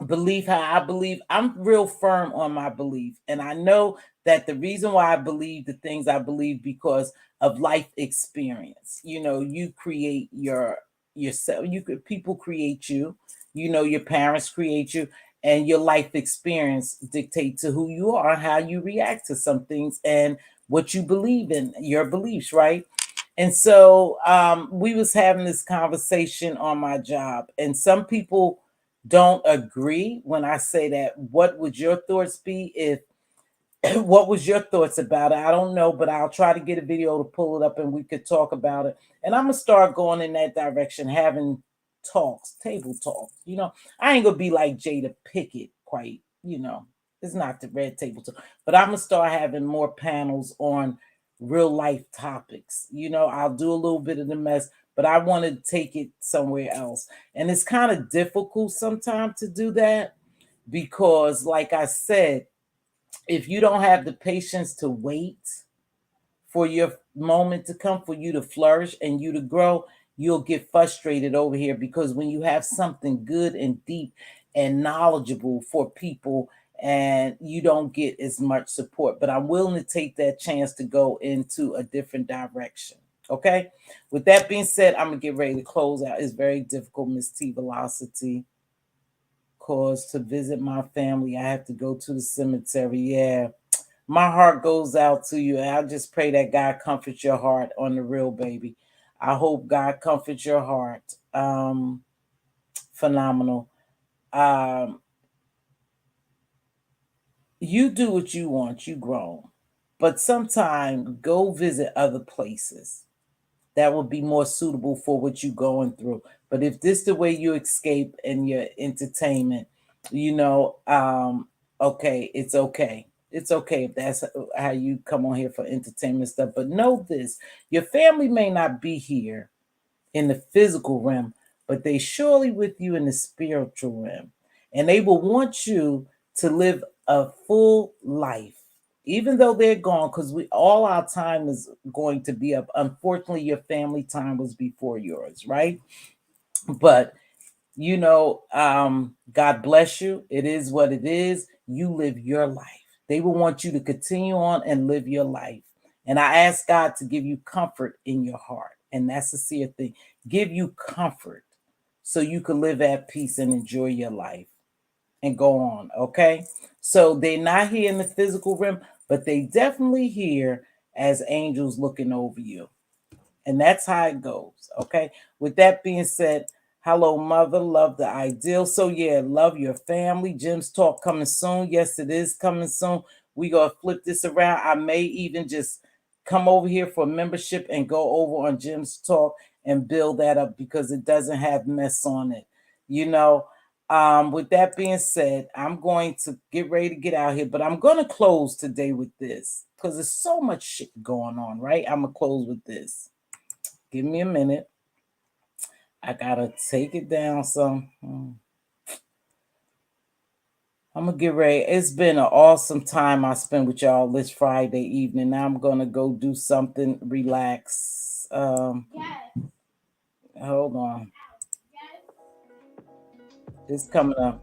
belief, how I believe, I'm real firm on my belief. And I know that the reason why I believe the things I believe because of life experience. You create yourself. People create you. Your parents create you, and your life experience dictate to who you are, how you react to some things, and what you believe in, your beliefs, right? And so we was having this conversation on my job, and some people don't agree when I say that. What would your thoughts be if what was your thoughts about it? I don't know, but I'll try to get a video to pull it up and we could talk about it. And I'm gonna start going in that direction, having talks, table talks. I ain't gonna be like Jada Pickett, quite. It's not the red table talk, but I'm gonna start having more panels on real life topics. I'll do a little bit of the mess, but I want to take it somewhere else. And it's kind of difficult sometimes to do that because, like I said, if you don't have the patience to wait for your moment to come, for you to flourish and you to grow, you'll get frustrated over here, because when you have something good and deep and knowledgeable for people, and you don't get as much support. But I'm willing to take that chance to go into a different direction. Okay. With that being said, I'm gonna get ready to close out. It's very difficult, Mz.Teavalocity. Cause to visit my family, I have to go to the cemetery. Yeah. My heart goes out to you. And I just pray that God comforts your heart on the real, baby. I hope God comforts your heart. Phenomenal. You do what you want, you grown. But sometime go visit other places that would be more suitable for what you're going through. But if this the way you escape and your entertainment, okay, it's okay. It's okay if that's how you come on here for entertainment stuff. But know this, your family may not be here in the physical realm, but they surely with you in the spiritual realm. And they will want you to live a full life, even though they're gone, because we all our time is going to be up. Unfortunately, your family time was before yours, right? But God bless you. It is what it is. You live your life. They will want you to continue on and live your life. And I ask God to give you comfort in your heart. And that's a sincere thing. Give you comfort so you can live at peace and enjoy your life and go on. Okay. So they're not here in the physical realm, but they definitely here as angels looking over you. And that's how it goes. Okay. With that being said, hello, mother. Love the ideal. So yeah, love your family. Jim's Talk coming soon. Yes, it is coming soon. We gonna flip this around. I may even just come over here for membership and go over on Jim's Talk and build that up, because it doesn't have mess on it. With that being said, I'm going to get ready to get out here, but I'm going to close today with this because there's so much shit going on, right? I'm going to close with this. Give me a minute. I got to take it down some. I'm going to get ready. It's been an awesome time I spent with y'all this Friday evening. Now I'm going to go do something, relax. Hold on. It's coming up.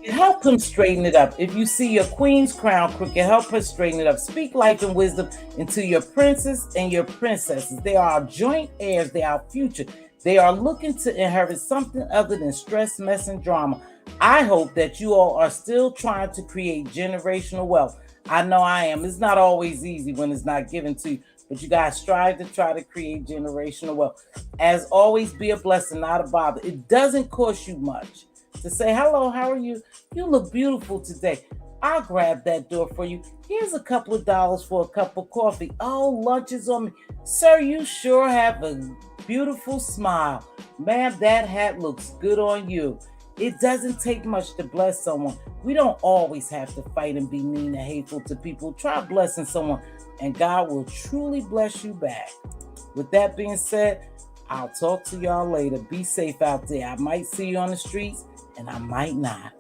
Help him straighten it up. If you see your queen's crown crooked, help her straighten it up. Speak life and wisdom into your princes and your princesses. They are our joint heirs. They are our future. They are looking to inherit something other than stress, mess, and drama. I hope that you all are still trying to create generational wealth. I know I am. It's not always easy when it's not given to you, but you guys strive to try to create generational wealth. As always, be a blessing, not a bother. It doesn't cost you much to say, hello, how are you? You look beautiful today. I'll grab that door for you. Here's a couple of dollars for a cup of coffee. Oh, lunch is on me. Sir, you sure have a beautiful smile. Ma'am, that hat looks good on you. It doesn't take much to bless someone. We don't always have to fight and be mean and hateful to people. Try blessing someone, and God will truly bless you back. With that being said, I'll talk to y'all later. Be safe out there. I might see you on the streets and I might not.